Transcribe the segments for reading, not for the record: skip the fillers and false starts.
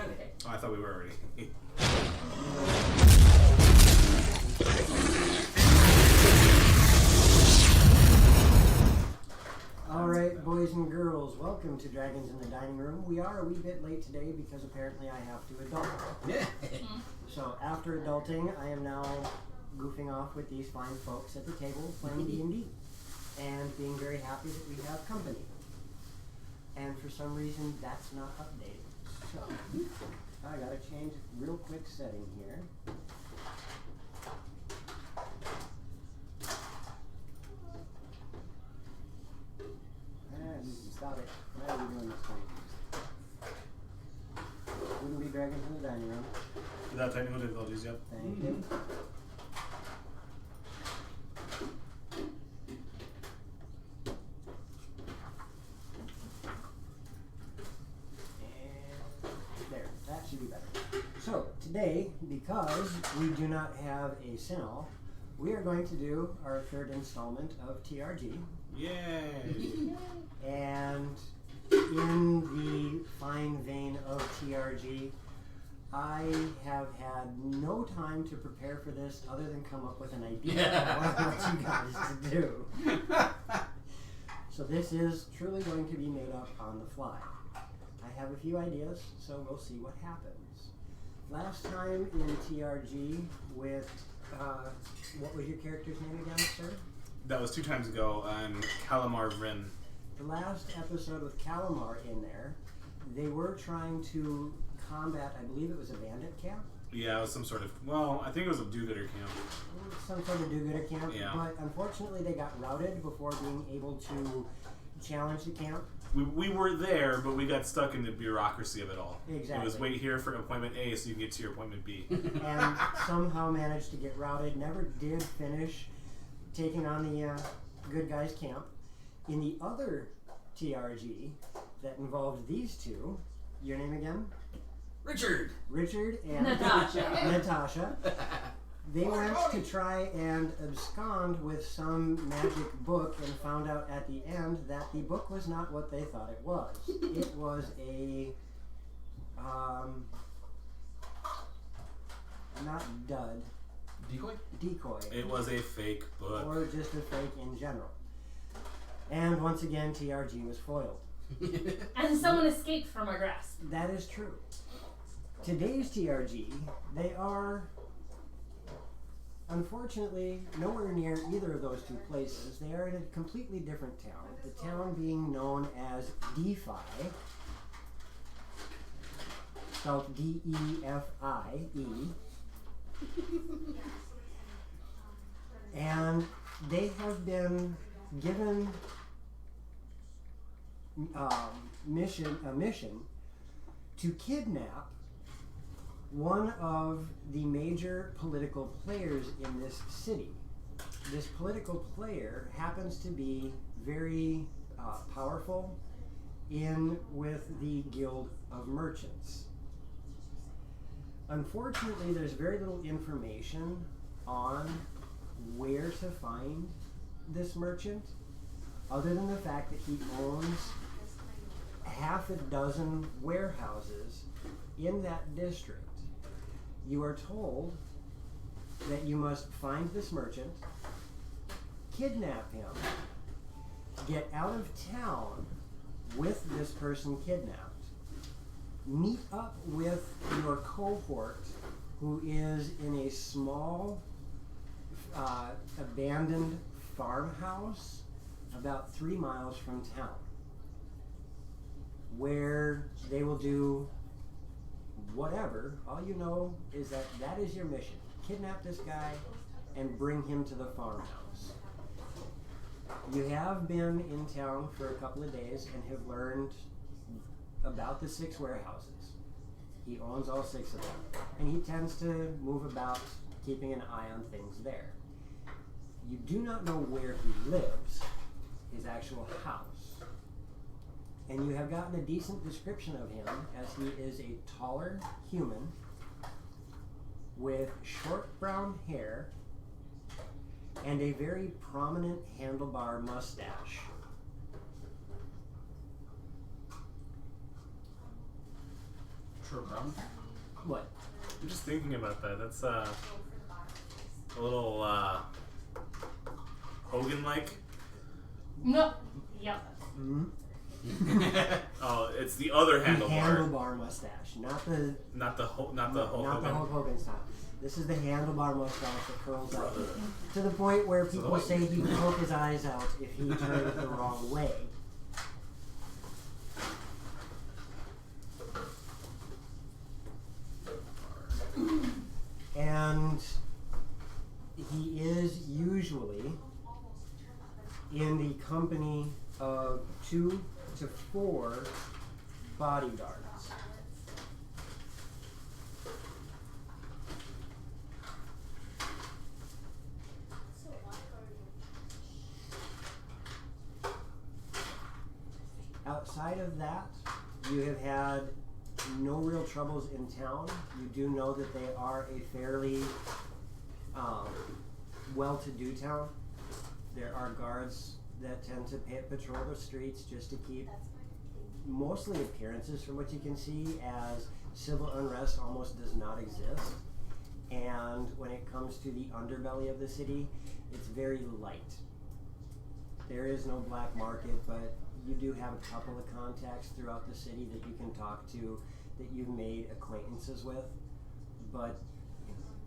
Okay. Oh, I thought we were already. Alright, boys and girls, welcome to Dragons in the Dining Room. We are a wee bit late today because apparently I have to adult. So after adulting, I am now goofing off with these fine folks at the table playing D&D and being very happy that we have company. And for some reason, that's not updated. So I gotta change a real quick setting here. Stop it. Why are we doing this thing? Wouldn't be Dragons in the Dining Room. Without technical difficulties, yep. Thank you. And there, that should be better. So, today, because we do not have a Sinol, we are going to do our third installment of TRG. Yay! And in the fine vein of TRG, I have had no time to prepare for this other than come up with an idea of what I want you guys to do. So this is truly going to be made up on the fly. I have a few ideas, so we'll see what happens. Last time in TRG with, what was your character's name again, sir? That was 2 times ago on Calamar Vrin. The last episode with Calamar in there, they were trying to combat, I believe it was a bandit camp? Yeah, it was some sort of, well, I think it was a do-gooder camp. Some sort of do-gooder camp, Yeah. But unfortunately they got routed before being able to challenge the camp. We were there, but we got stuck in the bureaucracy of it all. Exactly. It was wait here for appointment A so you can get to your appointment B. And somehow managed to get routed, never did finish taking on the good guys camp. In the other TRG that involved these two, your name again? Richard And Natasha. They went to try and abscond with some magic book and found out at the end that the book was not what they thought it was. It was a, not dud, decoy. It was a fake book. Or just a fake in general. And once again, TRG was foiled. And someone escaped from our grasp. That is true. Today's TRG, they are unfortunately nowhere near either of those two places. They are in a completely different town. The town being known as DeFi, spelled D-E-F-I-E. And they have been given a mission to kidnap one of the major political players in this city. This political player happens to be very powerful with the Guild of Merchants. Unfortunately, there's very little information on where to find this merchant, other than the fact that he owns half a dozen warehouses in that district. You are told that you must find this merchant, kidnap him, get out of town with this person kidnapped, meet up with your cohort who is in a small abandoned farmhouse about 3 miles from town, where they will do whatever. All you know is that that is your mission. Kidnap this guy and bring him to the farmhouse. You have been in town for a couple of days and have learned about the 6 warehouses. He owns all 6 of them, and he tends to move about keeping an eye on things there. You do not know where he lives, his actual house. And you have gotten a decent description of him as he is a taller human with short brown hair and a very prominent handlebar mustache. for a brown? What? I'm just thinking about that. That's a little Hogan-like. No. Yep. Mm-hmm. Oh, it's the other handlebar. Handlebar mustache, not the Hulk not the Hogan. Hulk Hogan style. This is the handlebar mustache that curls up to the point where people say he would poke his eyes out if he turned the wrong way. And he is usually in the company of 2 to 4 bodyguards. Outside of that, you have had no real troubles in town. You do know that they are a fairly well-to-do town. There are guards that tend to patrol the streets just to keep mostly appearances, from what you can see, as civil unrest almost does not exist. And when it comes to the underbelly of the city, it's very light. There is no black market, but you do have a couple of contacts throughout the city that you can talk to, that you've made acquaintances with, but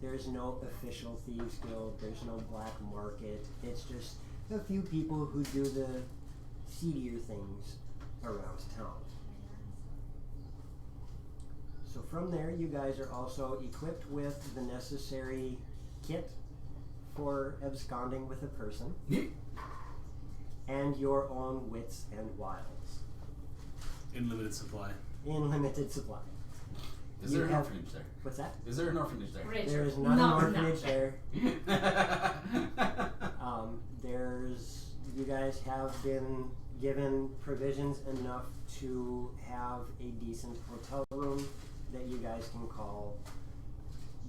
there's no official thieves guild, there's no black market. It's just a few people who do the seedier things around town. So from there, you guys are also equipped with the necessary kit for absconding with a person. And your own wits and wiles. In limited supply. In limited supply. Is there an orphanage there? What's that? Is there an orphanage there? Rachel. There is not No, an orphanage not there. You guys have been given provisions enough to have a decent hotel room that you guys can call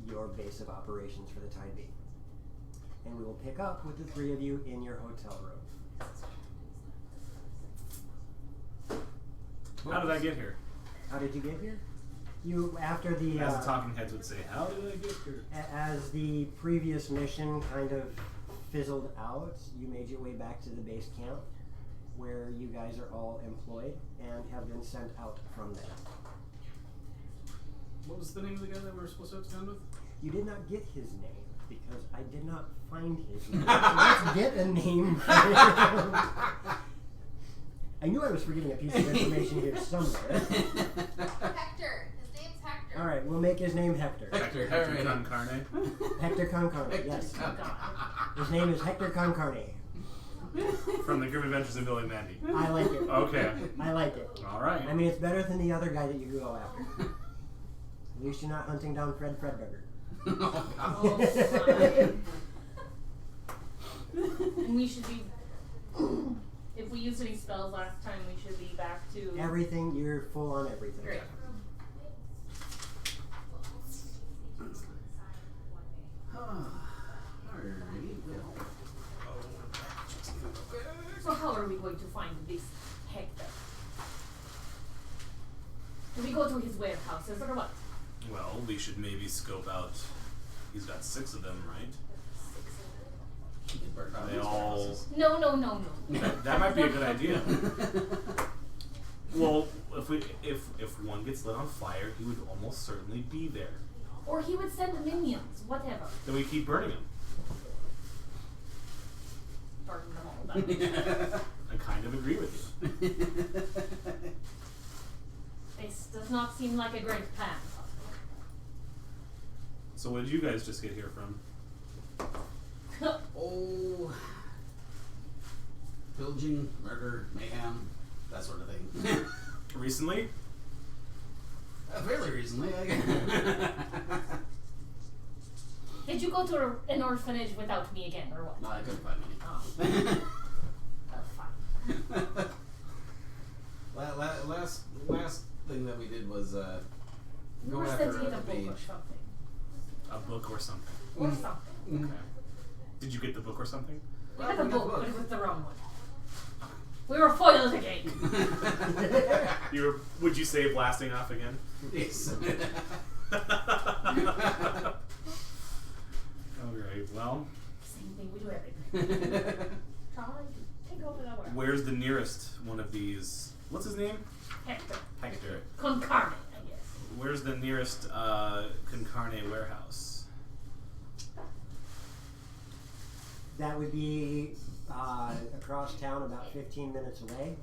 your base of operations for the time being. And we will pick up with the 3 of you in your hotel room. How did I get here? How did you get here? You, after the As the talking heads would say, how did I get here? as the previous mission kind of fizzled out, you made your way back to the base camp, where you guys are all employed and have been sent out from there. What was the name of the guy that we were supposed to abscond with? You did not get his name because I did not find his name. So let's get a name for him. I knew I was forgetting a piece of information here somewhere. Hector. His name's Hector. Alright, we'll make his name Hector. Hector Con Carne. Hector Con Carne, yes. Oh, God. His name is Hector Con Carne. From the Grim Adventures of Billy and Mandy. I like it. Okay. I like it. Alright. I mean, it's better than the other guy that you could go after. At least you're not hunting down Fred Fredberger. Oh, and we should be. If we used any spells last time, we should be back to. Everything, you're full on everything. Great. Alrighty, well. So how are we going to find this Hector? Do we go to his warehouses or what? Well, we should maybe scope out. He's got 6 of them, right? He can burn down They these all. warehouses. No. That might be a good idea. Well, if one gets lit on fire, he would almost certainly be there. Or he would send minions, whatever. Then we keep burning him. Burn them all down. I kind of agree with you. This does not seem like a great plan. So what did you guys just get here from? Oh, pillaging, murder, mayhem, that sort of thing. Recently? Fairly recently, I guess. Did you go to an orphanage without me again, or what? No, I couldn't find Oh. any. Fine. Last thing that we did was We go were after sent to get a a book mage. or something. A book or something. Or something. Okay. Did you get the book or something? We got the book, but it was the wrong one. We were foiled again. Would you say blasting off again? Yes. Alright, well. Same thing, we do everything. Try to take over the world. Where's the nearest one of these? What's his name? Hector. Hector. Con carne, I guess. Where's the nearest con carne warehouse? That would be across town, about 15 minutes away,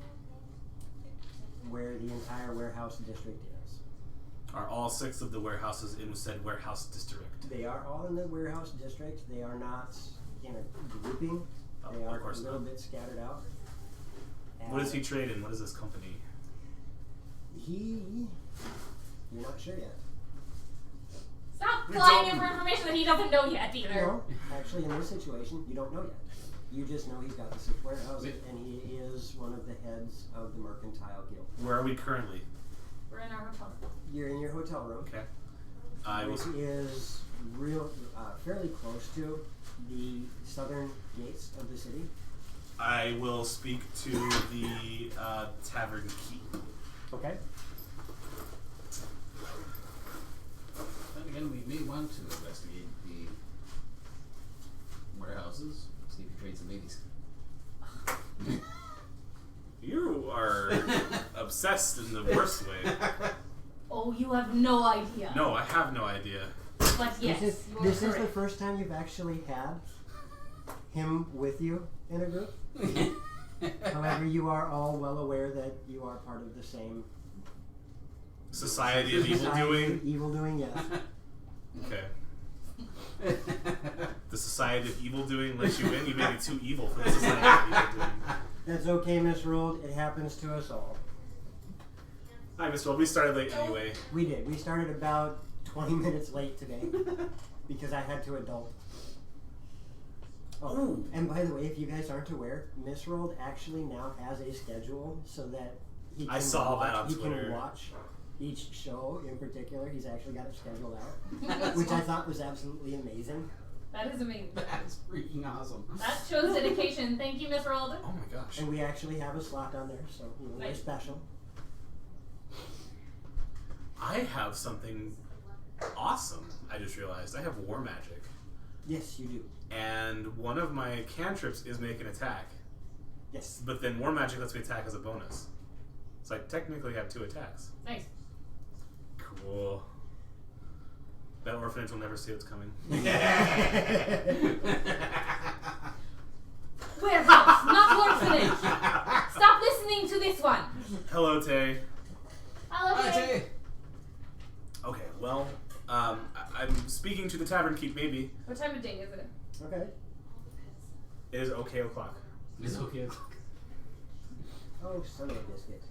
where the entire warehouse district is. Are all 6 of the warehouses in said warehouse district? They are all in the warehouse district. They are not in a grouping. They of are a course little not. bit scattered out. What does he trade in? What is this company? You're not sure yet. Stop We flying don't- in for information that he doesn't know yet either. No, actually, in this situation, you don't know yet. You just know he's got the 6 warehouses, and he is one of the heads of the Mercantile Guild. Where are we currently? We're in our hotel room. You're in your hotel room, Okay. I which will. is fairly close to the southern gates of the city. I will speak to the tavern keep. Okay. Then again, we may want to investigate the warehouses, see if he trades some ladies. You are obsessed in the worst way. Oh, you have no idea. No, I have no idea. But yes, This you are is the correct. first time you've actually had him with you in a group. However, you are all well aware that you are part of the same Society of evil society doing. of evil doing, yes. Okay. The Society of Evil Doing lets you in. You may be too evil for the Society of Evil Doing. That's okay, Miss Rold. It happens to us all. Hi, Mr. Old. We started late anyway. We did. We started about 20 minutes late today because I had to adult. Oh, Ooh. and by the way, if you guys aren't aware, Miss Rold actually now has a schedule so that he can I saw watch, that on he Twitter. can watch each show in particular. He's actually got it scheduled out, which I thought was absolutely amazing. That is amazing. That's freaking awesome. That shows dedication. Thank you, Miss Rold. Oh my gosh. And we actually have a slot on there, so we're Nice. special. I have something awesome. I just realized I have war magic, Yes, you do. and one of my cantrips is make an attack. Yes. But then war magic lets me attack as a bonus, so I technically have 2 attacks. Nice. Cool. That orphanage will never see what's coming. Warehouse, not orphanage. Stop listening to this one. Hello, Tay. Hello, Tay. Okay, well, I'm speaking to the tavern keep. Maybe What time of day is it? Okay. it is okay o'clock. It's okay. Oh, son of a biscuit.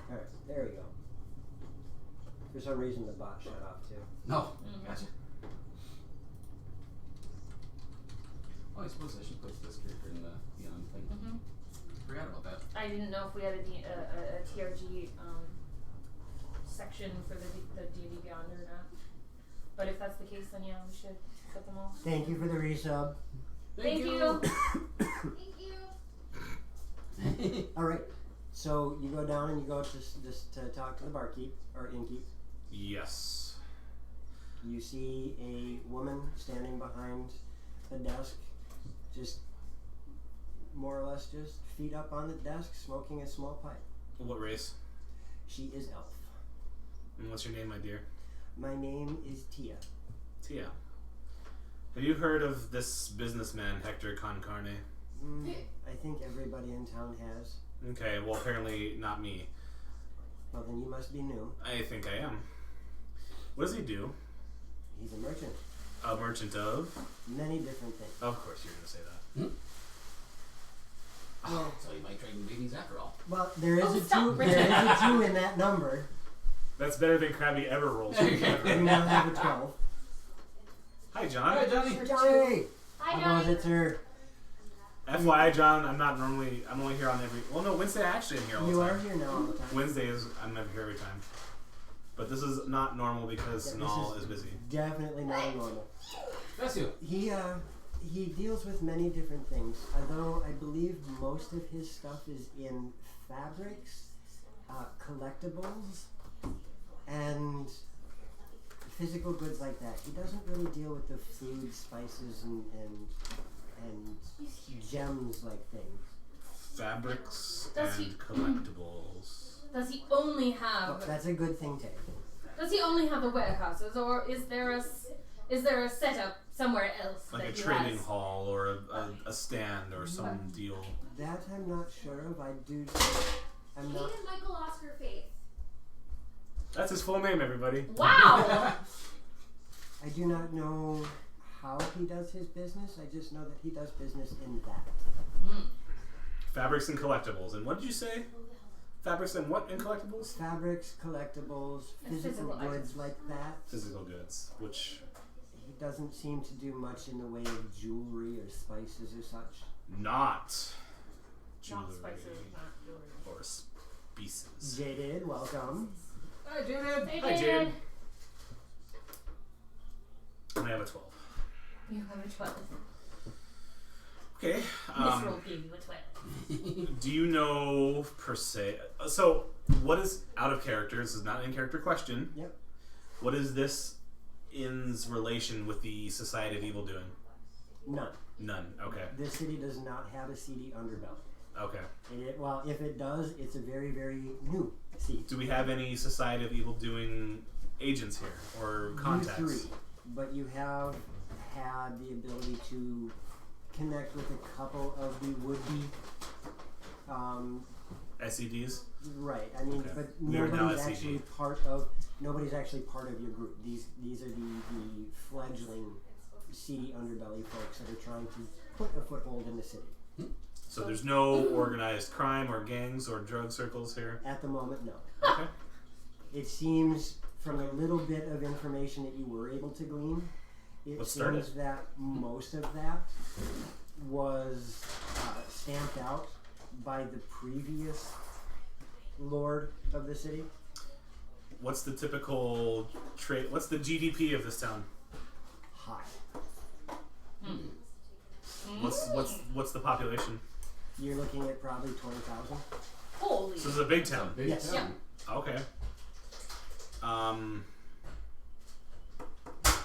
Alright, there we go. For some reason the bot shut off too. No. Mm. Gotcha. Oh, I suppose I should put this character in the Beyond thing. Mm-hmm. Forgot about that. I didn't know if we had a TRG section for the D&D Beyond or not. But if that's the case, then yeah, we should set them all. Thank you for the resub. Thank you. Thank you. Alright, so you go down and you go to talk to the barkeep, or innkeep. Yes. You see a woman standing behind a desk, just more or less just feet up on the desk, smoking a small pipe. What race? She is elf. And what's your name, my dear? My name is Tia. Tia. Have you heard of this businessman, Hector Con Carne? I think everybody in town has. Okay, well, apparently not me. Well, then you must be new. I think I am. What does he do? He's a merchant. A merchant of? Many different things. Of course you're going to say that. Well, So you might trade in babies after all. well, there is Oh, a stop, 2. Richard. There is a 2 in that number. That's better than Krabby ever rolls. You now have a 12. Hi, John. Hi, Johnny. Johnny! Hi, How goes Johnny. it, sir? FYI, John, I'm only here on every. Well, no, Wednesday I actually am here all the You time. are here now all the time. Wednesday is I'm never here every time. But this is not normal because Yeah, this Snall is busy. Definitely not normal. Bless you. He he deals with many different things. Although I believe most of his stuff is in fabrics, collectibles, and physical goods like that. He doesn't really deal with the food, spices, and gems like things. Fabrics Does and he- collectibles. Does he only have? But that's a good thing, Ted. Does he only have the warehouses, or is there a setup somewhere else Like that a he trading has? hall or a stand or some deal. That I'm not sure of. I'm not. Hayden Michael Oscar Faith. That's his full name, everybody. Wow. I do not know how he does his business. I just know that he does business in that. Fabrics and collectibles. And what did you say? Fabrics and what in collectibles? Fabrics, collectibles, And physical physical goods items. like that. Physical goods, which He doesn't seem to do much in the way of jewelry or spices or such. not jewelry Not spices, not jewelry. or species. Jaded, welcome. Hi, Jaden. Hey, Hi, Jaden. Jaden. And I have a 12. You have a 12. Okay. This roll gave you a 12. Do you know per se? So, what is out of character? This is not an in character question. Yep. What is this inn's relation with the Society of Evil doing? None. None. Okay. This city does not have a seedy underbelly. Okay. Well, if it does, it's a very, very new seed. Do we have any Society of Evil doing agents here or contacts? You three, but you have had the ability to connect with a couple of the would-be. SEDs. Right. I mean, Okay. but We are now nobody's SED. actually part of your group. These are the fledgling seedy underbelly folks that are trying to put a foothold in the city. So there's no organized crime or gangs or drug circles here. At the moment, no. Okay. It seems from a little bit of information that you were able to glean, it Let's start seems that most of that was stamped out by the previous lord of the city. What's the typical trade? What's the GDP of this town? High. What's the population? You're looking at probably 20,000. Holy. So this is a big town. Big Yes. town. Okay.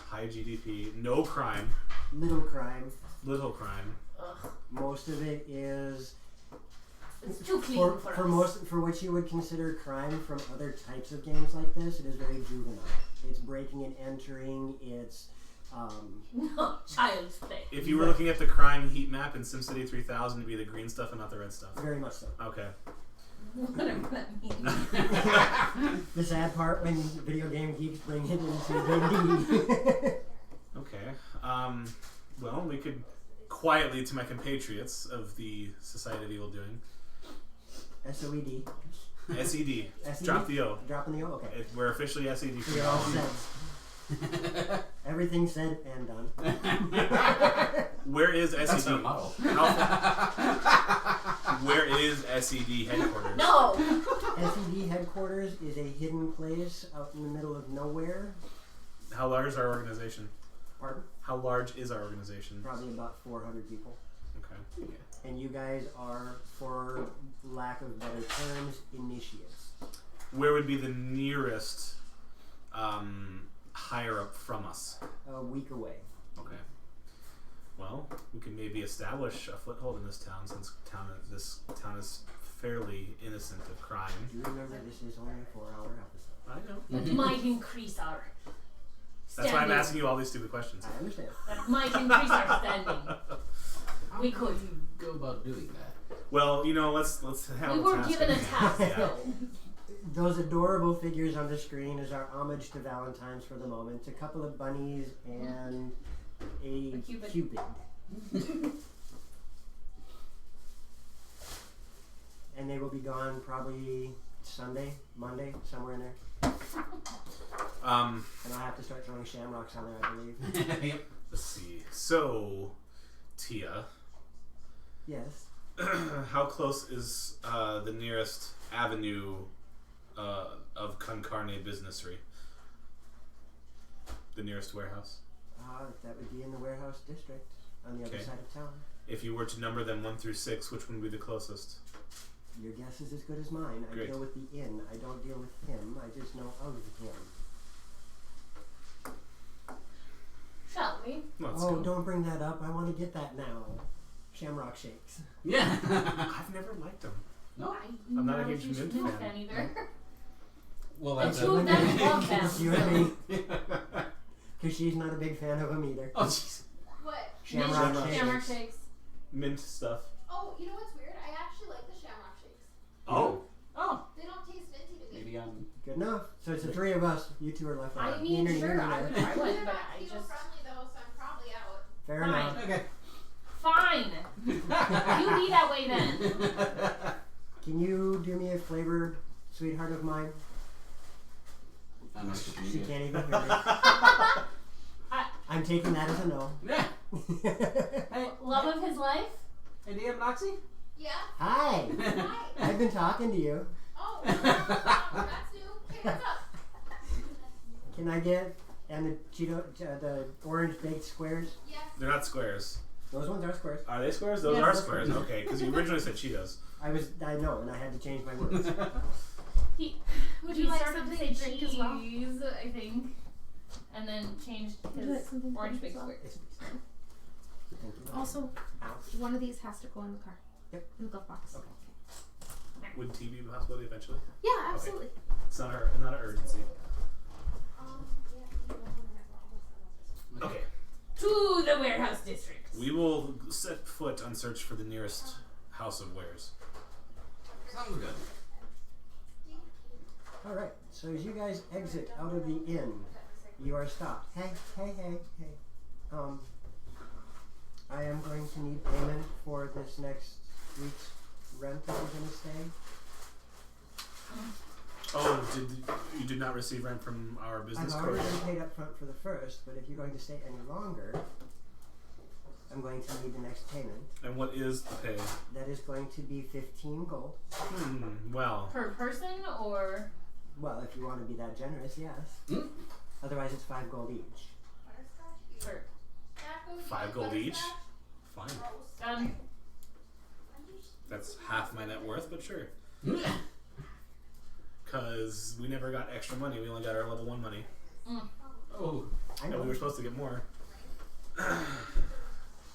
High GDP, no crime, Little crime. little crime. Ugh, Most of it is it's too clean for us. for what you would consider crime from other types of games like this. It is very juvenile. It's breaking and entering. It's No, child's play. If you were looking at the crime heat map in SimCity 3000, it'd be the green stuff and not the red stuff. very much so. Okay. Whatever that means. The sad part when video game geeks bring it into D&D. Okay. Well, we could quietly, to my compatriots of the Society of Evil Doing, SOED. SED. SED? Drop the O. Dropping the O? Okay. We're officially SED. So you're all said. Everything said and done. Where is SED? That's our model. Where is SED headquarters? No! SED headquarters is a hidden place out in the middle of nowhere. How large is our organization? Pardon? How large is our organization? Probably about 400 people. Okay. And you guys are, for lack of better terms, initiates. Where would be the nearest higher up from us? A week away. Okay. Well, we could maybe establish a foothold in this town since this town is fairly innocent of crime. Do you remember this is only a 4-hour episode? I know. That might increase our That's why I'm standing. asking you all these stupid questions. I understand. That might increase our standing. How We do could. you go about doing that? Well, let's have We a were task given at a hand. task, Yeah. though. Those adorable figures on the screen is our homage to Valentine's for the moment. A couple of bunnies and a Cupid. And they will be gone probably Sunday, Monday, somewhere in there. And I'll have to start throwing shamrocks on there, I believe. Yep. Let's see. So, Tia, Yes. how close is the nearest avenue of Concarne Businessry? The nearest warehouse? That would be in the warehouse district. on the other Okay. side of town. If you were to number them 1 through 6, which one would be the closest? Your guess is as good as mine. I Great. deal with the inn. I don't deal with him. I just know of him. Shall we? Let's Oh, go. don't bring that up. I want to get that now. Shamrock shakes. Yeah. I've never liked them. No. I'm not a know huge if you should mint do fan. either. Well, The that's two of them love them. You and me. Because she's not a big fan of him either. Oh, jeez. What? Shamrock Shamrock shakes. Shamrock shakes. Mint stuff. Oh, you know what's weird? I actually like the shamrock shakes. Oh. Oh. They don't taste minty to me. Maybe I'm. Good enough. So it's the three of us. You two are left out. I mean, Neener, sure, neener, I neener. would, They're but not I keto just friendly though, so I'm probably out. Fair Fine. enough. Okay. fine. You be that way then. Can you do me a flavor, sweetheart of mine? I'm not sure She you can't even hear me. I'm taking that as a no. Yeah. Hey, Love of his life. hey, do you have an oxy? Yeah. Hi. Hi. I've been talking to you. Oh, that's new. Hey, what's up? Can I get the the orange baked squares? Yes. They're not squares. Those ones are squares. Are they squares? Those Yes. are squares. Okay, because you originally said Cheetos. I know, and I had to change my words. Would you like started to something say to drink as well? cheese, I think, and then changed Would you like his something to orange drink baked as well? squares. Thank you. Also, Ow. one of these has to go in the car. Yep. In the glove box. Okay. Would tea be a possibility eventually? Yeah, absolutely. It's not not an urgency. Okay. To the warehouse district. We will set foot on search for the nearest house of wares. Sounds good. All right. So as you guys exit out of the inn, you are stopped. Hey. I am going to need payment for this next week's rent that we're going to stay. Oh, you did not receive rent from our business I've card? already been paid up front for the first, but if you're going to stay any longer, I'm going to need the next payment. And what is the pay? That is going to be 15 gold. Well, Per person or? Well, if you want to be that generous, yes. Otherwise, it's 5 gold each. Per. 5 gold each? Fine. Done. That's half my net worth, but sure. Because we never got extra money. We only got our level 1 money. Oh. I And know. we were supposed to get more.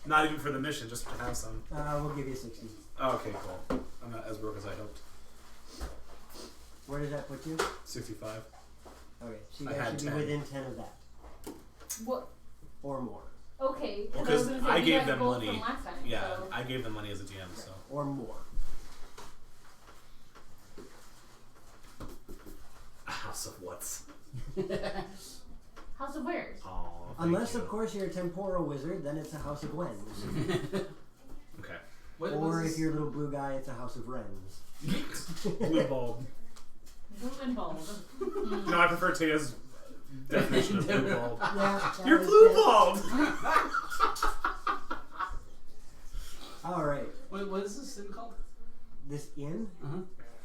Not even for the mission, just to have some. We'll give you 60. Oh, okay, cool. I'm not as broke as I hoped. Where does that put you? 65. Okay, so you I guys had should 10. be within 10 of that. What? Or more. Okay. Well, was 'cause gonna say, I we gave got them gold money. From last time, Yeah, so. I gave them money as a GM, so. Or more. A house of what's? House of Wares. Oh, Unless, of course, you're a temporal wizard, then it's a house of Wens. Okay. Or if you're a little blue guy, it's a house of Wrens. Blue bulb. Blue and bold. No, I prefer Taya's definition of blue bulb. Yeah. You're blue bulb! Alright. What is this thing called? This inn, Uh-huh.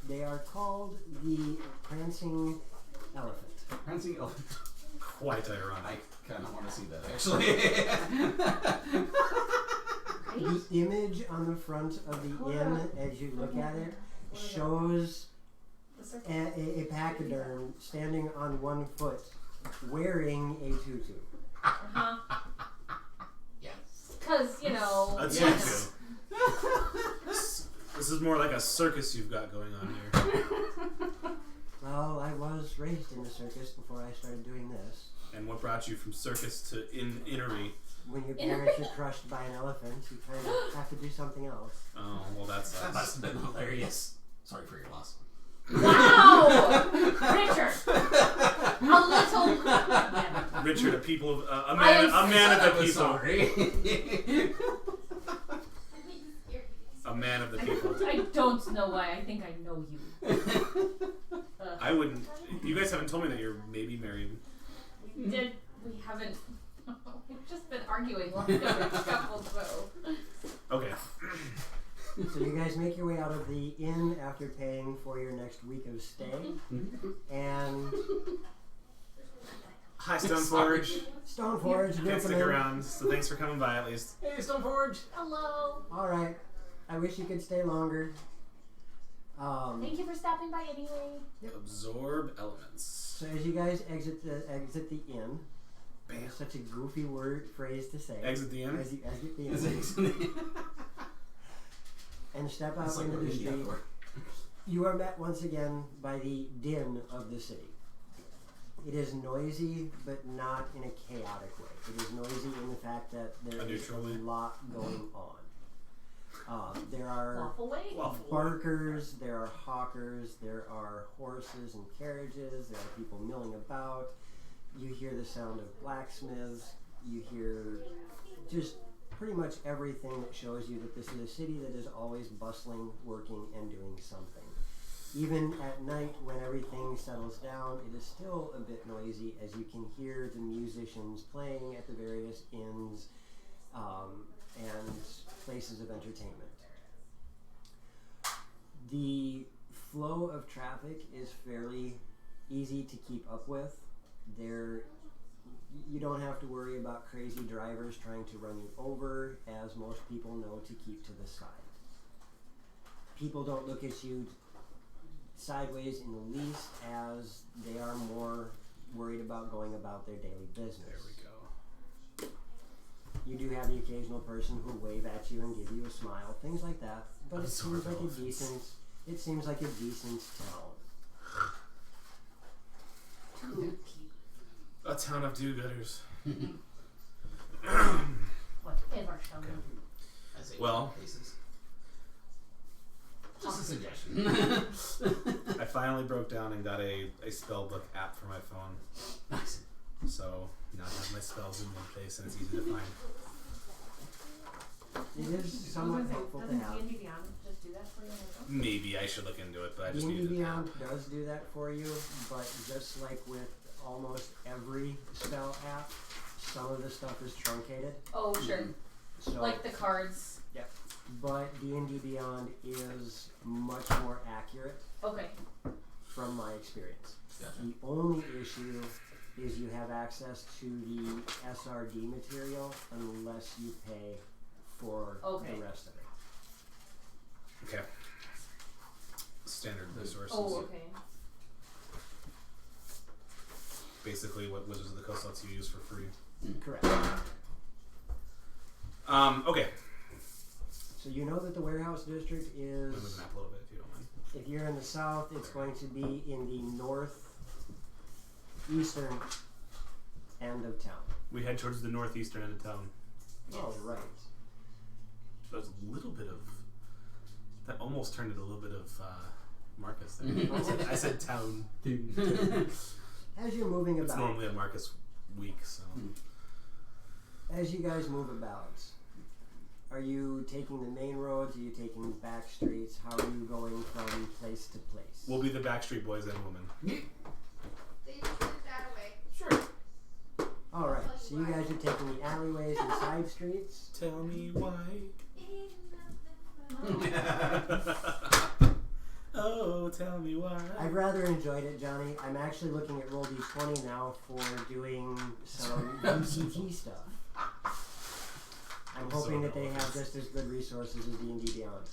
they are called the Prancing Elephant. Prancing elephant. Quite I ironic. kind of want to see that, actually. The image on the front of the inn, as you look at it, shows a pachyderm standing on one foot, wearing a tutu. Yes. Because, you know. That's yes. This is more like a circus you've got going on here. Well, I was raised in a circus before I started doing this. And what brought you from circus to innery? When your parents are crushed by an elephant, you kind of have to do something else. Oh, well, that That must sucks. have been hilarious. Sorry for your loss. Wow! Richard! A little. Yeah. Richard, a I am man of the people. Sorry. A man of the people. I don't know why. I think I know you. I wouldn't. You guys haven't told me that you're maybe married. We haven't. We've just been arguing like a couple, so. Okay. So you guys make your way out of the inn after paying for your next week of stay, and Hi, Stoneforge. Stoneforge, Can't good stick for around, so thanks for coming by at least. Hey, Stoneforge! Hello. All right. I wish you could stay longer. Thank you for stopping by anyway. Absorb elements. So as you guys exit the inn, Bam. it's such a goofy phrase to say. Exit the inn? As you exit the inn and step out It's like into what the India street, for. you are met once again by the din of the city. It is noisy, but not in a chaotic way. It is noisy in the fact that there is a lot going on. There are Waffle way? barkers, there are hawkers, there are horses and carriages, there are people milling about. You hear the sound of blacksmiths. You hear just pretty much everything that shows you that this is a city that is always bustling, working, and doing something. Even at night when everything settles down, it is still a bit noisy as you can hear the musicians playing at the various inns and places of entertainment. The flow of traffic is fairly easy to keep up with. You don't have to worry about crazy drivers trying to run you over, as most people know to keep to the side. People don't look at you sideways in the least, as they are more worried about going about their daily business. There we go. You do have the occasional person who wave at you and give you a smile, things like that. But it seems like a decent town. A town of do-gooders. Whatever shall we do? I say Well. faces. Just a suggestion. I finally broke down and got a spellbook app for my phone. Nice. So now I have my spells in one place and it's easy to find. It is somewhat helpful to Doesn't have. D&D Beyond just do that for you? Maybe I should look into it, but I just D&D needed an Beyond app. does do that for you, but just like with almost every spell app, some of the stuff is truncated. Oh, sure. So, Like the cards. but D&D Beyond is much more accurate Okay. from my experience. Gotcha. The only issue is you have access to the SRD material unless you pay for Okay. the rest of it. Okay. Standard resources. Oh, okay. Basically what Wizards of the Coast lets you use for free. Correct. Okay. So you know that the warehouse district I'm gonna move is, the map a little bit if you don't mind. if you're in the south, it's going to be in the northeastern end of town. We head towards the northeastern end of town. Oh, right. There's a little bit of that almost turned into a little bit of Marcus there. I said town. As you're moving It's about, normally a Marcus week, so as you guys move about, are you taking the main roads? Are you taking back streets? How are you going from place to place? we'll be the Backstreet Boys and woman. They just took that away. Sure. All right. So you guys are taking the alleyways and side streets. Tell me why. Oh, tell me why. I've rather enjoyed it, Johnny. I'm actually looking at Roll D20 now for doing some UCT stuff. I'm hoping that they have just as good resources as D&D Beyond.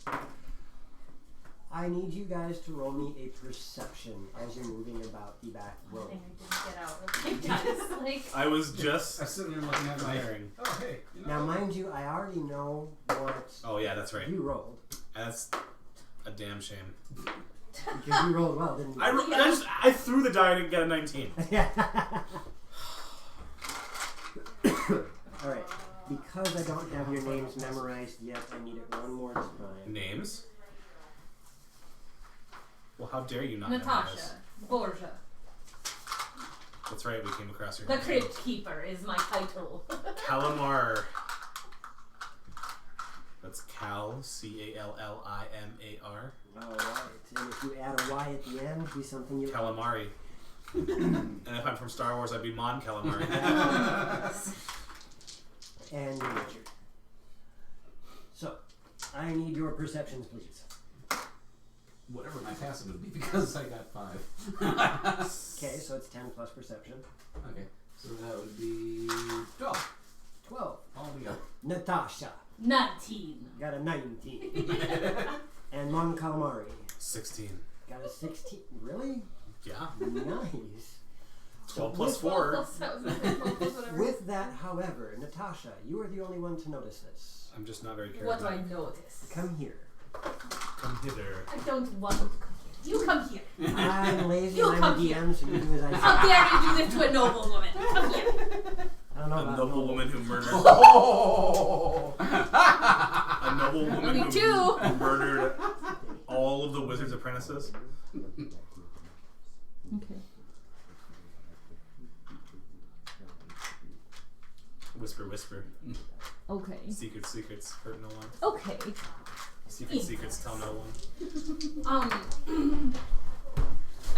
I need you guys to roll me a perception as you're moving about the back One road. thing I didn't get out was like, I was just I'm sitting there looking at my. comparing. Oh, hey. You know Now, what? mind you, I already know what Oh yeah, that's right. you rolled. That's a damn shame. Because you rolled well, didn't you? I threw the die and got a 19. Alright. Because I don't have your names memorized yet, I need it one more time. Names? Well, how dare you not Natasha, memorize? Borgia. That's right, we came across your The name. Crypt Keeper is my title. Calamar. That's Cal, C-A-L-L-I-M-A-R. Alright. And if you add a Y at the end, it'd be something you... Calamari. And if I'm from Star Wars, I'd be Mon Calamari. And you're Richard. So, I need your perceptions, please. Whatever my passive would be because I got 5. Okay, so it's 10 plus perception. Okay. So So that would be 12 12. altogether. Natasha 19. got a 19. And Mon Calamari 16. got a 16. Really? Yeah. Nice. 12 plus with, 4. With that, however, Natasha, you are the only one to notice this. I'm just not very What do I charismatic. notice? Come here. Come hither. I don't want you to come here. You come here. I'm lazy You and I'm a come here. DM, so you do as I say. How dare you do this to a noble woman? Come here. I don't know A about noble woman who murdered. Oh! A noble woman Only who two. murdered all of the wizard's apprentices. Okay. Whisper, whisper. Okay. Secrets, secrets hurt no one. Okay. Secret, secrets tell no one.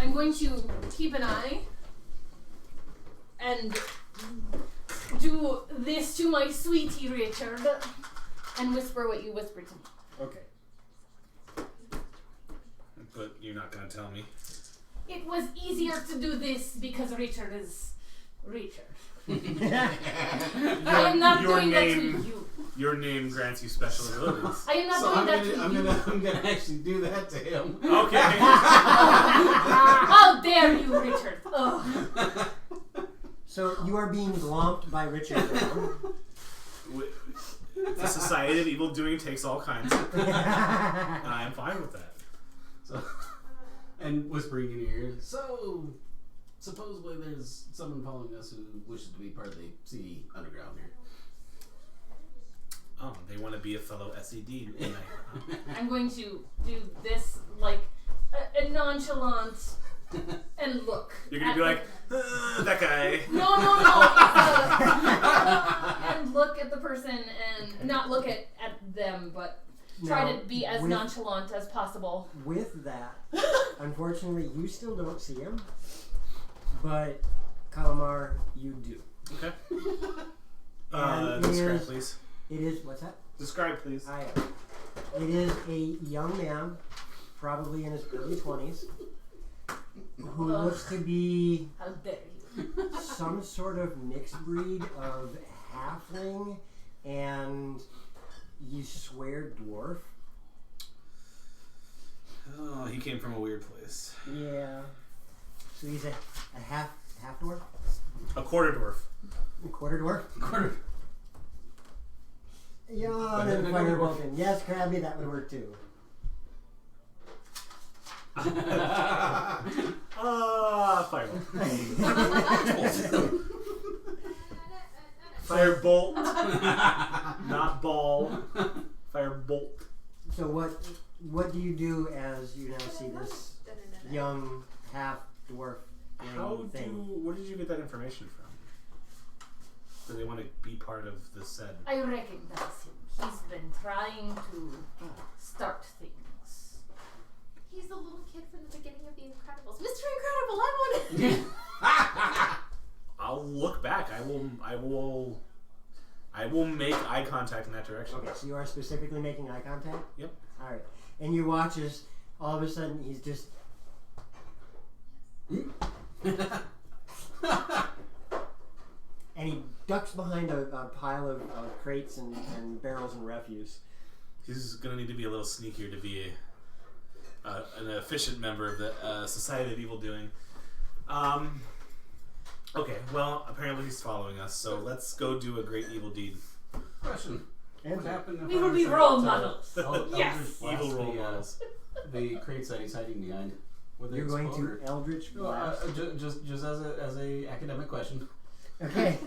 I'm going to keep an eye and do this to my sweetie Richard and whisper what you whispered to me. Okay. But you're not gonna tell me. It was easier to do this because Richard is Richard. I am not your doing that to name- you. Your name grants you special abilities. I am not So doing that to I'm you. gonna actually do that to him. Okay. How dare you, Richard? Ugh. So you are being glomped by Richard Brown. The Society of Evil Doing takes all kinds. And I am fine with that. So, and whispering in your ear. So, supposedly there's someone following us who wishes to be part of the CD underground here. Oh, they want to be a fellow SED tonight. Huh? I'm going to do this like a nonchalant and look. You're gonna at be like, that guy. No. And look at the person and not look at them, but try Now, to be as with- nonchalant as possible. With that, unfortunately, you still don't see him, but Calamar, you do. Okay. And Describe, please. It is, what's that? Describe, please. It is a young man, probably in his early 20s, who Ugh. looks to be How dare you? some sort of mixed breed of halfling and, you swear, dwarf. Oh, he came from a weird place. Yeah. So he's a half dwarf? A quarter dwarf. A quarter dwarf? Quarter. Yawn and Firebolt. Yes, Krabby, that would work too. Fireball. Firebolt. Not ball. Firebolt. So what do you do as you now see this young half dwarf thing? Where did you get that information from? Do they want to be part of the said? I recognize him. He's been trying to start things. He's the little kid from the beginning of The Incredibles. Mr. Incredible, I want it! I'll look back. I will make eye contact in that direction. Okay, so you are specifically making eye contact? Yep. Alright. And you watch as all of a sudden he's just and he ducks behind a pile of crates and barrels and refuse. He's gonna need to be a little sneakier to be an efficient member of the Society of Evil Doing. Okay, well, apparently he's following us, so let's go do a great evil deed. Question. What Answer. happened if We I will be was role to models. Yes. Evil role models. The crates that he's hiding behind. Would they You're going explode, to Eldritch or- Blast. just as a academic question. Okay.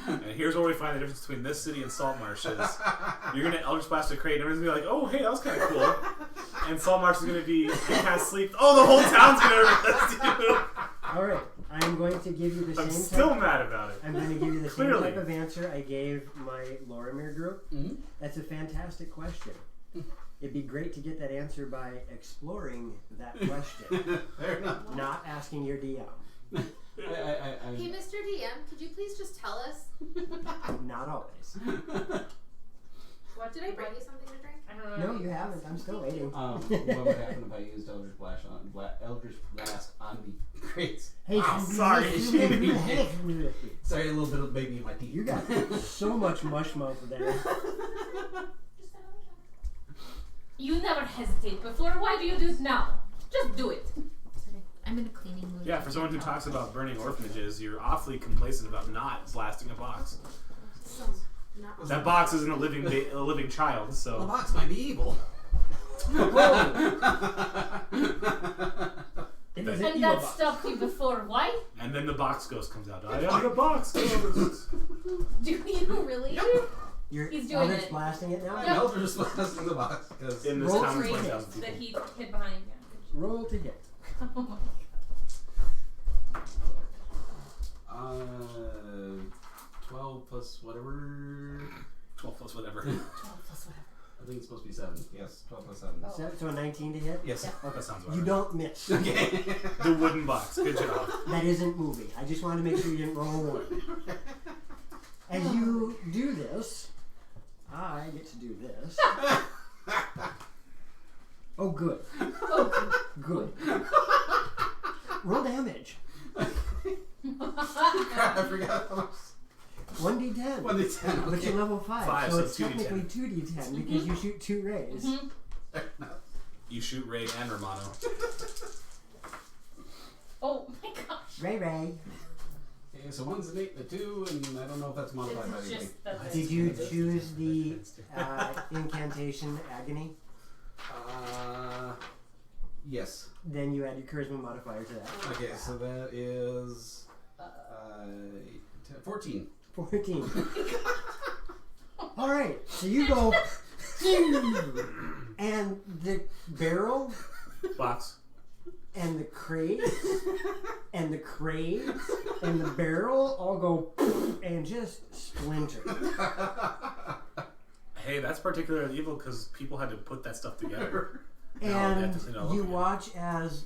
And here's where we find the difference between this city and Saltmarsh is you're gonna Eldritch Blast a crate and everyone's gonna be like, oh hey, that was kinda cool. And Saltmarsh is gonna be I can't sleep. Oh, the whole town's gonna arrest you. Alright. I'm going to give you the I'm same still type. mad about it. I'm going to give you the Clearly. same type of answer I gave my Lorimir group. Mm-hmm. That's a fantastic question. It'd be great to get that answer by exploring that question, Fair enough. not asking your DM. Hey, Mr. DM, could you please just tell us? Not always. What Did I bring you something to drink? I don't know. No, you haven't. I'm still waiting. What would happen if I used Eldritch Blast on the crates. Hey, sorry. Sorry, a little bit of baby in my teeth. You got so much mush mouth there. You never hesitate before. Why do you do it now? Just do it. I'm in a cleaning mood. Yeah, for someone who talks about burning orphanages, you're awfully complacent about not blasting a box. So, not That box isn't a living child, The so box might be evil. It is an And evil that box. stopped you before. Why? and then the box ghost comes out. I am the box ghost. Do you really? You're He's doing Eldritch it. blasting it now? Yep. Eldritch blast in the box. Because In this Roll town of three 20,000 That people. he hid behind. Roll to hit. Oh my 12 plus whatever. 12 plus whatever. 12 plus whatever. I think it's supposed to be 7. Yes, 12 plus 7. Oh. So a 19 to hit? Yes. That sounds right. You don't miss. Okay. The wooden box. Good job. That isn't moving. I just wanted to make sure you didn't roll a 1. As you do this, I get to do this. Oh, good. Oh, Good. Roll damage. Crap, I forgot how much. 1d10. 1d10. But you're level 5, Five, so so it's 2d10. technically 2d10 because you shoot 2 rays. Mhm. You shoot Ray and Romano. Oh my gosh. Ray Ray. Okay, so 1's an 8 and a 2, and I don't know if that's modified by It's anything. just that. Did you choose the incantation agony? Yes. Then you add your charisma modifier to that. Okay, so that is 14. 14. Alright, so you go. And the barrel Box. and the crate and the crate and the barrel all go and just splinter. Hey, that's particularly evil because people had to put that stuff together. And that's all you over. watch as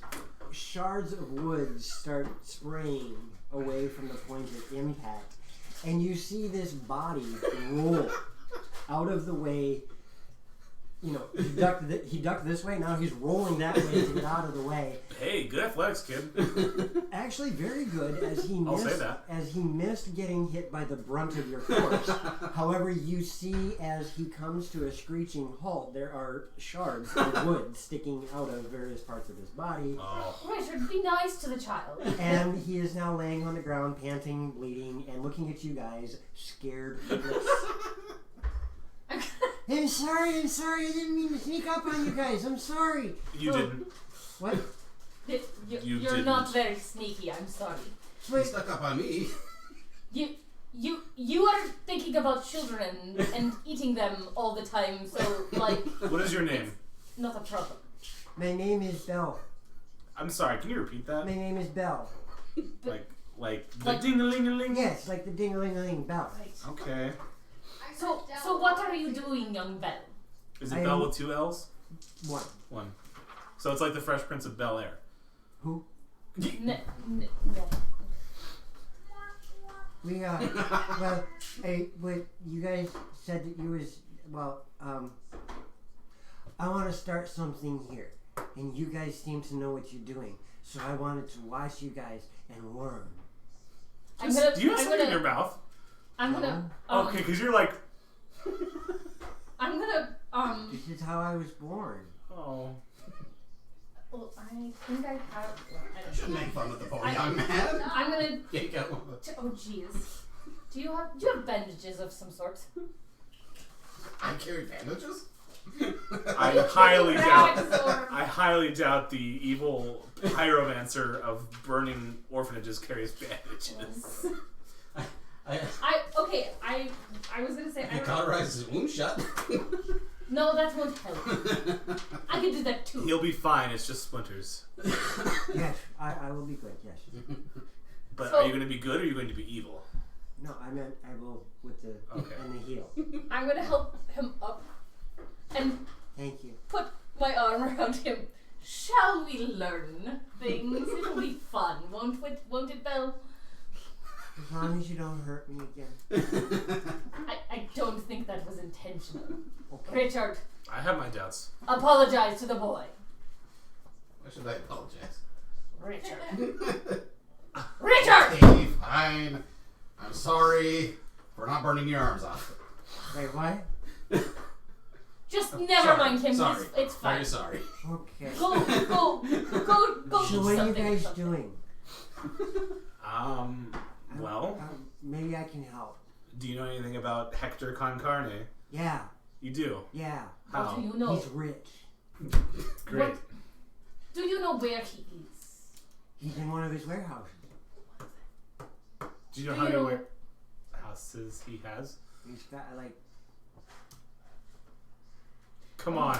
shards of wood start spraying away from the point of impact. And you see this body roll out of the way. You know, he ducked this way, now he's rolling that way to get out of the way. Hey, good athletics, kid. Actually, very good as he I'll missed, say that. as he missed getting hit by the brunt of your force. However, you see as he comes to a screeching halt, there are shards of wood sticking out of various parts of his body. Oh. Richard, be nice to the child. And he is now laying on the ground, panting, bleeding, and looking at you guys, scared shitless. I'm sorry, I didn't mean to sneak up on you guys, I'm sorry. You didn't. What? You You're didn't. not very sneaky. I'm sorry. You stuck up on me. You are thinking about children and eating them all the time. So like, What is your name? not a problem. My name is Belle. I'm sorry, can you repeat that? My name is Belle. Like the Like- ding-a-ling-a-ling? Yes, like the ding-a-ling-a-ling bell. Okay. So what are you doing, young Belle? Is I it Belle am- with 2 L's? One. 1. So it's like the Fresh Prince of Bel-Air. Who? No. We, well, but you guys said that you was, well, I want to start something here. And you guys seem to know what you're doing. So I wanted to watch you guys and learn. I'm gonna. Do you have I'm something in gonna. your mouth? I'm gonna. Okay, because you're like, I'm gonna. This is how I was born. oh. Well, I think I have. I don't Shouldn't know. make fun of the poor I- young man. I'm gonna. Can't get one. Oh jeez. Do you have bandages of some sort? I carry bandages? I highly doubt. Rags or- I highly doubt the evil pyromancer of burning orphanages carries bandages. I was gonna say. He cauterizes his wound shut. No, that won't help. I can do that too. He'll be fine. It's just splinters. Yes, I will be good, yes. But So- are you going to be good or are you going to be evil? No, I meant I will with the Okay. and the heel. I'm gonna help him up and Thank you. put my arm around him. Shall we learn things? It'll be fun, won't it, Belle? As long as you don't hurt me again. I don't think that was intentional. Okay. Richard, I have my doubts. apologize to the boy. Why should I apologize? Richard. Richard! Okay, fine. I'm sorry for not burning your arms off. Wait, what? Just Oh, never sorry, mind him. Sorry. It's fine. Very sorry. Okay. Go So do what are you something. guys doing? Well, Maybe I can help. do you know anything about Hector Concarne? Yeah, You do? yeah. What How? do you know? He's rich. Great. What- Do you know where he is? He's in one of his warehouses. Do you know Do how you many know- houses he has? He's got like Come on.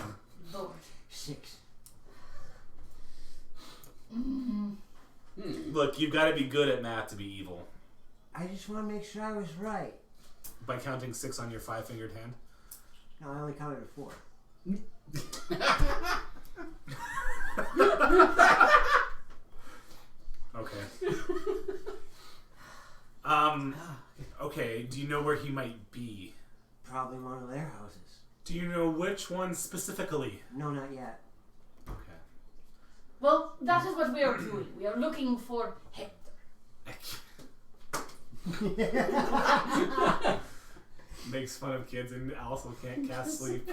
Lord. 6. Look, you've got to be good at math to be evil. I just want to make sure I was right. By counting 6 on your 5-fingered hand? No, I only counted to 4. Okay. Okay, do you know where he might be? Probably in one of their houses. Do you know which one specifically? No, not yet. Okay. Well, that is what we are doing. We are looking for Hector. Makes fun of kids and also can't cast sleep.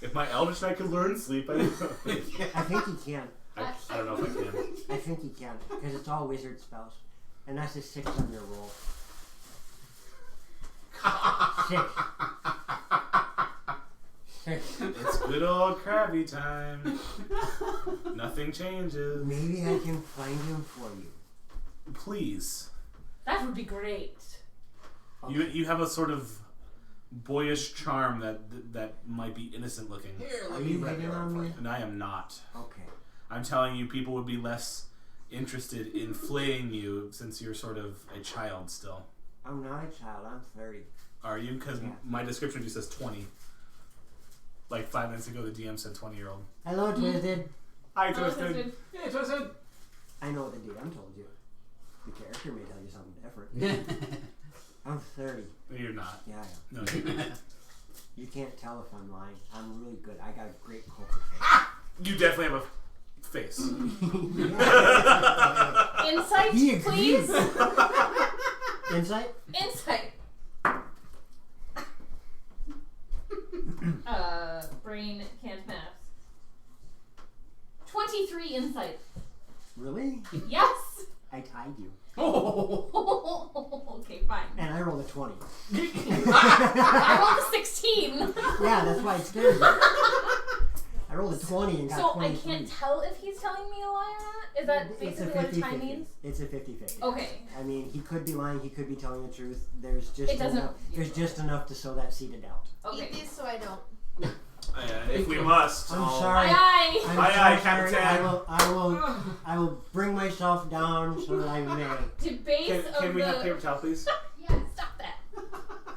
If my Eldritch Knight could learn sleep, I don't know. I think he can. I don't know if I can. I think he can. Because it's all wizard spells. And that's a 6 on your roll. 6. It's good old Krabby time. Nothing changes. Maybe I can find him for you. Please. That would be great. You have a sort of boyish charm that might be innocent looking. Here, Are let me you wrap hitting your arm on for me? you. And I am not. Okay. I'm telling you, people would be less interested in flaying you since you're sort of a child still. I'm not a child. I'm 30. Are you? Because Yeah. my description just says 20. Like 5 minutes ago, the DM said 20-year-old. Hello, Twisted. Hi, Oh, Twisted. Twisted. Hey, Twisted. I know what the DM told you. The character may tell you something different. I'm 30. No, you're not. Yeah, I am. No, you're not. You can't tell if I'm lying. I'm really good. I got a great poker You definitely have a face. face. Insight, He agrees. please. Insight? Insight. Brain can't math. 23 insight. Really? Yes. I tied you. Oh. Okay, fine. And I rolled a 20. I rolled a 16. Yeah, that's why it scares me. I rolled a 20 and got So I 23. can't tell if he's telling me a lie or not? Is that It's a basically what a 50-50. tie means? It's a 50-50. Okay. I mean, he could be lying, he could be telling the truth. There's just It doesn't- enough. There's just enough to sow that seed of doubt. Okay. Eat these so I don't. If we must. I'm I'll- sorry. Aye, I'm Aye, so aye, sorry. Captain. I will bring myself down so that I may. To base Can of we the... have paper towel, please? Yeah, stop that.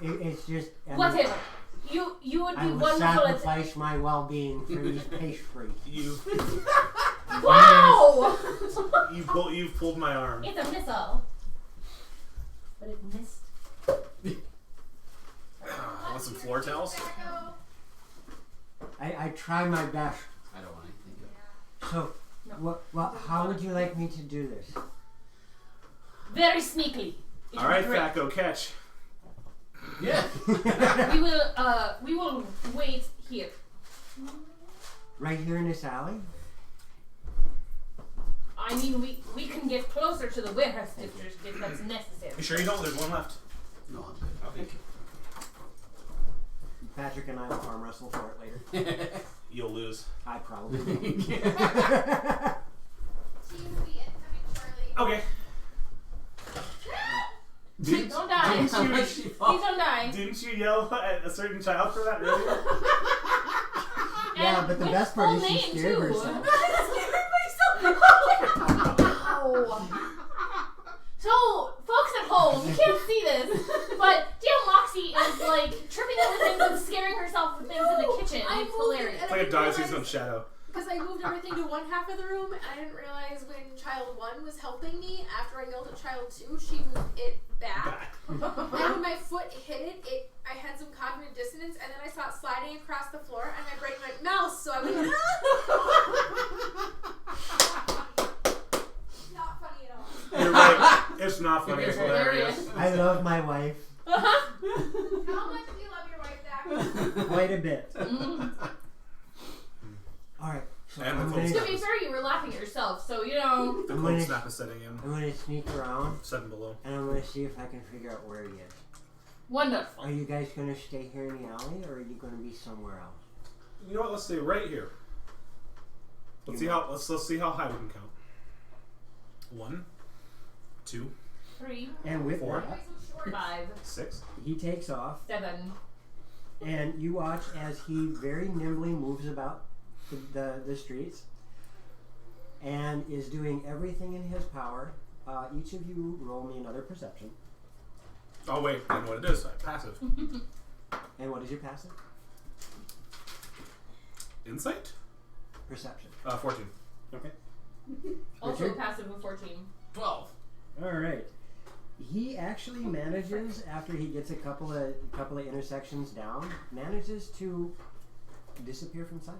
It's just. I mean, Whatever. You would I be will wonderful at... sacrifice my well-being for these pastries. Wow! You've pulled my arm. It's a missile. But it missed. Want some floor towels? I try my best. I don't want anything. So, how would you like me to do this? Very sneakily. It All right, will be great. Thaco, catch. Yeah. We will wait here. Right here in this alley? I mean, we can get closer to the warehouse if that's necessary. You sure you don't? There's one left. No, I'm good. Okay. Patrick and I will arm wrestle for it later. You'll lose. I probably will. Team B incoming, Charlie. Okay. Don't die. Didn't you, Please don't die. didn't you yell at a certain child for that earlier? Yeah, And but the with best part full is she name, scared too. herself. So, folks at home, you can't see this, but DM Moxie is like tripping over things and scaring herself with things in the kitchen. I It's moved it hilarious. and It's like a dog sees his own shadow. because I moved everything to one half of the room, and I didn't realize when child 1 was helping me, after I yelled at child 2, she moved it back. And when my foot hit it, I had some cognitive dissonance, and then I saw it sliding across the floor, and my brain went, mouse, so I went, not funny at all. You're right. It's not funny. It's Hilarious. hilarious. I love my wife How much do you love your wife, Zach? quite a bit. All right. So And I'm the gonna, cold To be fair, you were laughing at yourself, so you know. The I'm cold gonna- snap is setting in. I'm gonna sneak around 7 below. and I'm gonna see if I can figure out where he is. Wonderful. Are you guys gonna stay here in the alley, or are you gonna be somewhere else? You know what? Let's stay right here. Let's see how high we can count. 1, 2, 3, And with 4. that, 5, 6. he takes off, 7. and you watch as he very nimbly moves about the streets and is doing everything in his power. Each of you roll me another perception. Oh wait, I know what it is. Passive. And what is your passive? Insight. Perception. 14. Okay. Also Richard? passive of 14. 12. All right. He actually manages, after he gets a couple of intersections down, manages to disappear from sight.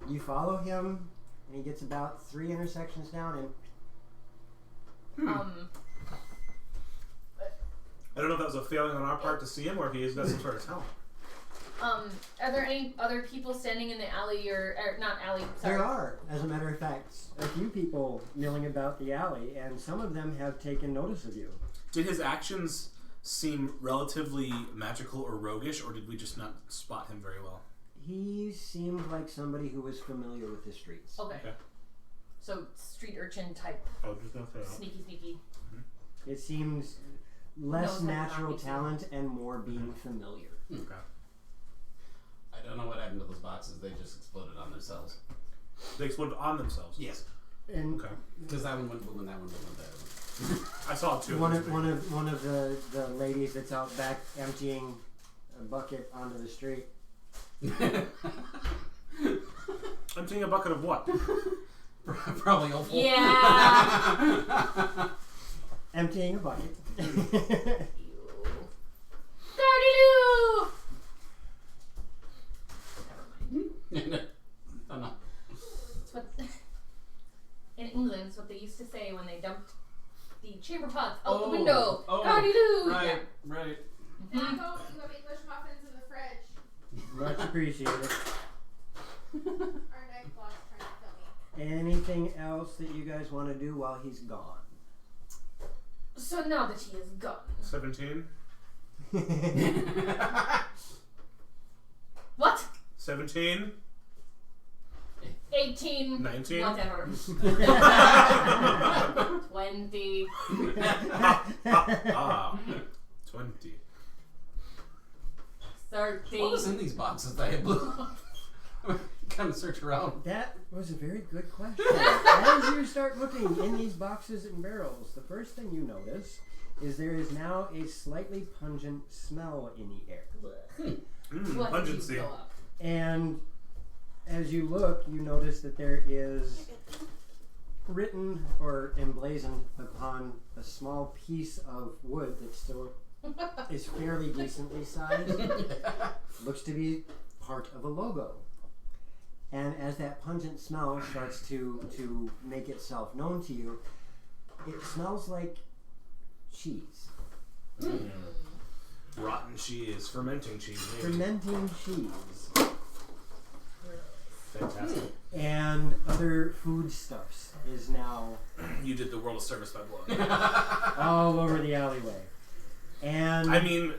You follow him, and he gets about 3 intersections down, and I don't know if that was a failing on our part to see him, or if he has got some sort of talent. Are there any other people standing in the alley or not alley? Sorry. there are, as a matter of fact, a few people milling about the alley, and some of them have taken notice of you. Did his actions seem relatively magical or roguish, or did we just not spot him very well? He seemed like somebody who was familiar with the streets. Okay. So street urchin type, Oh, just gonna say sneaky. It seems less Knows how to natural knock you talent and more being familiar. Okay. I don't know what happened to those boxes. They just exploded on themselves. They exploded on themselves. Yes. And Okay. Because that one went boom and that one went that one. I saw it too. one of the ladies that's out back emptying a bucket onto the street. Emptying a bucket of what? Probably awful. Yeah. Emptying a bucket. Gardy-loo! Oh, no. It's what in England it's what they used to say when they dumped the chamber pots out the window. Oh, Gardy-loo! right, right. Zach, you have English muffins in the fridge. Much appreciated. Our neck boss trying to kill me. Anything else that you guys want to do while he's gone? So now that he is gone. 17. What? 17. 18. 19. Whatever. 20. 20. 30. What was in these boxes that I blew up? Kind of search around. That was a very good question. As you start looking in these boxes and barrels, the first thing you notice is there is now a slightly pungent smell in the air. What did you Pungency. blow up? And as you look, you notice that there is written or emblazoned upon a small piece of wood that still is fairly decently sized. Looks to be part of a logo. And as that pungent smell starts to make itself known to you, it smells like cheese. Rotten cheese. Fermenting cheese. maybe. Fermenting cheese. Fantastic. And other foodstuffs is now You did the world a service by blowing. all over the alleyway. And I mean,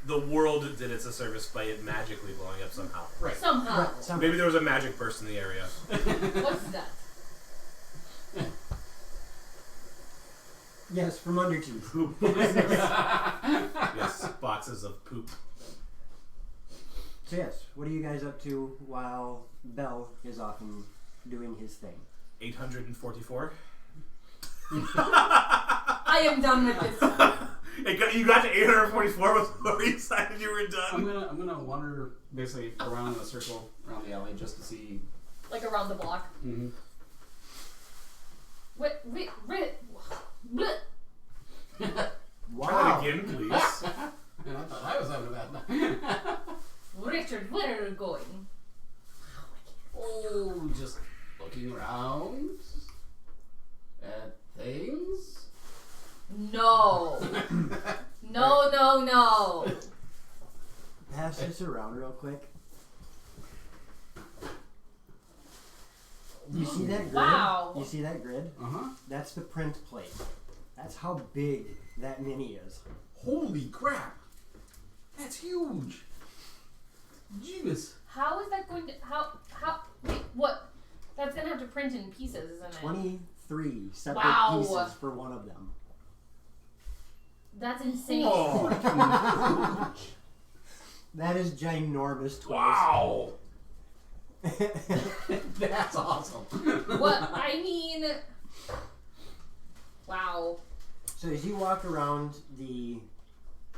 the world did it a service by it magically blowing up somehow. Right. Somehow. right, some- Maybe there was a magic burst in the area. What's that? yes, from under cheese. Poop. Yes, boxes of poop. So yes, what are you guys up to while Bell is off and doing his thing? 844. I am done with this. You got to 844 before you decided you were done. I'm gonna wander basically around in a circle around the alley just to see Like around the block. Mm-hmm. Bleh. Try Wow. that again, please. I thought I was having a bad night. Richard, where are you going? Oh, just looking around at things. No. No. Pass this around real quick. You see that grid? Wow. You see that grid? Uh-huh. That's the print plate. That's how big that mini is. Holy crap! That's huge. Jeebus. How is that going to wait, what? That's gonna have to print in pieces, isn't it? 23 separate Wow. pieces for one of them. That's insane. Oh. That is ginormous twice. Wow. That's awesome. What I mean, wow. So as you walk around the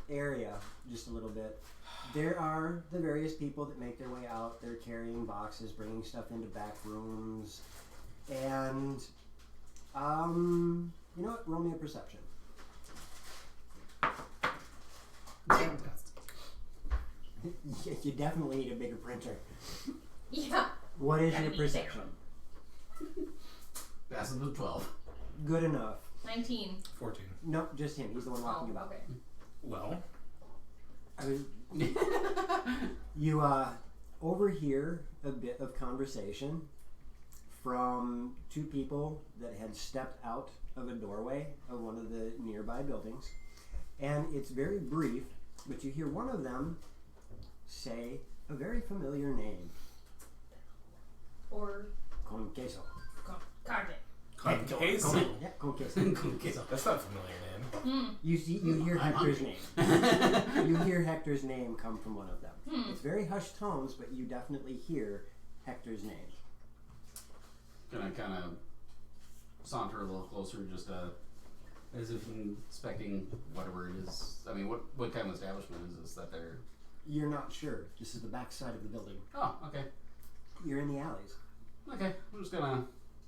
area just a little bit, there are the various people that make their way out. They're carrying boxes, bringing stuff into back rooms, and you know what? Roll me a perception. Fantastic. You definitely need a bigger printer. Yeah. What is Gotta your be perception? That's a 12. Good enough. 19. 14. Nope, just him. He's the one walking about. Okay. Well, I was, you overhear a bit of conversation from two people that had stepped out of a doorway of one of the nearby buildings, and it's very brief, but you hear one of them say a very familiar name. Or Con queso. carne. con queso. Yeah, con queso. That's not a familiar name. You hear I'm Hector's hungry. name. You hear Hector's name come from one of them. Hmm. It's very hushed tones, but you definitely hear Hector's name. Gonna kind of saunter a little closer, just as if inspecting whatever it is. I mean, what kind of establishment is this that they're? You're not sure. This is the back side of the building. Oh, okay. You're in the alleys. Okay, I'm just gonna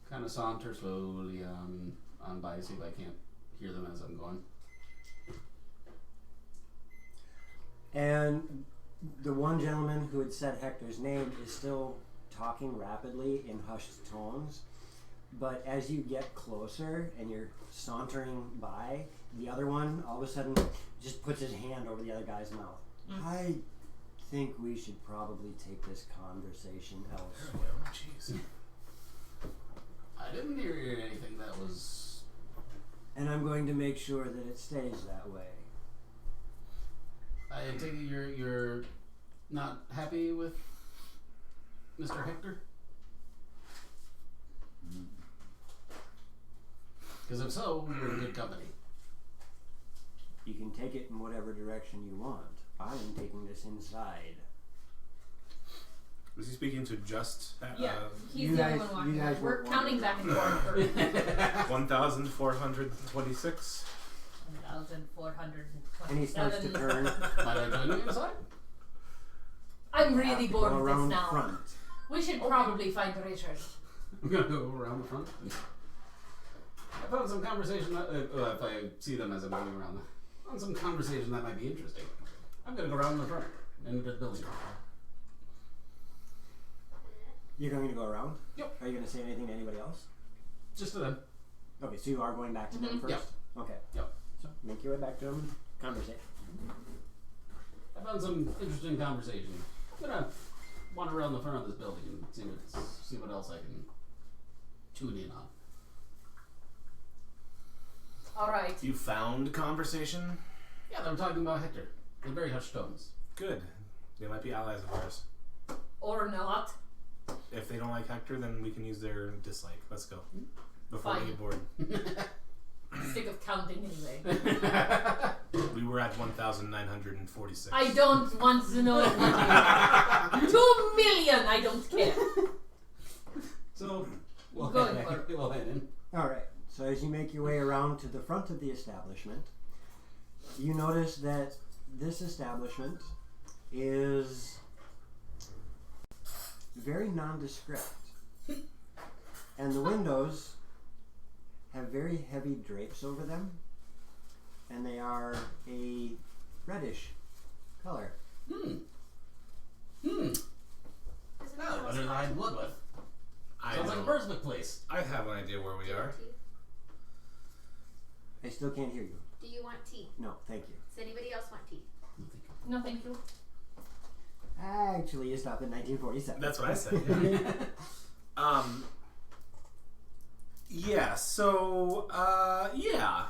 kind of saunter slowly on by, see if I can't hear them as I'm going. And the one gentleman who had said Hector's name is still talking rapidly in hushed tones. But as you get closer and you're sauntering by, the other one all of a sudden just puts his hand over the other guy's mouth. I think we should probably take this conversation elsewhere. Jeez. I didn't hear anything that was. And I'm going to make sure that it stays that way. I take it you're not happy with Mr. Hector? Because if so, you're in good company. You can take it in whatever direction you want. I am taking this inside. Was he speaking to just Yeah, he's you the guys- only one walking you guys out. We're weren't counting back and wandering. forth. 1,426? 1,427. And he starts to turn. Might I join you inside? I'm Have really to bored go of this around now. front. We should probably find Richard. I'm gonna go around the front. I found some conversation. If I see them as I'm going around, I found some conversation that might be interesting. I'm gonna go around the front into the building. You're going to go around? Yep. Are you going to say anything to anybody else? Just to them. Okay, so you are going back to them first? Yep. Okay. Yep. So make your way back to them. Conversation. I found some interesting conversation. I'm gonna wander around the front of this building and see what else I can tune in on. Alright. You found conversation? Yeah, they were talking about Hector in very hushed tones. Good. They might be allies of ours. Or not. If they don't like Hector, then we can use their dislike. Let's go. Before Fine. we get bored. Sick of counting anyway. We were at 1,946. I don't want to know as much. 2 million, I don't care. So we'll Going head, for it. we'll head in. Alright, so as you make your way around to the front of the establishment, you notice that this establishment is very nondescript. And the windows have very heavy drapes over them, and they are a reddish color. Oh, what did I blood with? Sounds like a perfect place. I have an idea where we are. I still can't hear you. Do you want tea? No, thank you. Does anybody else want tea? No, thank you. Actually, you stopped in 1947. That's what I said. Yeah. Yeah. So, yeah.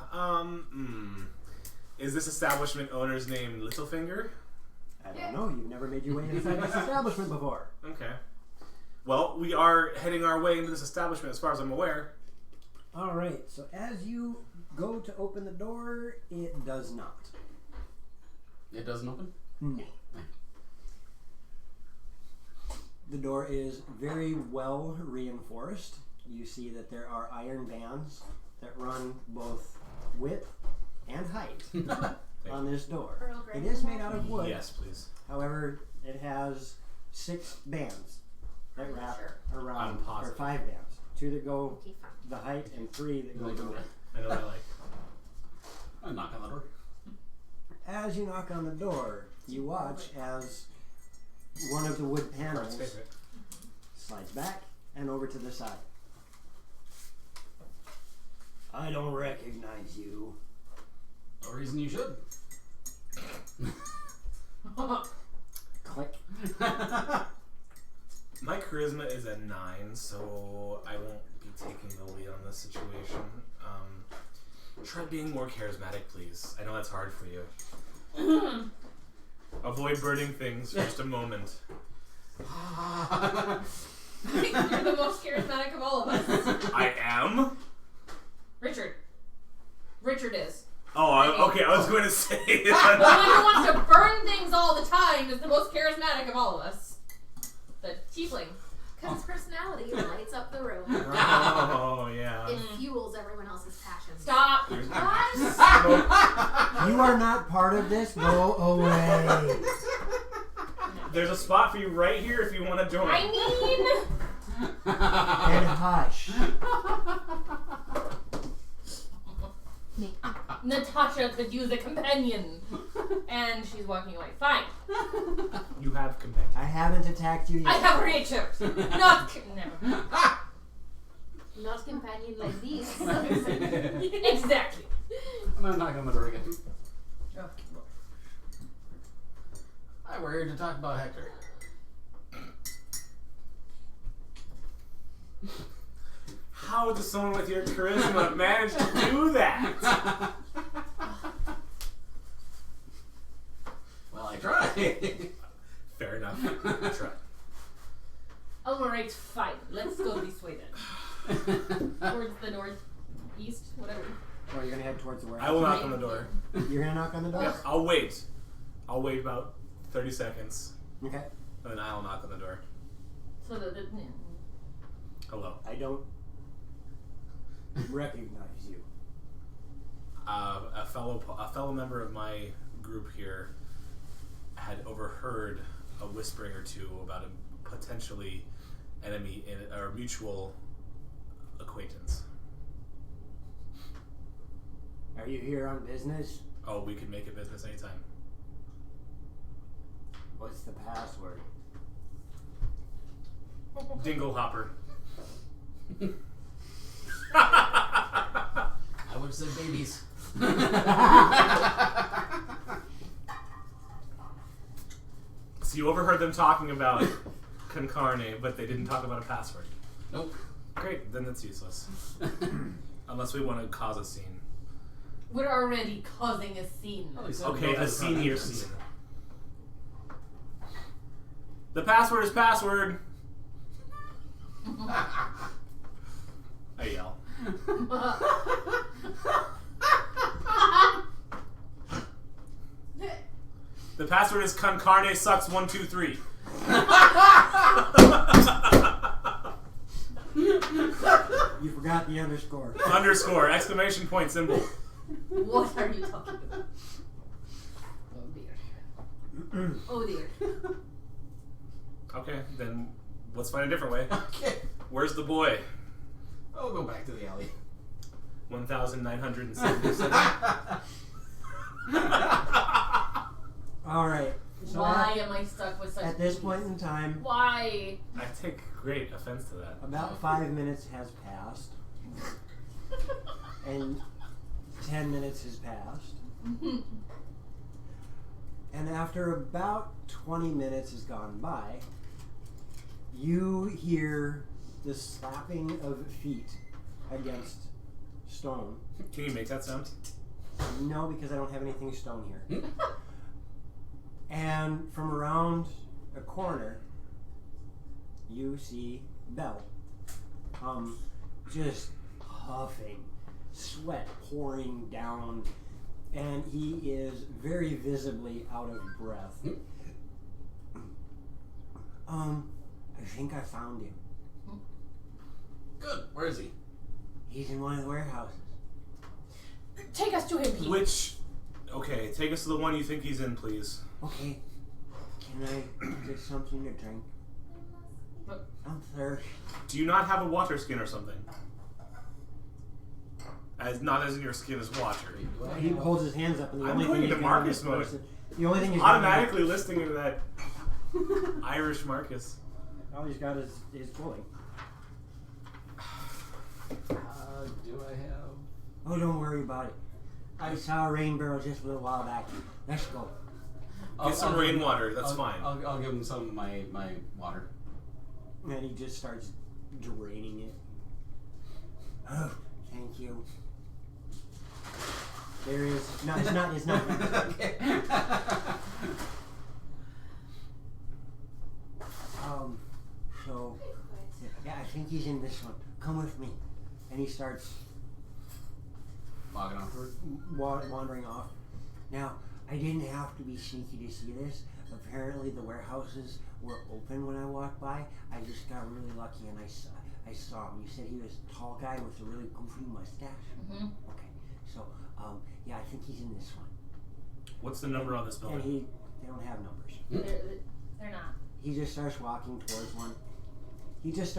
Is this establishment owner's name Littlefinger? I don't know. You've never made your way inside this establishment before. Okay. Well, we are heading our way into this establishment, as far as I'm aware. All right. So as you go to open the door, it does not. It doesn't open? No. The door is very well reinforced. You see that there are iron bands that run both width and height on this door. Earl Grey. It is made out of wood. Yes, please. However, it has 6 bands that wrap around, I'm positive. or 5 bands. 2 that go Okay, fine. the height and 3 that go Like the width. I know what I like. I knock on the door. As you knock on the door, you watch as one of the wood panels Brian's favorite. slides back and over to the side. I don't recognize you. No reason you should. Click. My charisma is a 9, so I won't be taking the lead on this situation. Try being more charismatic, please. I know that's hard for you. Avoid burning things for just a moment. You're the most charismatic of all of us. I am? Richard. Richard is. Oh, okay, I was going to say The one who wants to burn things all the time is the most charismatic of all of us. The tiefling. Because his personality lights up the room. Oh, yeah. It fuels everyone else's passions. Stop. You are not part of this. Go away. There's a spot for you right here if you want to join. I mean... And hush. Natasha could use a companion. And she's walking away. Fine. You have companions. I haven't attacked you yet. I have Richard. Never. Not companion like these. Exactly. I'm gonna knock on the door again. Oh, Hi, we're here to talk about Hector. How does someone with your charisma manage to do that? Well, I try. Fair enough. Try. Alright, fine. Let's go this way then. Towards the northeast, whatever. Or you're gonna head towards the warehouse. I will knock on the door. You're gonna knock on the door? Yeah, I'll wait. I'll wait about 30 seconds, Okay. and then I'll knock on the door. So the Hello. I don't recognize you. A fellow member of my group here had overheard a whispering or two about a potentially enemy or mutual acquaintance. Are you here on business? Oh, we could make it business anytime. What's the password? Dingle Hopper. I would have said babies. So you overheard them talking about con carne, but they didn't talk about a password. Nope. Great, then that's useless. Unless we want to cause a scene. We're already causing a scene. Well, they said Okay, both a have front senior entrance. scene. The password is password. I yell. The password is con carne sucks 1 2 3. You forgot the underscore. Underscore exclamation point symbol. What are you talking about? Oh dear. Oh dear. Okay, then let's find a different way. Okay. Where's the boy? I'll go back to the alley. 1,977. All right. So Why am I stuck with such at this peas? point in time, Why? I take great offense to that. about 5 minutes has passed, and 10 minutes has passed. And after about 20 minutes has gone by, you hear the slapping of feet against stone. Can you make that sound? No, because I don't have anything stone here. And from around a corner, you see Belle. Just huffing, sweat pouring down, and he is very visibly out of breath. I think I found him. Good. Where is he? He's in one of the warehouses. Take us to him, Pete. Okay, take us to the one you think he's in, please. Okay. Can I get something to drink? But- I'm thirsty. Do you not have a water skin or something? Not as in your skin as water. He holds his hands up, and the I'm only going thing into he's got on Marcus his mode. person- The only thing he's Automatically listing into that Irish Marcus. all he's got is pulling. Do I have? Oh, don't worry about it. I saw a rain barrel just a little while back. Let's go. Get some rainwater, that's fine. I'll give him some of my water. And he just starts draining it. Oh, thank you. There is no. It's not. Okay. So yeah, I think he's in this one. Come with me. And he starts Logging off. wandering off. Now, I didn't have to be sneaky to see this. Apparently, the warehouses were open when I walked by. I just got really lucky, and I saw him. You said he was a tall guy with a really goofy mustache. Mm-hmm. Okay, so yeah, I think he's in this one. What's the number on this And building? they don't have numbers. They're not. He just starts walking towards one. It's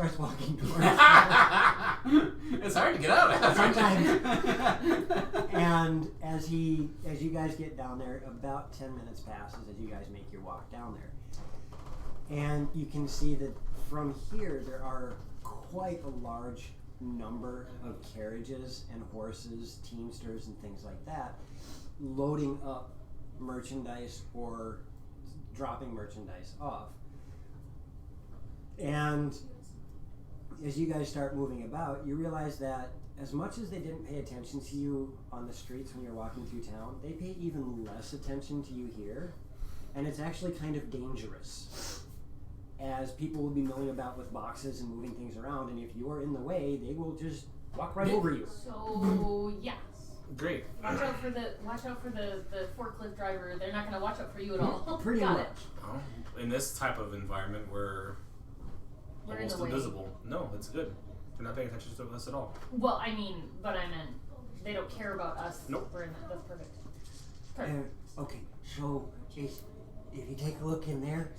hard to get out. Sometimes. And as you guys get down there, about 10 minutes passes as you guys make your walk down there. And you can see that from here there are quite a large number of carriages and horses, teamsters and things like that, loading up merchandise or dropping merchandise off. And as you guys start moving about, you realize that as much as they didn't pay attention to you on the streets when you're walking through town, they pay even less attention to you here. And it's actually kind of dangerous, as people will be milling about with boxes and moving things around, and if you're in the way, they will just walk right over you. So yeah. Great. Watch out for the forklift driver. They're not gonna watch out for you at all. Pretty Got much. it. Well, in this type of environment, we're We're in almost the way. invisible. No, it's good. They're not paying attention to us at all. Well, I mean, but I meant they don't care about us. Nope. We're in that. That's perfect. Perfect. Okay, so if you take a look in there,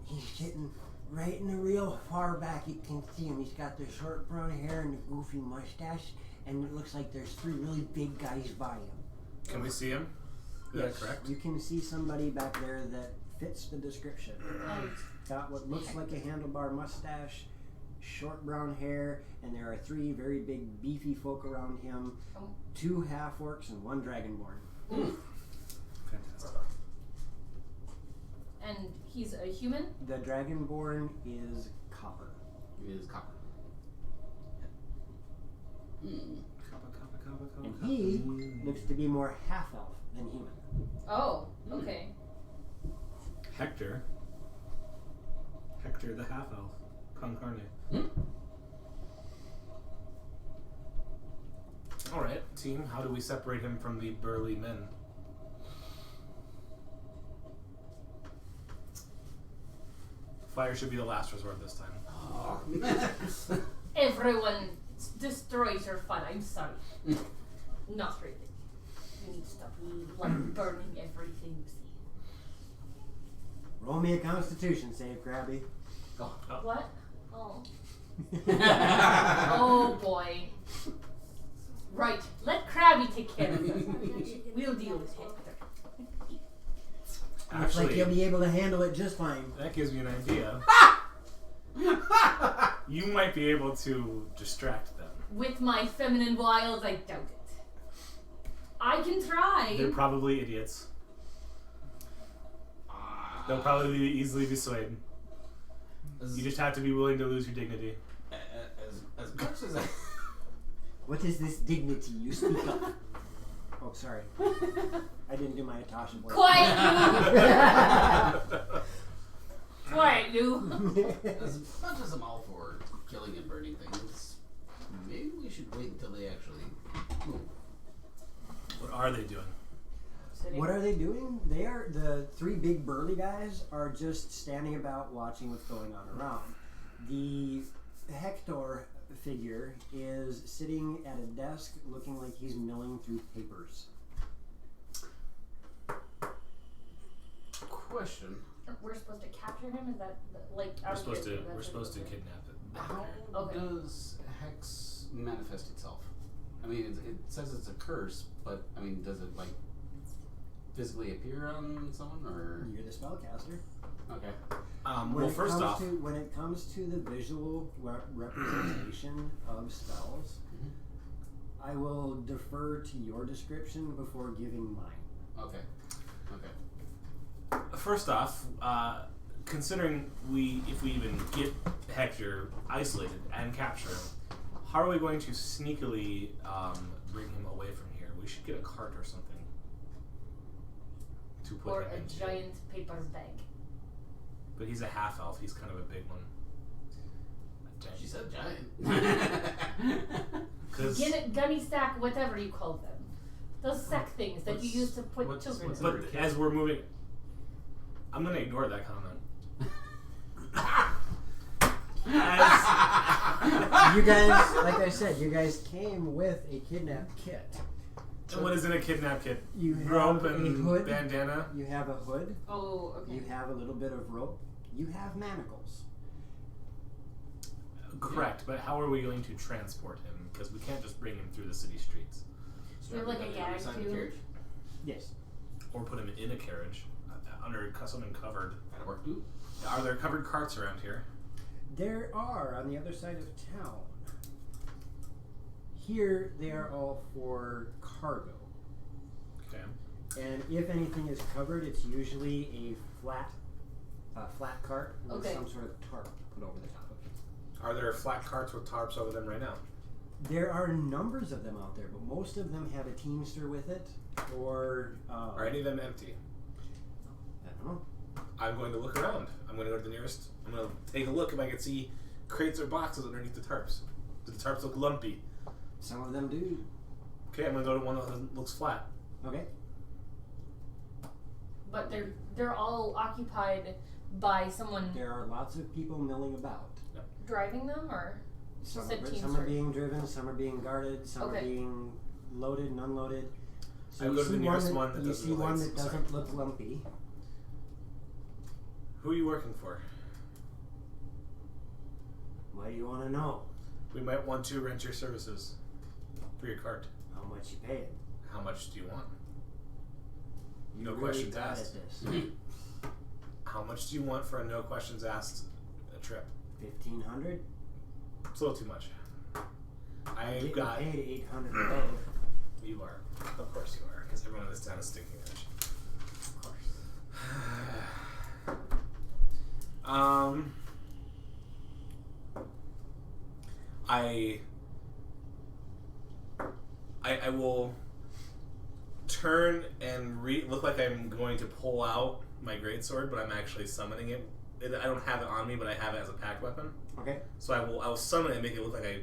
he's sitting right in the real far back. You can see him. He's got the short brown hair and the goofy mustache, and it looks like there's three really big guys by him. Can we see him? Is that correct? You can see somebody back there that fits the description. Got what looks like a handlebar mustache, short brown hair, and there are three very big beefy folk around him, 2 half-orcs and 1 dragonborn. Fantastic. And he's a human. The dragonborn is copper. It is copper. And he looks to be more half-elf than human. Oh, okay. Hector the half-elf. Con carne. Alright, team, how do we separate him from the burly men? Fire should be the last resort this time. Everyone destroys your fun. I'm sorry. Not really. You need to stop burning everything you see. Roll me a constitution save, Krabby. What? Oh. Oh. take care of them. We'll deal with Hector. Looks like Actually, you'll be able to handle it just fine. that gives me an idea. You might be able to distract them. With my feminine wiles, I doubt it. I can try. They're probably idiots. They'll probably easily be swayed. You just have to be willing to lose your dignity. As much as I... What is this dignity you speak of? Oh, sorry. I didn't do my Natasha voice. Quiet, you! Quiet, you! As much as I'm all for killing and burning things, maybe we should wait until they actually move. What are they doing? What are they doing? They are, the three big burly guys are just standing about watching what's going on around. The Hector figure is sitting at a desk looking like he's milling through papers. Question. We're supposed to capture him? Is that like We're supposed to kidnap it. How Okay. does Hex manifest itself? I mean, it says it's a curse, but I mean, does it like physically appear on someone, or You're the spellcaster. okay? Well, first off, When it comes to the visual representation of spells, I will defer to your description before giving mine. Okay. first off, considering if we even get Hector isolated and capture him, how are we going to sneakily bring him away from here? We should get a cart or something to put Or him a into. giant paper bag. But he's a half elf. He's kind of a big one. She said giant. Gunny sack, whatever you call them. Those sack things that you use to put children in. But as we're moving, I'm going to ignore that comment. You guys, like I said, you guys came with a kidnap kit. And what is in a kidnap kit? You have Rope a and hood. bandana. You have a hood. Oh, okay. You have a little bit of rope. You have manacles. Correct, but how are we going to transport him? Because we can't just bring him through the city streets. Do you have like a gag too? Yes. Or put him in a carriage, under something covered. That'll work too. Are there covered carts around here? There are on the other side of town. Here, they are all for cargo. Okay. And if anything is covered, it's usually a flat cart with Okay. some sort of tarp put over the top of it. Are there flat carts with tarps over them right now? There are numbers of them out there, but most of them have a teamster with it, or Are any of them empty? I don't know. I'm going to look around. I'm going to go to the nearest. I'm going to take a look if I can see crates or boxes underneath the tarps. Do the tarps look lumpy? Some of them do. Okay, I'm going to go to one that looks flat. Okay. But they're all occupied by someone There are lots of people milling about. driving them, or Some, said some teamster. are being driven, some are being guarded, some are Okay. being loaded and unloaded. So I'll you go to the see nearest one one that you doesn't see look one like- that doesn't look lumpy. Who are you working for? What do you want to know? We might want to rent your services for your cart. How much you paying? How much do you want? You No really questions bad asked. at this. How much do you want for a no questions asked trip? 1,500. It's a little too much. I've Getting got. paid 800 a day. You are. Of course you are. Because everyone in this town is stinking rich. Of course. I will turn and look like I'm going to pull out my greatsword, but I'm actually summoning it. I don't have it on me, but I have it as a packed weapon. Okay. So I will summon it and make it look like I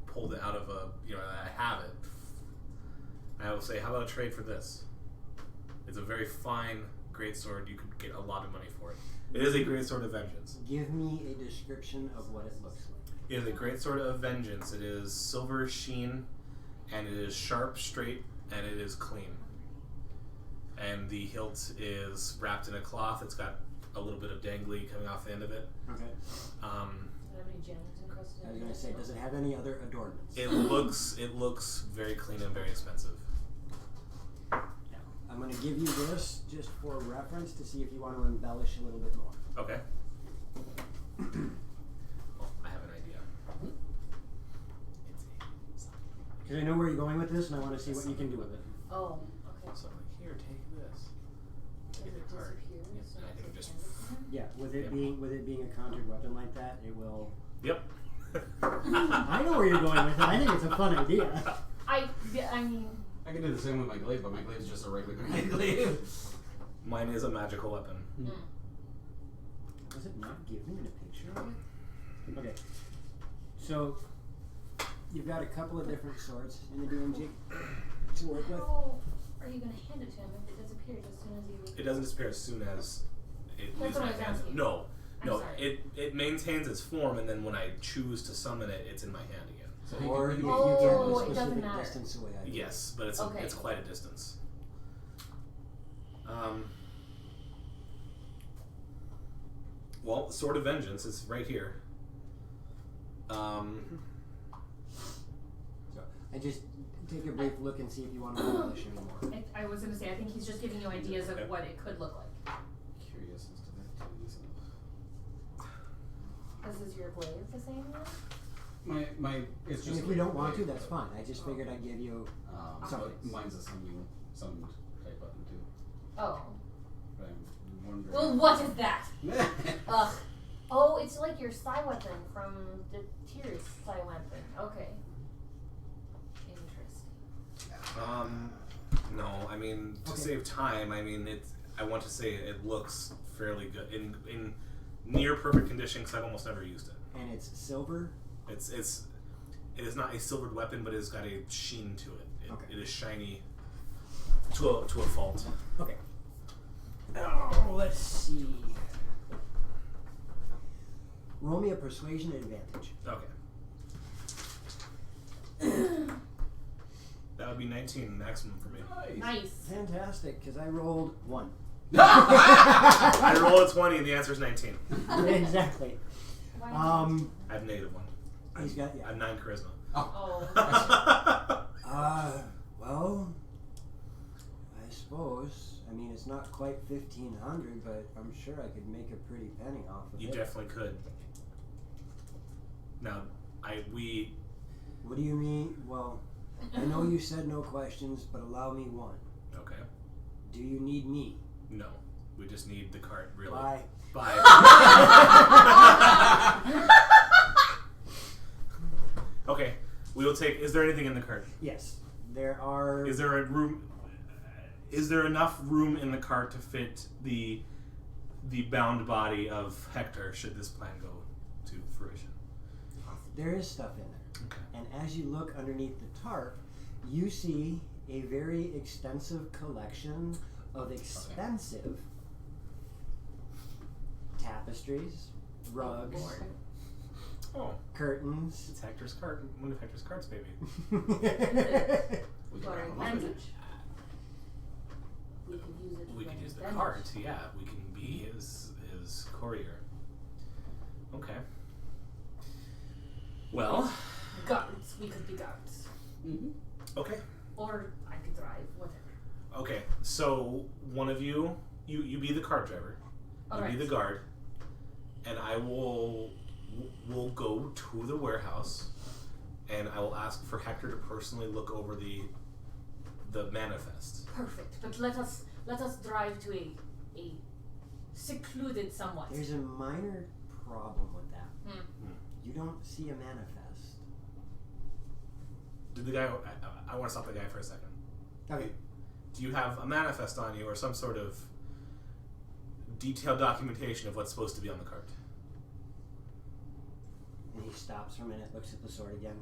pulled it out of I have it. I will say, how about a trade for this? It's a very fine greatsword. You could get a lot of money for it. It is a greatsword of vengeance. Give me a description of what it looks like. It is a greatsword of vengeance. It is silver sheen, and it is sharp, straight, and it is clean. And the hilt is wrapped in a cloth. It's got a little bit of dangly coming off the end of it. Okay. Does it have any gems encrusted? I was going to say, does it have any other adornments? It looks very clean and very expensive. I'm going to give you this just for reference to see if you want to embellish a little bit more. Okay. Well, I have an idea. Because I know where you're going with this, and I want to see what you can do with it. Oh, okay. So like, here, take this. Take the card. Disappears, And I can just. Yeah, with it Yep. being a conjured weapon like that, it will. Yep. I know where you're going with it. I think it's a fun idea. I mean, I can do the same with my glaive, but my glaive is just a regular grenade glaive. Mine is a magical weapon. Was it not giving me a picture of it? Okay. So, you've got a couple of different swords in the DMG to work with. how are you going to hand it to him if it disappears as soon as you... It doesn't disappear as soon as it That's leaves what my I was hand. asking. No. I'm No, sorry. it maintains its form, and then when I choose to summon it, it's in my hand again. So Or you you can, Oh, get it a doesn't specific matter. distance away. I think. Yes, but it's Okay. it's quite a distance. Well, Sword of Vengeance is right here. So, I just take a brief look and see if you want to embellish anymore. I was going to say, I think he's just giving you ideas of Okay. what it could look like. curious as to that too. Is your glaive the same one? My it's And just. if you don't want to, that's fine. I just figured I'd give you. But mine's a summoned type button too. Oh. But I'm wondering. Well, what is that? Ugh. Oh, it's like your psi weapon from the Tears psi weapon. Okay. Interesting. No, I mean to Okay. save time. I mean I want to say it looks fairly good in near perfect condition because I've almost never used it. And it's silver. It is not a silvered weapon, but it's got a sheen to it. Okay. It is shiny to a fault. Okay. Oh, let's see. Roll me a persuasion advantage. Okay. That would be 19 maximum for me. Nice. Fantastic, because I rolled 1. I roll a 20 and the answer is 19. Exactly. Why I have negative 1. He's got, I have 9 charisma. Oh. Well, I suppose. I mean, it's not quite 1,500, but I'm sure I could make a pretty penny off of You it. definitely could. Now, we What do you mean? Well, I know you said no questions, but allow me one. okay. Do you need me? No, we just need the cart. Really. Bye. Bye. Okay, we will take. Is there anything in the cart? Yes, there are. Is there a room? Is there enough room in the cart to fit the bound body of Hector? Should this plan go to fruition? There is stuff in there. Okay. And as you look underneath the tarp, you see a very extensive collection of expensive tapestries, rugs, Oh, curtains. it's Hector's cart. One of Hector's carts, baby. We can For wrap 'em up. advantage. We could use it. We for could use the advantage. cart. Yeah, we can be his courier. Okay. Well. Guards. We could be guards. Mm-hmm. Okay. Or I could drive. Whatever. Okay. So one of you be the cart driver. You Alright. be the guard, and I will go to the warehouse, and I will ask for Hector to personally look over the manifest. Perfect. But let us drive to a secluded somewhat. There's a minor problem with that. Hmm. You don't see a manifest. Did the guy? I want to stop the guy for a second. Okay. Do you have a manifest on you, or some sort of detailed documentation of what's supposed to be on the cart? And he stops for a minute, looks at the sword again.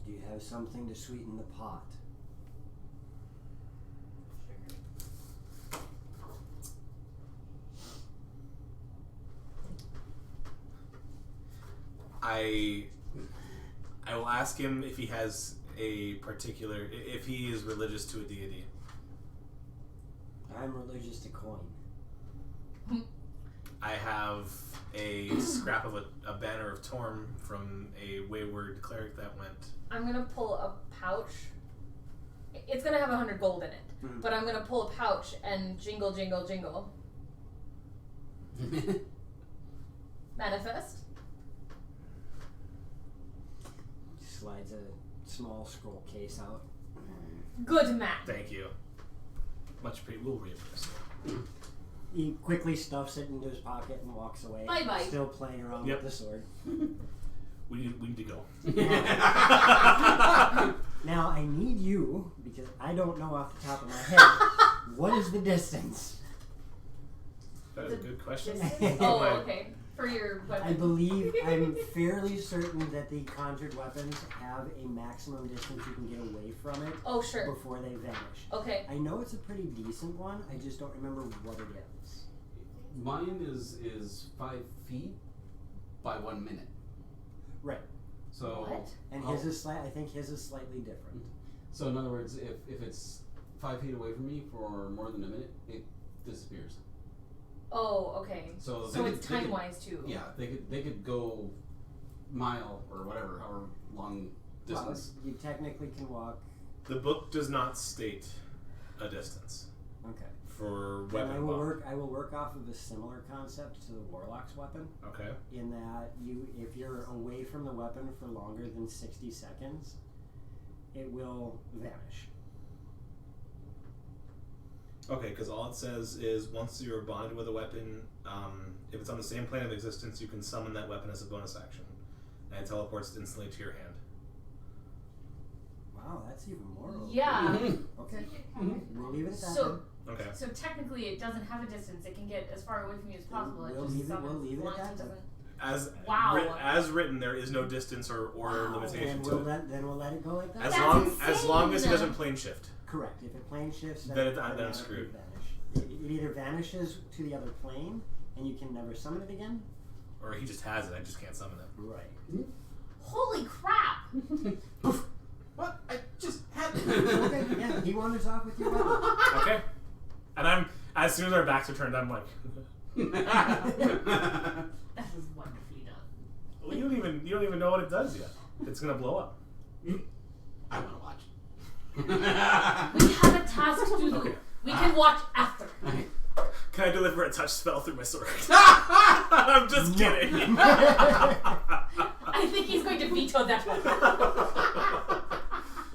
Do you have something to sweeten the pot? I will ask him if he has a particular, if he is religious to a deity. I'm religious to coin. I have a scrap of a banner of Torm from a wayward cleric that went. I'm gonna pull a pouch. It's gonna have 100 gold in it, but I'm gonna pull a pouch and jingle, jingle, jingle. Manifest. Slides a small scroll case out. Good man. Thank you. Much we'll reimburse you. He quickly stuffs it into his pocket and walks away. Bye-bye. Still playing around with the sword. We need to go. Now I need you, because I don't know off the top of my head, what is the distance? That is a good question. Oh, okay. For your weapon. I believe, I'm fairly certain that the conjured weapons have a maximum distance you can get away from it Oh, sure. before they vanish. Okay. I know it's a pretty decent one, I just don't remember what it is. Mine is 5 feet by 1 minute. Right. So What? And his is I think his is slightly different. So in other words, if it's 5 feet away from me for more than a minute, it disappears. Oh, okay. So it's time-wise too. Yeah, they could go mile or whatever, however long distance. Well, you technically can walk. The book does not state a distance Okay. for And weapon. I will work off of a similar concept to the warlock's weapon. Okay. In that if you're away from the weapon for longer than 60 seconds, it will vanish. Okay, because all it says is once you're bonded with a weapon, if it's on the same plane of existence, you can summon that weapon as a bonus action, and it teleports instantly to your hand. Wow, that's even more. Yeah. Okay. We'll leave it at that. So, Okay. so technically, it doesn't have a distance. It can get as far away from you as possible. We'll it just leave it- summons we'll leave it once at and that. doesn't. As written, there is no distance or limitation then to we'll it. we'll let it go like that. As That's long as it insane. doesn't plane shift. Correct. If it plane shifts, Then it I'm automatically screwed. vanish. It either vanishes to the other plane, and you can never summon it again. Or he just has it, I just can't summon it. Right. Holy crap! What? I just had Okay. Yeah. He wanders off with your weapon. Okay. And as soon as our backs are turned, I'm like, That was wonderfully done. well, you don't even know what it does yet. It's gonna blow up. I want to watch. We have a task to do. Okay. We can watch after. Can I deliver a touch spell through my sword? I'm just kidding. I think he's going to veto that one.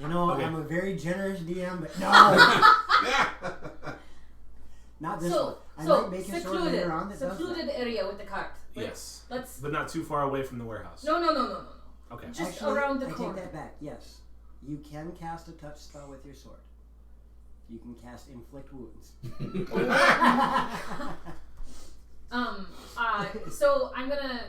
You know, Okay. I'm a very generous DM, but no. Not this one. I might make a sword later on that does secluded that. area with the cart. Yes. Let's. But not too far away from the warehouse. No. Okay. Just Actually, around the I corner. take that back. Yes, you can cast a touch spell with your sword. You can cast inflict wounds. So I'm gonna.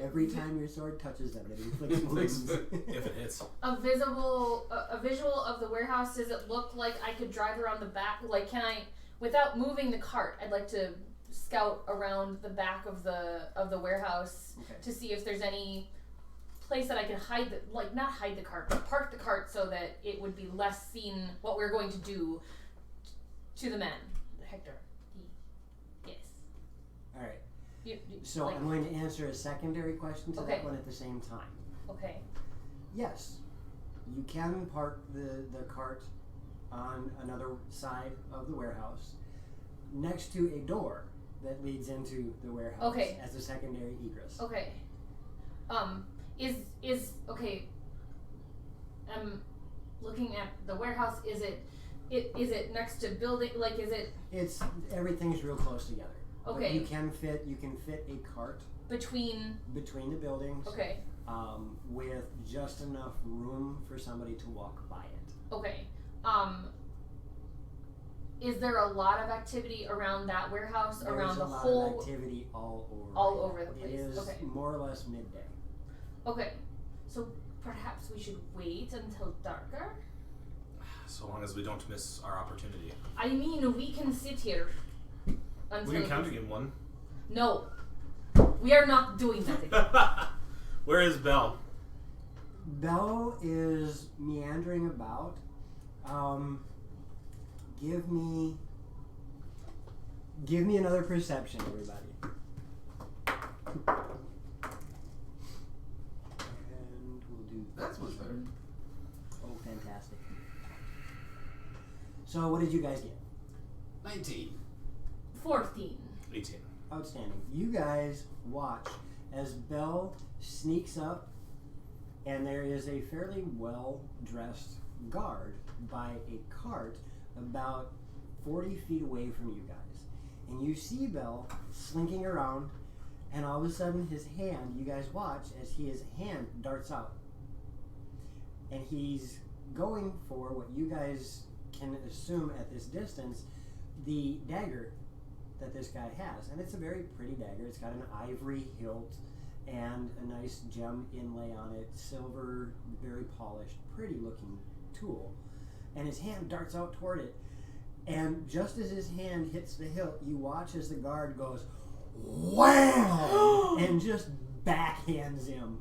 Every time your sword touches them, it inflicts wounds. If it hits. A visual of the warehouse. Does it look like I could drive around the back? Like, can I, without moving the cart? I'd like to scout around the back of the warehouse Okay. to see if there's any place that I can hide the, like, not hide the cart, but park the cart so that it would be less seen what we're going to do to the men. Hector. Yes. All right. You, So like, I'm going to answer a secondary question to Okay. that one at the same time. okay. Yes, you can park the cart on another side of the warehouse, next to a door that leads into the warehouse Okay. as a secondary egress. Okay. Is okay. Looking at the warehouse. Is it next to building? Like, is it It's everything's real close together. But okay you can fit a cart between? between the buildings. Okay. With just enough room for somebody to walk by it. Okay. Is there a lot of activity around that warehouse? Around the There's a lot whole? of activity all over. all it. over the place. It is Okay. more or less midday. Okay. So perhaps we should wait until darker. So long as we don't miss our opportunity. I mean, we can sit here until. We can counter game one. No, we are not doing that. Where is Belle? Belle is meandering about. Give me another perception, everybody. So what did you guys get? 19. 14. 18. Outstanding. You guys watch as Belle sneaks up, and there is a fairly well-dressed guard by a cart about 40 feet away from you guys. And you see Belle slinking around, and all of a sudden his hand, you guys watch as his hand darts out. And he's going for what you guys can assume at this distance, the dagger that this guy has. And it's a very pretty dagger. It's got an ivory hilt and a nice gem inlay on it, silver, very polished, pretty looking tool. And his hand darts out toward it. And just as his hand hits the hilt, you watch as the guard goes, wham! And just backhands him.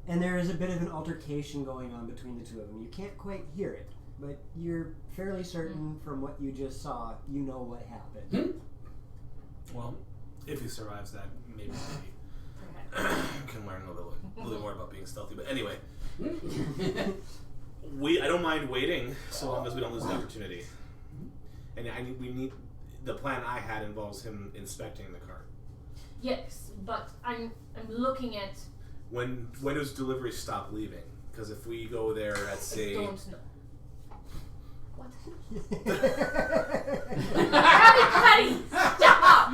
And there is a bit of an altercation going on between the two of them. You can't quite hear it, but you're fairly certain from what you just saw, you know what happened. Well, if he survives that, maybe can learn a little more about being stealthy. But anyway, I don't mind waiting so long as we don't lose the opportunity. And we need. The plan I had involves him inspecting the cart. Yes, but I'm looking at. When does delivery stop leaving? Because if we go there at say. I don't know. What? Patty, stop!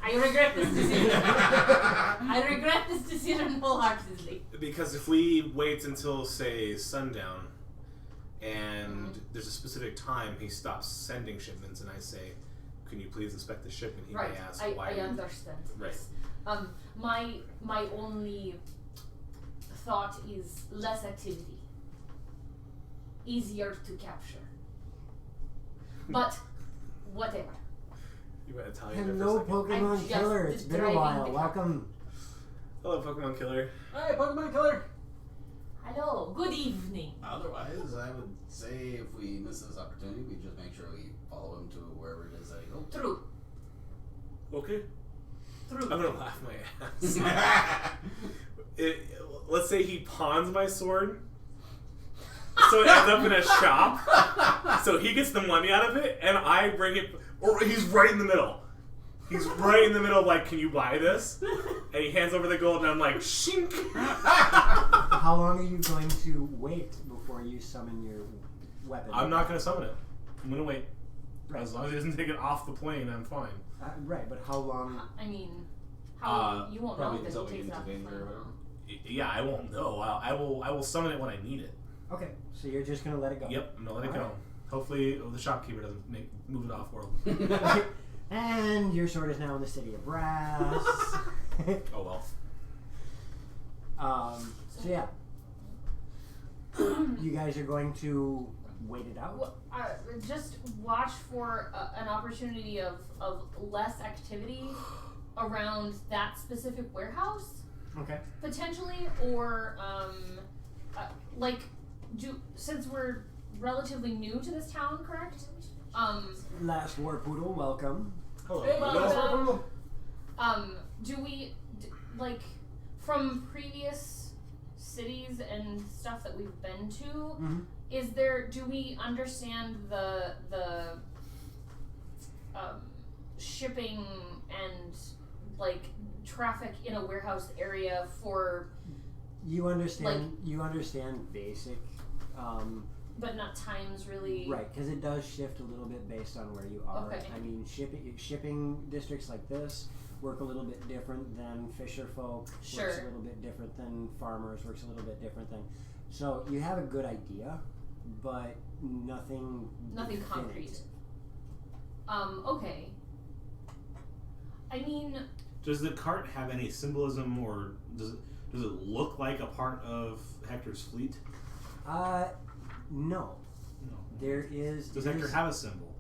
I regret this decision. I regret this decision wholeheartedly. Because if we wait until, say, sundown, and there's a specific time he stops sending shipments, and I say, can you please inspect the shipment? He Right, may ask, I understand. Right. My only thought is less activity. Easier to capture. But, whatever. You went Italian Hello, there for a second. Pokemon I'm Killer. just It's been a driving while. the car. Welcome. Hello, Pokemon Killer. Hi, Pokemon Killer. Hello, good evening. Otherwise, I would say if we miss this opportunity, we just make sure we follow him to wherever it is that he goes. True. Okay. True. I'm gonna laugh my ass. Let's say he pawns my sword, so it ends up in a shop. So he gets the money out of it, and I bring it. Or he's right in the middle. He's right in the middle, like, can you buy this? And he hands over the gold, and I'm like, shink. How long are you going to wait before you summon your weapon? I'm not gonna summon it. I'm gonna wait. Right. As long as he doesn't take it off the plane, I'm fine. Right, but how long? I mean, how you won't know Probably until until he we takes get it into off the danger or plane. whatever. Yeah, I won't know. I will summon it when I need it. Okay, so you're just gonna let it go. Yep, I'm gonna let it go. Alright. Hopefully the shopkeeper doesn't move it off world. And your sword is now in the city of brass. Oh well. So yeah, you guys are going to wait it out. Well, just watch for an opportunity of less activity around that specific warehouse, Okay. potentially, or since we're relatively new to this town, correct? Last War Poodle, welcome. Hello. Hey, Well, do we from previous cities and stuff that we've been to? Mm-hmm. Do we understand the shipping and traffic in a warehouse area for, You understand basic, but not times really? right? Because it does shift a little bit based on where you are. Okay. I mean, shipping districts like this work a little bit different than fisher folk. Sure. Works a little bit different than farmers. Works a little bit different than. So you have a good idea, but nothing Concrete. definitive. Okay. I mean, Does the cart have any symbolism, or does it look like a part of Hector's fleet? No. No. There is. Does Hector have a symbol?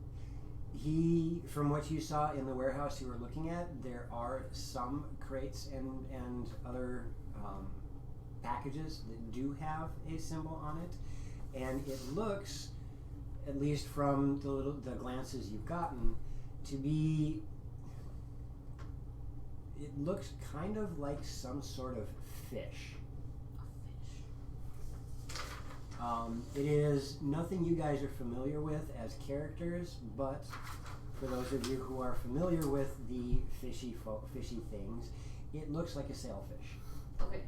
From what you saw in the warehouse you were looking at, there are some crates and other packages that do have a symbol on it, and it looks, at least from the glances you've gotten, to be. It looks kind of like some sort of fish. It is nothing you guys are familiar with as characters, but for those of you who are familiar with the fishy things, it looks like a sailfish. Okay.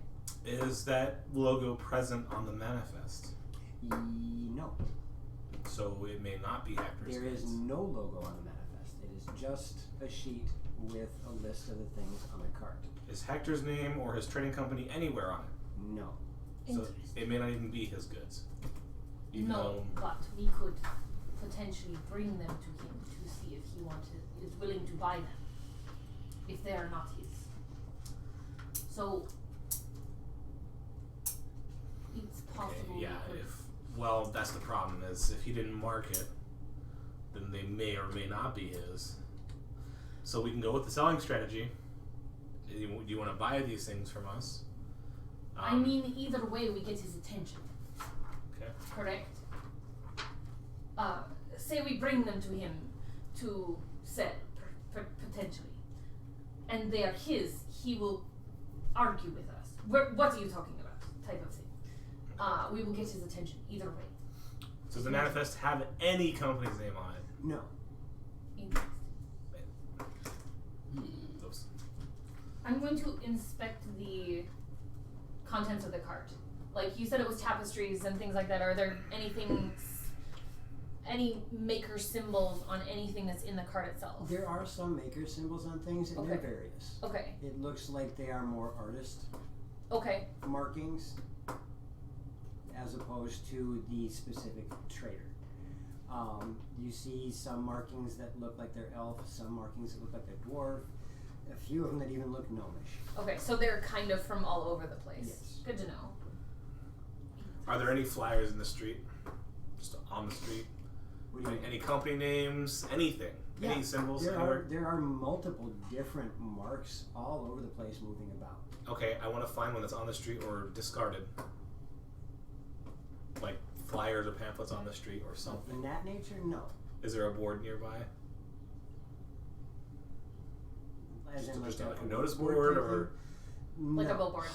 Is that logo present on the manifest? No. So it may not be Hector's There is goods. no logo on the manifest. It is just a sheet with a list of the things on the cart. Is Hector's name or his trading company anywhere on it? No. So it may not even be his goods. Even No, though but we could potentially bring them to him to see if he is willing to buy them. If they are not his. So it's possible. okay, yeah, we could- well, that's the problem is if he didn't mark it, then they may or may not be his. So we can go with the selling strategy. Do you want to buy these things from us? I mean, either way, we get his attention. Okay. Correct? Say we bring them to him to sell, potentially. And they are his, he will argue with us. What are you talking about? Type of thing. We will get his attention, either way. Does the manifest have any company's name on it? No. Interesting. Oops. I'm going to inspect the contents of the cart. Like, you said it was tapestries and things like that. Are there any maker symbols on anything that's in the cart itself? There are some maker symbols on things, and they're Okay. various. Okay. It looks like they are more artist Okay. markings as opposed to the specific trader. You see some markings that look like they're elf, some markings that look like they're dwarf, a few of them that even look gnomish. Okay, so they're kind of from all over the place. Yes. Good to know. Are there any flyers in the street? Just on the street? What do you mean? Any company names? Anything? Yeah, Any symbols there anywhere? are multiple different marks all over the place moving about. Okay, I want to find one that's on the street or discarded. Like flyers or pamphlets on the street or something. In that nature, no. Is there a board nearby? As in Just like like a notice board or? Like no. a billboard.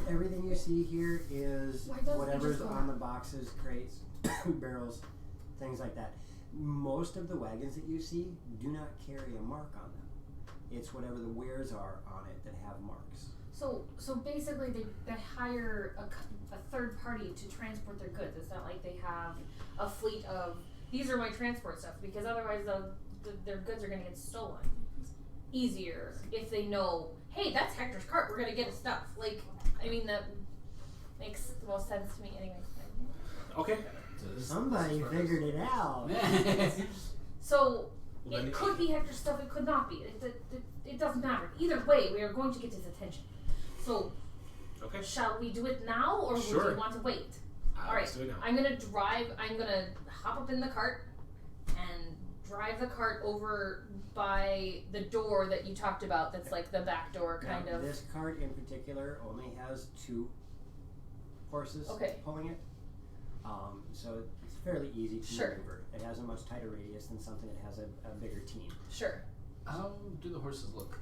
Everything you see here is Why doesn't he whatever's just go on the boxes, crates, barrels, things like that. Most of the wagons that you see do not carry a mark on them. It's whatever the wares are on it that have marks. So basically they hire a third party to transport their goods. It's not like they have a fleet of, these are my transport stuff, because otherwise their goods are going to get stolen. Easier if they know, hey, that's Hector's cart, we're going to get his stuff. Like, I mean, that makes the most sense to me anyway. Okay. Somebody figured it out. So, Then it could be Hector's stuff, it could not be. It doesn't matter. Either way, we are going to get his attention. So, Okay. shall we do it now, or Sure. would you want to wait? Alright, Let's do it now. I'm gonna hop up in the cart and drive the cart over by the door that you talked about that's like the back door kind Now, of. This cart in particular only has 2 horses Okay. pulling it. So it's fairly easy to Sure. maneuver. It has a much tighter radius than something that has a bigger team. Sure. How do the horses look?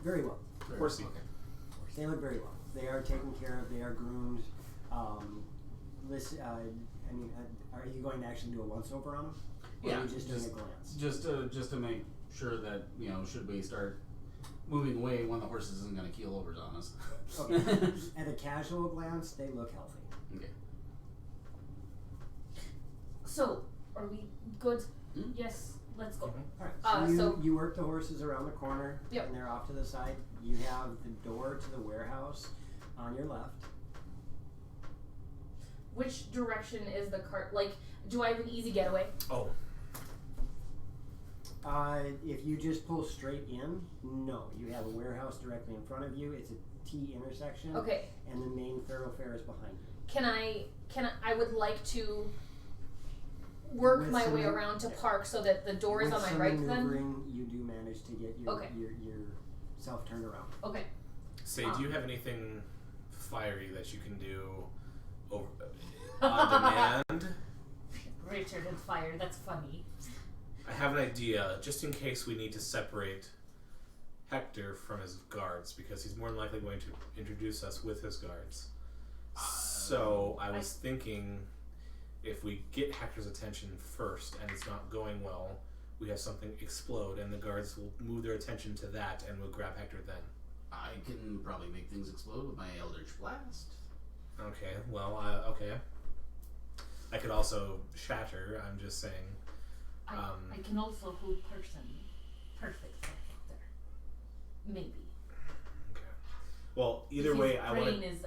Very well. Horsey. Okay. They look very well. They are taken care of. They are groomed. Are you going to actually do a once over on them? Or Yeah, are you just doing a glance? Just to make sure that, you know, should we start moving away, one of the horses isn't going to keel over on us. Okay. At a casual glance, they look healthy. Okay. So, are we good? Hmm? Yes, let's go. Alright, so, so- you work the horses around the corner, Yep. and they're off to the side. You have the door to the warehouse on your left. Which direction is the cart? Like, do I have an easy getaway? Oh, If you just pull straight in, no. You have a warehouse directly in front of you. It's a T intersection. Okay. And the main thoroughfare is behind you. Can I would like to work With my some- way around to park so that the door is With on my some right then? maneuvering, you do manage to get your Okay. yourself turned around. Okay. say, do you have anything fiery that you can do over, on demand? Richard and fire, that's funny. I have an idea, just in case we need to separate Hector from his guards, because he's more than likely going to introduce us with his guards. So I was thinking, if we get Hector's attention first and it's not going well, we have something explode and the guards will move their attention to that and we'll grab Hector then. I can probably make things explode with my Eldritch Blast. Okay, well, okay. I could also shatter, I'm just saying. I can also hold person. Perfect for Hector. Maybe. Okay. Well, either If way, his I want brain to... is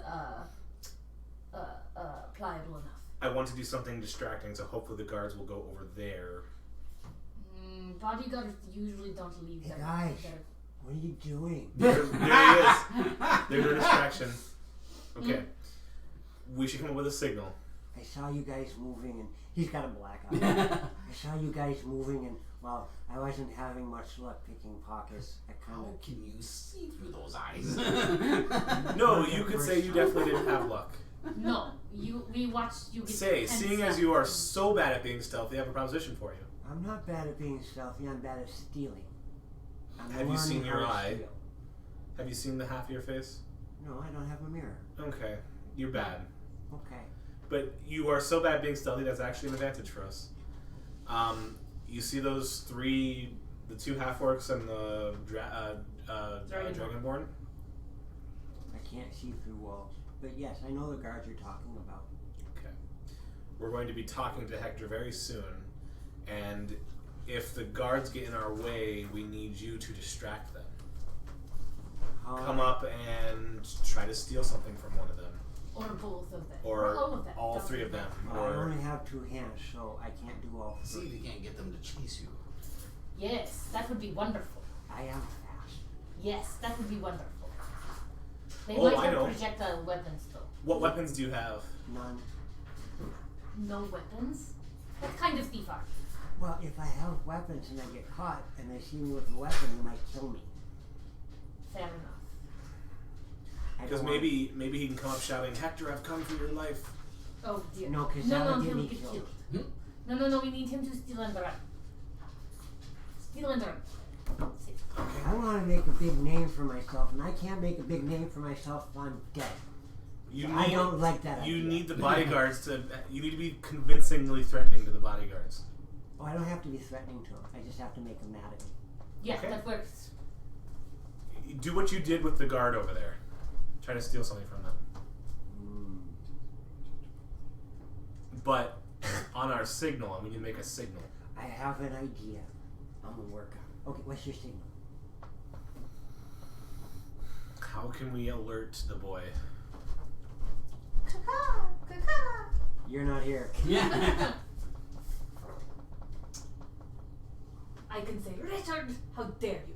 pliable enough. I want to do something distracting, so hopefully the guards will go over there. Bodyguards usually don't leave Hey their guys, what are you doing? There he is. There's a distraction. Okay. We should come up with a signal. I saw you guys moving, and he's got a black eye. I saw you guys moving, and well, I wasn't having much luck picking pockets. I kind How of. can you see through those eyes? No, you could say you definitely didn't have luck. No, we watched you get Say, 10 seeing as you are so bad at being stealthy, I have a proposition for you. I'm not bad at being stealthy. I'm bad at stealing. I'm Have you learning seen your how to eye? steal. Have you seen the half of your face? No, I don't have a mirror. Okay, you're bad. Okay. But you are so bad at being stealthy, that's actually an advantage for us. You see those three, the two half-orcs and the Dragonborn? I can't see through walls. But yes, I know the guards you're talking about. Okay. We're going to be talking to Hector very soon, and if the guards get in our way, we need you to distract them. Come up and try to steal something from one of them. Or both of them. Or all of them. all three of them. I Or only have two hands, so I can't do all See three. if you can't get them to chase you. Yes, that would be wonderful. I am fast. Yes, that would be wonderful. They Oh, might I have know. projectile weapons though. what weapons do you have? None. No weapons? What kind of thief are you? Well, if I have weapons and I get caught and they see me with a weapon, they might kill me. Fair enough. I Because don't want- maybe he can come up shouting, "Hector, I've come for your life." Oh dear. No, 'cause no, that would get he'll me get killed. killed. No, we need him to steal and run. Steal and run. Sit. I want to make a big name for myself, and I can't make a big name for myself if I'm dead. You I don't like that You idea. need the bodyguards to. You need to be convincingly threatening to the bodyguards. Oh, I don't have to be threatening to them. I just have to make them mad at me. Yeah, Okay. that works. Do what you did with the guard over there. Try to steal something from them. But on our signal, and we need to make a signal. I have an idea. I'm gonna work on it. Okay, what's your signal? How can we alert the boy? You're not here. Yeah. I can say, Richard, how dare you?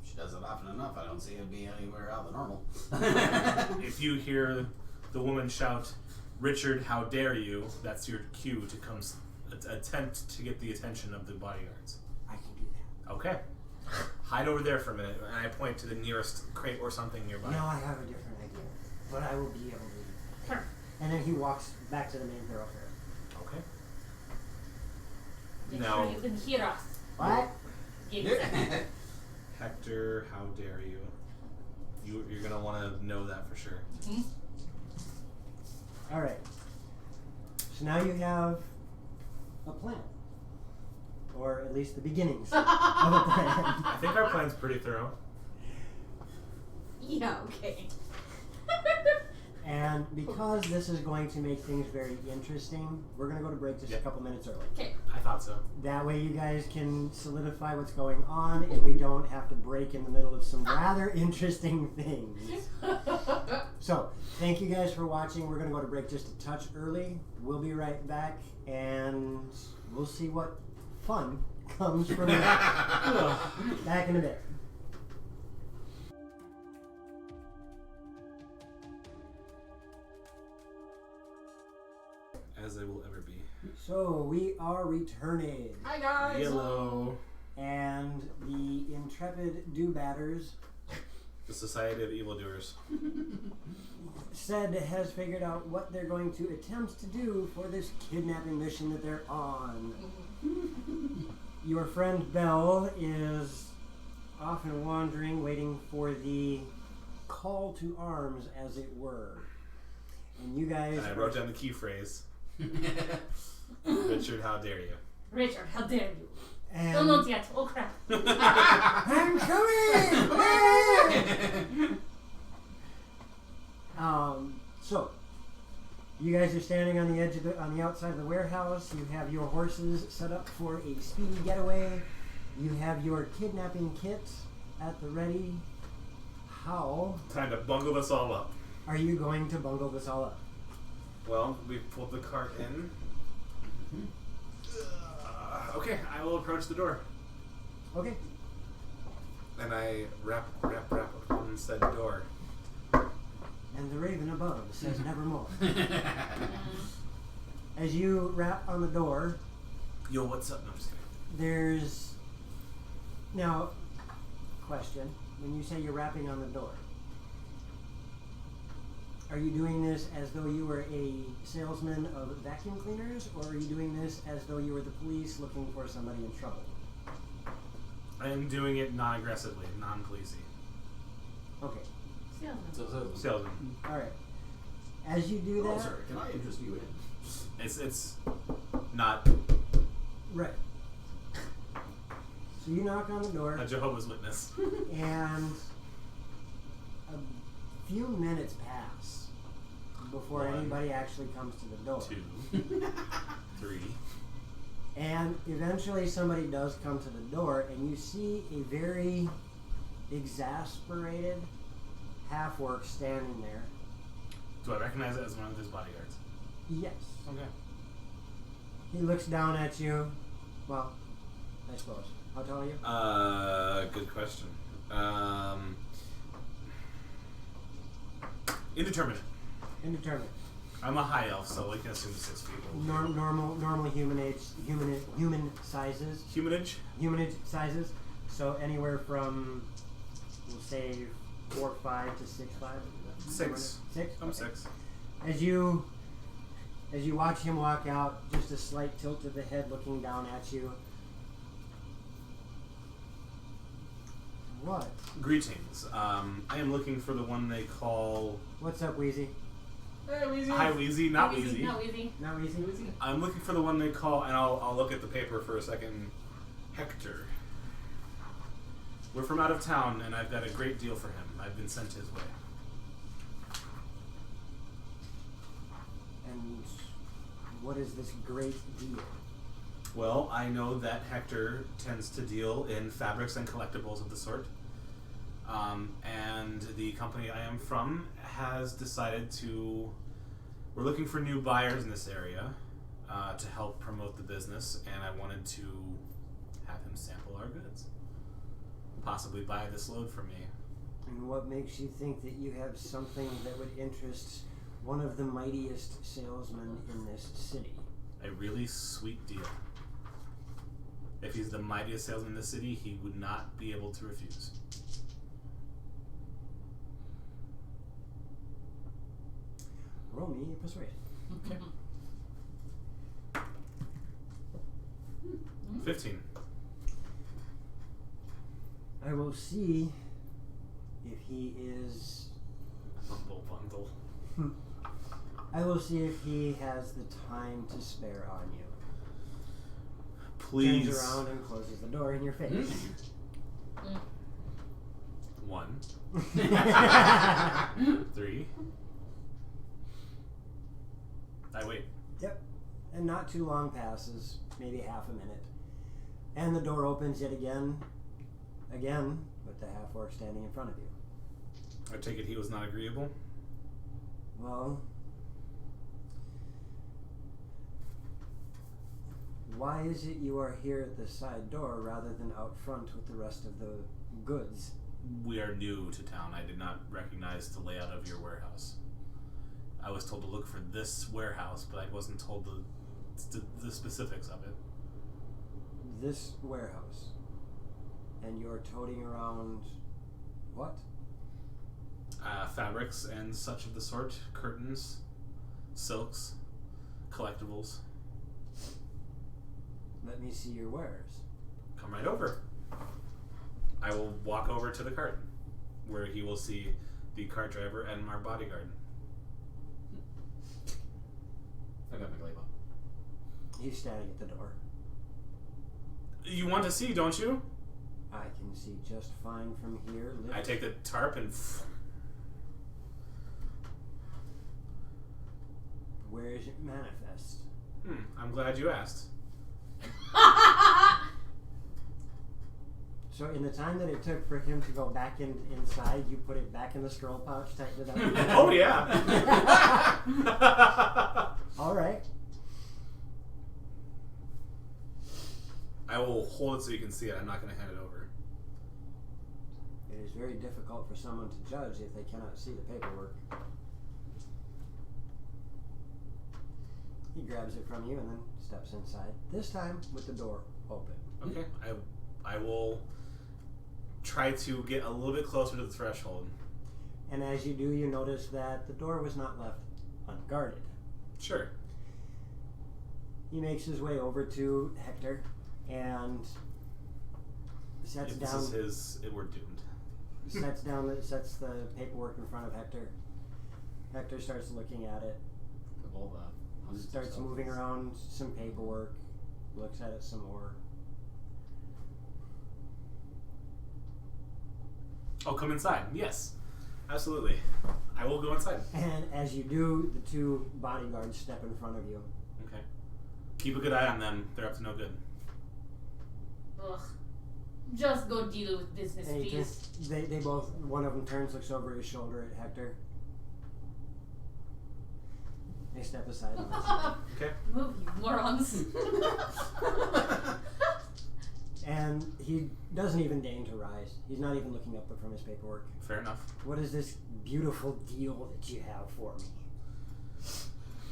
She does it often enough. I don't see it being anywhere out of the normal. If you hear the woman shout, "Richard, how dare you?" that's your cue to come attempt to get the attention of the bodyguards. I can do that. Okay. Hide over there for a minute, and I point to the nearest crate or something nearby. Now I have a different idea, but I will be able to do that. Sure. And then he walks back to the main thoroughfare. Okay. Make No. sure you can hear us. What? Give it a second. Hector, how dare you? You're gonna want to know that for sure. Hmm? All right. So now you have a plan, or at least the beginnings of a plan. I think our plan's pretty thorough. Yeah, okay. And because this is going to make things very interesting, we're going to go to break just a couple minutes early. Okay. I thought so. That way you guys can solidify what's going on and we don't have to break in the middle of some rather interesting things. So, thank you guys for watching. We're going to go to break just a touch early. We'll be right back and we'll see what fun comes from that. Back in a bit. As they will ever be. So, we are returning. Hi guys. Yellow. And the intrepid do-batters The Society of Evildoers. said has figured out what they're going to attempt to do for this kidnapping mission that they're on. Your friend Belle is off and wandering, waiting for the call to arms, as it were. And you guys. And I wrote down the key phrase. Richard, how dare you? Richard, how dare you? And No, not yet. Oh crap. I'm coming. So you guys are standing on the edge of on the outside of the warehouse. You have your horses set up for a speedy getaway. You have your kidnapping kit at the ready. How Time to bungle this all up. are you going to bungle this all up? Well, we pulled the cart in. Okay, I will approach the door. Okay. And I rap on said door. And the raven above says nevermore. As you rap on the door, Yo, what's up? No, I'm just kidding. there's now question. When you say you're rapping on the door, are you doing this as though you were a salesman of vacuum cleaners, or are you doing this as though you were the police looking for somebody in trouble? I am doing it non-aggressively, non-policey. Okay. Salesman. Salesman. All right. As you do Oh, that, sir, can I interest you in? It's not right. So you knock on the door, a Jehovah's Witness. and a few minutes pass before One. anybody actually comes to the door. 2, 3. And eventually somebody does come to the door, and you see a very exasperated half-orc standing there. Do I recognize it as one of his bodyguards? Yes. Okay. He looks down at you. Well, I suppose. How tall are you? Good question. Indeterminate. Indeterminate. I'm a high elf, so we can assume 6 feet. Normal human sizes. Humanage? Humanage sizes. So anywhere from, we'll say, 4'5" to 6'5". 6. 6. I'm Okay. 6. As you watch him walk out, just a slight tilt of the head looking down at you. What? Greetings. I am looking for the one they call... What's up, Wheezy? Hey, Weezy. Hi, Wheezy. Not Wheezy. Wheezy. Not Wheezy. Not Wheezy? I'm looking for the one they call, and I'll look at the paper for a second. Hector. We're from out of town, and I've got a great deal for him. I've been sent his way. And what is this great deal? Well, I know that Hector tends to deal in fabrics and collectibles of the sort. And the company I am from has decided to... We're looking for new buyers in this area to help promote the business, and I wanted to have him sample our goods. Possibly buy this load from me. And what makes you think that you have something that would interest one of the mightiest salesmen in this city? A really sweet deal. If he's the mightiest salesman in the city, he would not be able to refuse. Roll me a persuasion. Okay. 15. I will see if he is... Humble bundle. I will see if he has the time to spare on you. Please. Turns around and closes the door in your face. 1. 3. I wait. Yep. And not too long passes, maybe half a minute. And the door opens yet again, with the half-orc standing in front of you. I take it he was not agreeable? Well, why is it you are here at the side door rather than out front with the rest of the goods? We are new to town. I did not recognize the layout of your warehouse. I was told to look for this warehouse, but I wasn't told the specifics of it. This warehouse. And you're toting around what? Fabrics and such of the sort. Curtains, silks, collectibles. Let me see your wares. Come right over. I will walk over to the cart, where he will see the cart driver and our bodyguard. I got my glaive up. He's standing at the door. You want to see, don't you? I can see just fine from here. I take the tarp and... Where is it manifest? I'm glad you asked. So in the time that it took for him to go back inside, you put it back in the scroll pouch, tightened it up? Oh, yeah. All right. I will hold it so you can see it. I'm not going to hand it over. It is very difficult for someone to judge if they cannot see the paperwork. He grabs it from you and then steps inside. This time with the door open. Okay. I will try to get a little bit closer to the threshold. And as you do, you notice that the door was not left unguarded. Sure. He makes his way over to Hector and sets If down. this is his... We're doomed. Sets the paperwork in front of Hector. Hector starts looking at it. Of all the hundreds of Starts stuff. moving around some paperwork. Looks at it some more. Oh, come inside. Yes. Absolutely. I will go inside. And as you do, the two bodyguards step in front of you. Okay. Keep a good eye on them. They're up to no good. Ugh. Just go deal with business, And he please. they both, one of them turns, looks over his shoulder at Hector. They step aside. And listen. Okay. Move, you morons. And he doesn't even deign to rise. He's not even looking up from his paperwork. Fair enough. What is this beautiful deal that you have for me?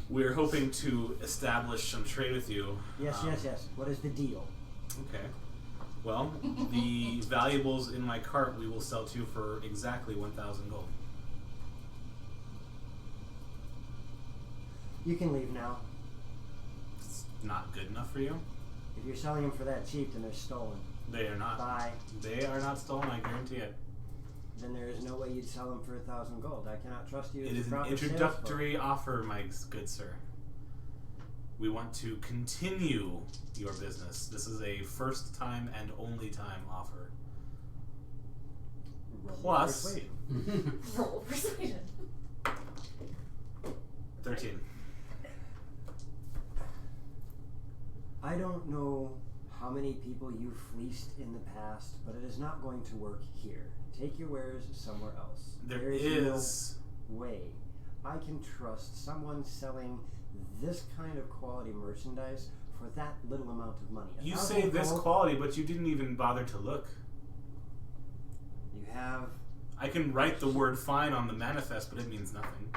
We're hoping to establish some trade with you. Yes. What is the deal? Okay. Well, the valuables in my cart we will sell to you for exactly 1,000 gold. You can leave now. It's not good enough for you? If you're selling them for that cheap, then they're stolen. They are not. Bye. They are not stolen, I guarantee it. Then there is no way you'd sell them for 1,000 gold. I cannot trust you. It as is a an proper introductory offer, my good sir. We want to continue your business. This is a first time and only time offer. salesman. Plus- Persuasion. Roll persuasion. 13. I don't know how many people you fleeced in the past, but it is not going to work here. Take your wares somewhere else. There no is... way I can trust someone selling this kind of quality merchandise for that little amount of money. You 1,000 say this gold, quality, but you didn't even bother to look. You have... I can write the word fine on the manifest, but it means nothing.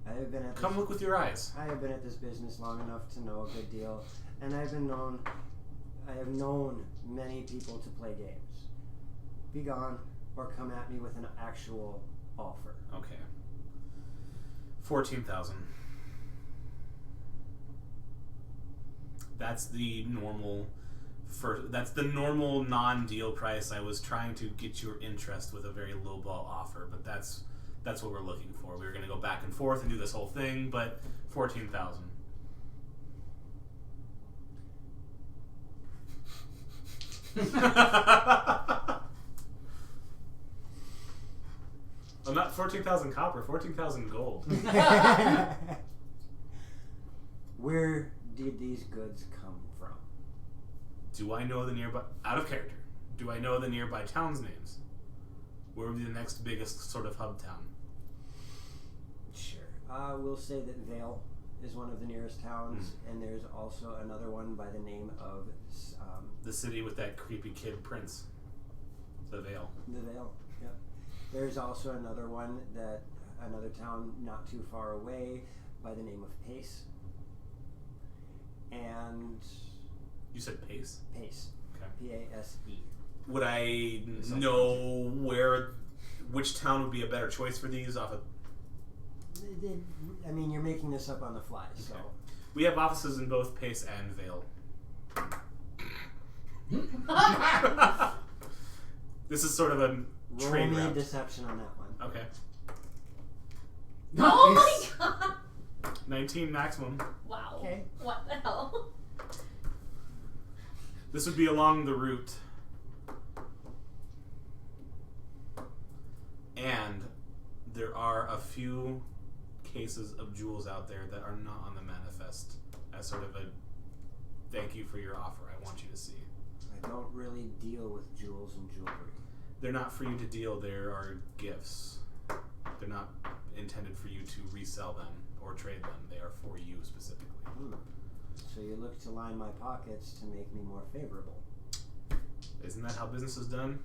I have been at Come this, look with your eyes. I have been at this business long enough to know a good deal, and I have known many people to play games. Be gone, or come at me with an actual offer. Okay. 14,000. That's the normal that's the normal non-deal price. I was trying to get your interest with a very lowball offer, but that's what we're looking for. We were going to go back and forth and do this whole thing, but 14,000. I'm not 14,000 copper, 14,000 gold. Where did these goods come from? Do I know the nearby... Out of character. Do I know the nearby towns' names? Where would be the next biggest sort of hub town? Sure. We'll say that Vale is one of the nearest towns, and there's also another one by the name of The city with that creepy kid prince. The Vale. the Vale. Yep. There's also another town not too far away by the name of Pace. And You said Pace? Pace. Okay. P-A-S-E. Would I know which town would be a better choice for these off of... I mean, you're making this up on the fly, so. Okay. We have offices in both Pace and Vale. This is sort of a Roll trade me route. deception on that one. Okay. Oh my god! 19 maximum. Wow. Okay. What the hell? This would be along the route. And there are a few cases of jewels out there that are not on the manifest as sort of a thank you for your offer. I want you to see. I don't really deal with jewels and jewelry. They're not for you to deal. There are gifts. They're not intended for you to resell them or trade them. They are for you specifically. So you look to line my pockets to make me more favorable. Isn't that how business is done?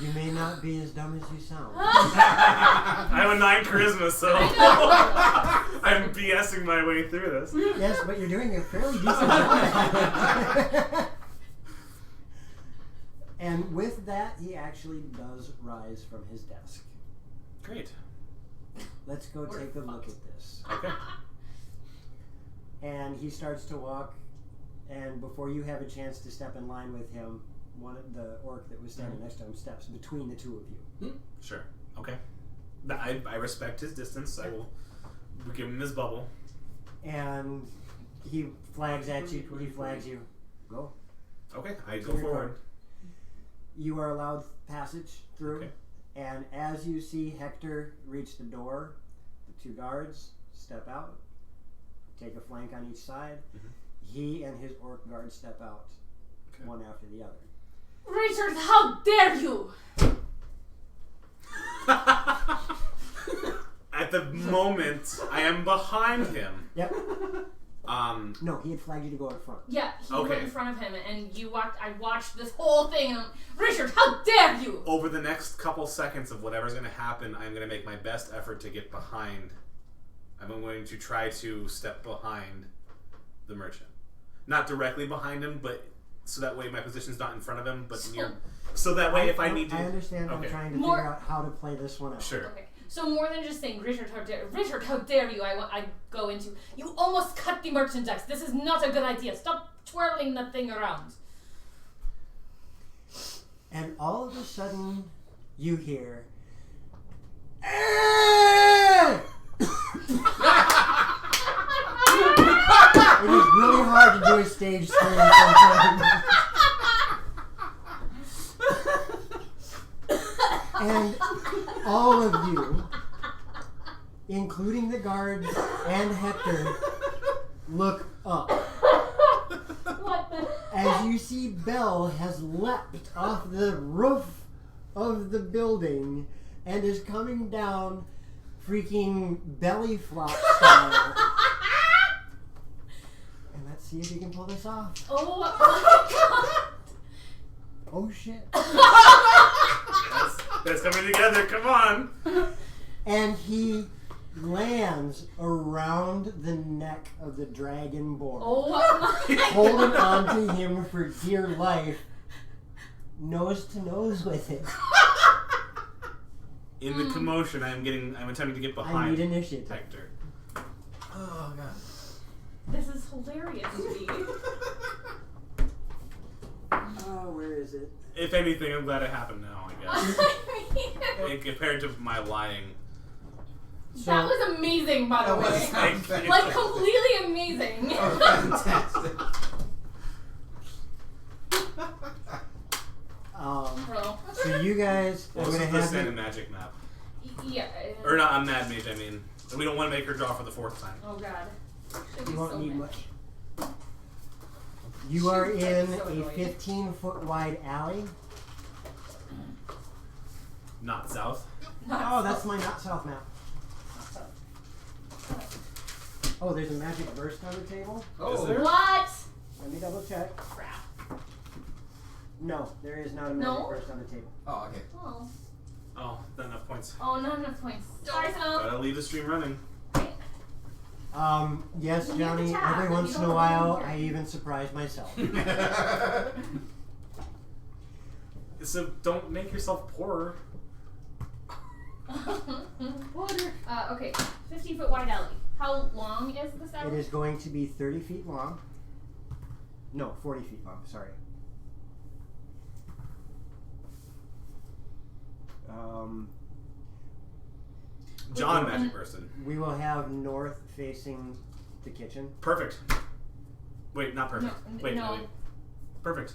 You may not be as dumb as you sound. I have a 9 charisma, so I'm BSing my way through this. Yes, but you're doing a fairly decent job. And with that, he actually does rise from his desk. Great. Let's go take a look at this. Okay. And he starts to walk, and before you have a chance to step in line with him, one of the orc that was standing next to him steps between the two of you. Sure. Okay. I respect his distance. I will give him his bubble. And he flags at you. He flags you. Go. Okay. I To go your forward. car. You are allowed passage through. Okay. And as you see Hector reach the door, the 2 guards step out, take a flank on each side. He and his orc guard step out, one after the other. Richard, how dare you! At the moment, I am behind him. Yep. No, he had flagged you to go in front. Yeah, he Okay. went in front of him, and you walked. I watched this whole thing, and Richard, how dare you! Over the next couple seconds of whatever's going to happen, I'm going to make my best effort to get behind. I'm going to try to step behind the merchant. Not directly behind him, but so that way my position's not in front of him, but near. So that way, if I need to. I understand. Okay. I'm trying to More- figure out how to play this one out. Sure. Okay, so more than just saying Richard, how dare you? I go into you almost cut the merchandise. This is not a good idea. Stop twirling that thing around. And all of a sudden, you hear. "Eh!" It is really hard to do a stage scream sometimes. And all of you, including the guards and Hector, look up. What the? As you see Belle has leapt off the roof of the building and is coming down freaking belly flop style. And let's see if you can pull this off. Oh my Oh shit. That's coming together. Come on. And he lands around the neck of the dragonborn. Oh my Holding on to him for dear life, nose to nose with it. In the commotion, I'm attempting to get I behind need initiative. Hector. Oh god. This is hilarious to me. Oh, where is it? If anything, I'm glad it happened now, I guess. And compared to my lying. That was amazing, by the That was way. fantastic. Like, completely amazing. That was fantastic. Bro. So you guys, Well, I'm this gonna is the have Sand you. and Magic map. Yeah. Or not, I'm Mad Mage, I mean. And we don't want to make her draw for the 4th time. Oh god. Should be You won't so need mad. much. You are in so a annoying. 15-foot wide alley. Not south. Oh, that's my not south map. Oh, there's a magic burst on the table. Is there? What? Let me double check. Crap. No, there is not a magic No? burst on the table. Oh, okay. Oh. Oh, not enough points. Oh, not enough points. Sorry, Sam. Gotta leave the stream running. Yes, You Johnny, can tap, every but once you in a don't while, have to I even surprise myself. So don't make yourself poorer. Water. Okay. 15-foot wide alley. How long is this It alley? is going to be 30 feet long. No, 40 feet long, sorry. John, magic person. We will have north facing the kitchen. Perfect. Wait, not perfect. No, Wait, no. wait. Perfect.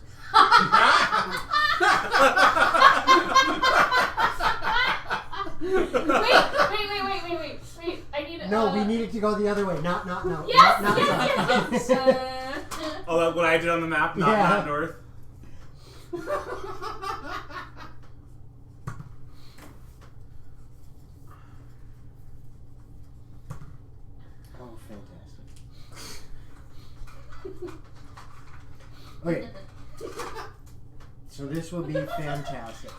Wait. I need. No, we need it to go the other way. Not no. Yes, not yes, south. yes. Oh, that what I did on the map, not, Yeah. not north. Oh, fantastic. Okay. So this will be fantastic.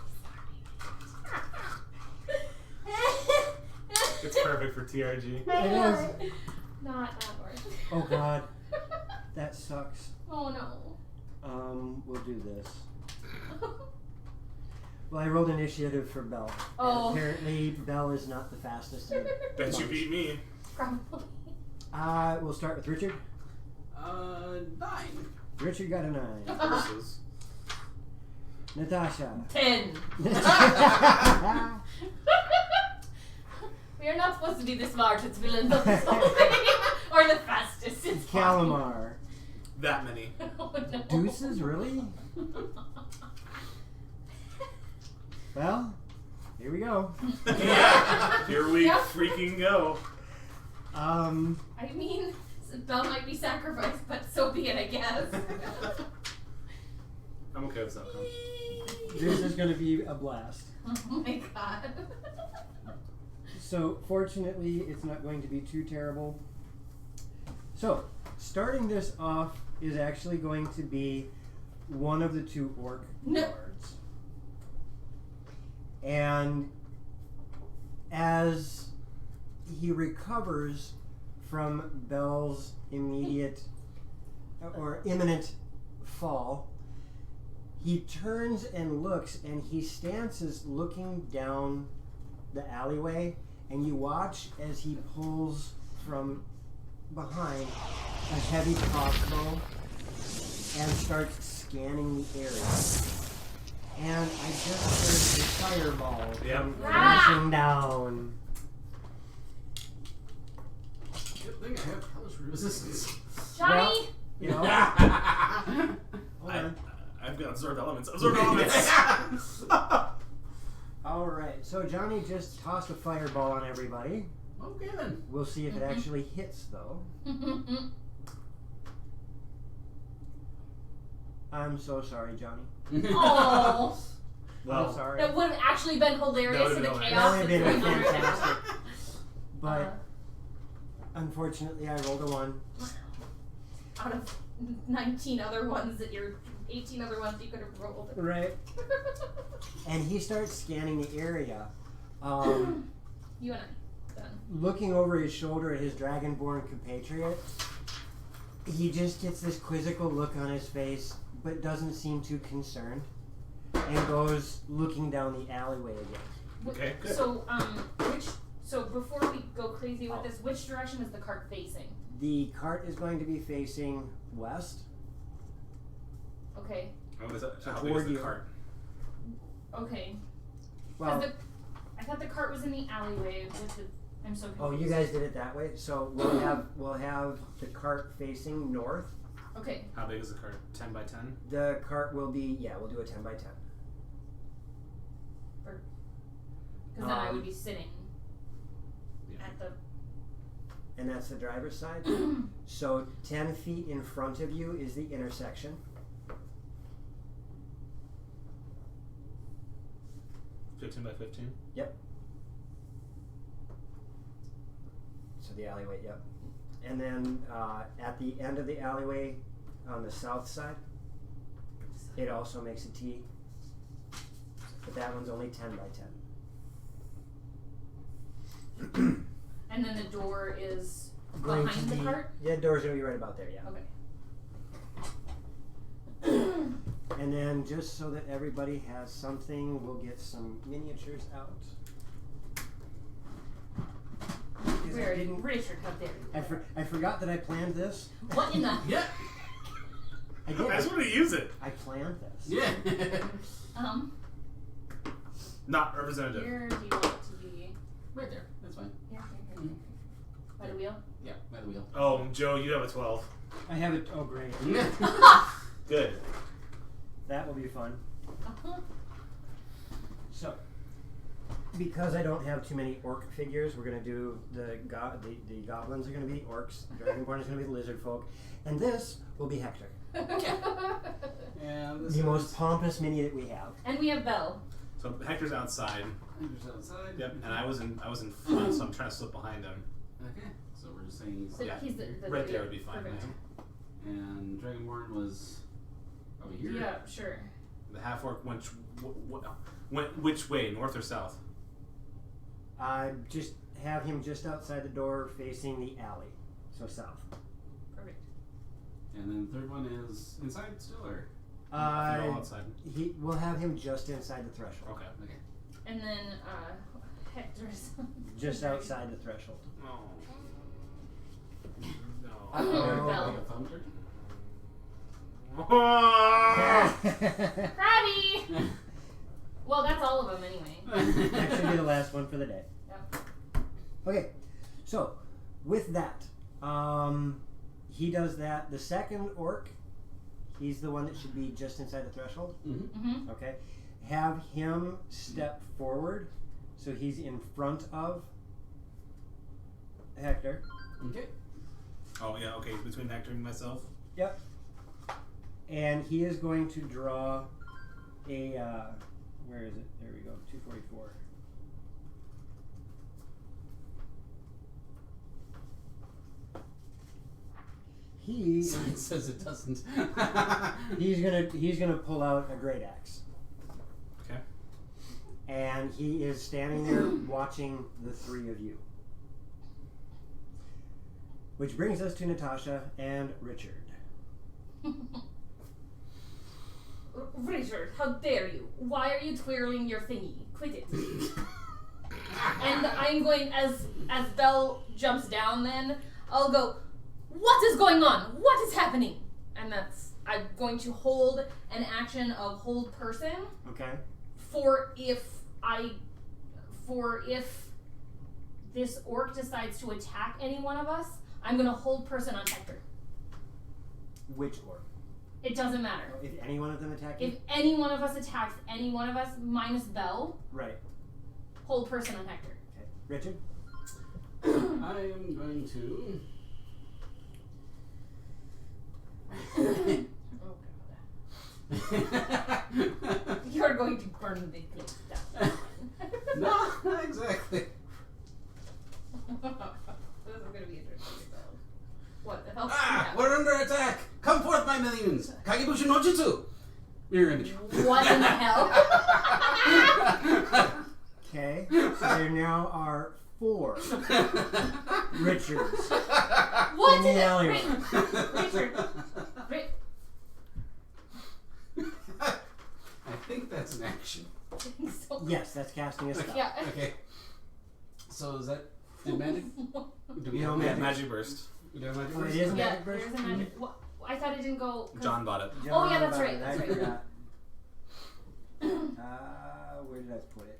It's perfect for TRG. It is. Not north. Oh God, that sucks. Oh no. We'll do this. Well, I rolled initiative for Belle. Oh. And apparently, Belle is not the fastest. In the Bet you bunch. beat me. Probably. We'll start with Richard. 9. Richard got a 9. Versus. Natasha. 10. We are not supposed to be the smartest villains of this whole thing. Or the fastest. It's fine. Calamar. That many. Oh, no. Deuces, really? Well, here we go. Yeah. Here we Yep. freaking go. I mean, Belle might be sacrificed, but so be it, I guess. I'm okay with this outcome. This is going to be a blast. Oh my god. So, fortunately, it's not going to be too terrible. So, starting this off is actually going to be one of the 2 orc No. guards. And as he recovers from Belle's immediate or imminent fall, he turns and looks, and he stances looking down the alleyway, and you watch as he pulls from behind a heavy crossbow and starts scanning the area. And I just heard the fireball Yep. come crashing down. Good thing I have hellish resistance. Johnny! You know? I, Hold on. I've got absorbed elements. Absorbed elements. All right, so Johnny just tossed a fireball on everybody. Okay then. We'll see if it actually hits, though. I'm so sorry, Johnny. Oh, I'm Well, sorry. that would have actually been hilarious That in the would've been chaos. That would have been that's going on right now. fantastic. But unfortunately, I rolled a 1. Out of 19 other ones that you're 18 other ones you could have rolled. Right. And he starts scanning the area. You and I. Done. Looking over his shoulder at his dragonborn compatriot, he just gets this quizzical look on his face, but doesn't seem too concerned, and goes looking down the alleyway again. okay, good. So before we go crazy with this, which direction is the cart facing? The cart is going to be facing west. Okay. How big is toward the you. cart? Okay. Well, I thought the cart was in the alleyway with the. I'm so confused. oh, you guys did it that way. So we'll have the cart facing north. Okay. How big is the cart? 10 by 10? The cart will be we'll do a 10 by 10. Because then I would be sitting at the. And that's the driver's side. So 10 feet in front of you is the intersection. So 10 by 15? Yep. So the alleyway, yep. And then at the end of the alleyway on the south side, it also makes a T. But that one's only 10 by 10. And then the door is Going behind to the be, cart? yeah, the door's going to be right about there, yeah. Okay. And then just so that everybody has something, we'll get some miniatures out. Because I We're didn't. pretty sure how dare I forgot that I planned this. What in the? Yeah. I I did. just want to use it. I planned this. Yeah. Not representative. Where do you want it to be? Right there. That's fine. By the wheel? Yeah, by the wheel. Oh, Joe, you have a 12. I have it. Oh, great. Good. That will be fun. Uh-huh. So, because I don't have too many orc figures, we're gonna do the goblins are gonna be orcs. Dragonborn is gonna be the lizard folk, and this will be Hector, And this the is most pompous mini that we have. And we have Belle. So Hector's outside. Hector's outside. Yep. And I was in front, so I'm trying to slip behind him. Okay, so we're just saying he's So Yeah. he's the Right there would be fine. Perfect. and Dragonborn was over here. Yeah, sure. The half orc went which way, north or south? Just have him just outside the door, facing the alley, so south. Perfect. And then the third one is inside still, or They're all outside. We'll have him just inside the threshold, Okay. okay. And then Hector's just outside the threshold. Oh. No. Belle. Like a thumb turkey? Crabby! Well, that's all of them anyway. That should be the last one for the day. Yep. Okay, so with that, he does that. The second orc, he's the one that should be just inside the threshold. Mm-hmm. Okay, have him step forward, so he's in front of Hector. Okay. Oh yeah. Okay. Between Hector and myself. Yep. And he is going to draw a. Where is it? There we go. 244. He It says it doesn't. he's gonna pull out a great axe, Okay. and he is standing there watching the three of you. Which brings us to Natasha and Richard. Richard, how dare you? Why are you twirling your thingy? Quit it. And I'm going, as Belle jumps down then, I'll go, what is going on? What is happening? And I'm going to hold an action of hold person Okay. for if this orc decides to attack any one of us, I'm going to hold person on Hector. Which orc? It doesn't matter. If any one of them attack you? If any one of us attacks any one of us, minus Belle, Right. hold person on Hector. Okay. Richard? I am going to. Oh god. You're going to burn the place down. No, not exactly. This is going to be interesting. What the hell? Ah, we're under attack! Come forth, my minions! Kagebushi no Jutsu! Mirror image. What in the hell? Okay. So there now are 4 Richards. What In the in the alleyway. Richard. I think that's an action. So, Yes, that's casting a spell. yeah. Okay. So is that. Did magic? Do we You have know Yeah, magic. magic burst. We do have magic? Oh, it first? is? Yeah, Magic burst? there's a magic. What? I thought it didn't go. 'cause- John bought it. Oh, yeah, that's John, right, that's I right. forgot. Where did I put it?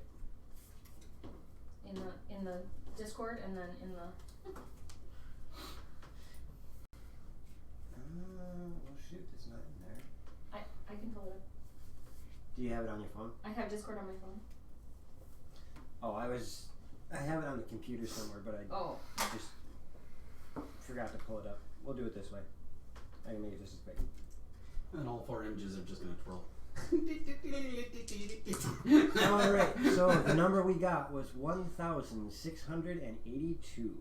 In the Discord and then in the. Well, shoot, it's not in there. I can pull it up. Do you have it on your phone? I have Discord on my phone. Oh, I have it on the computer somewhere, but I Oh. just forgot to pull it up. We'll do it this way. I can make it just as big. And all 4 images are just going to twirl. Alright, so the number we got was 1,682,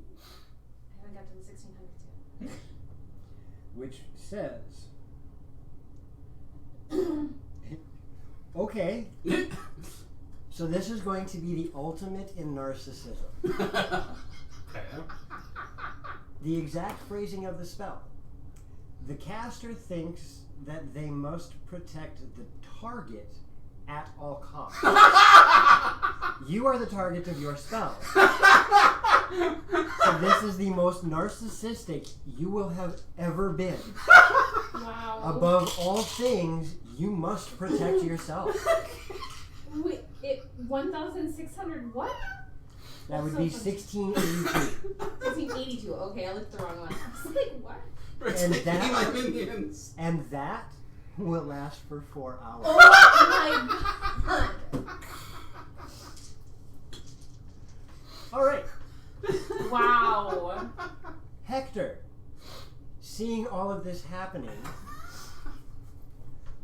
I haven't got to the 1600s yet. which says, okay, so this is going to be the ultimate in narcissism. Okay. The exact phrasing of the spell. The caster thinks that they must protect the target at all costs. You are the target of your spell. So this is the most narcissistic you will have ever been. Wow. Above all things, you must protect yourself. Wait, 1,600 what? That would be 1682. 1682. Okay, I looked the wrong one. I was like, what? And Protecting that- my minions. And that will last for 4 hours. Oh my god. Alright, Wow. Hector, seeing all of this happening,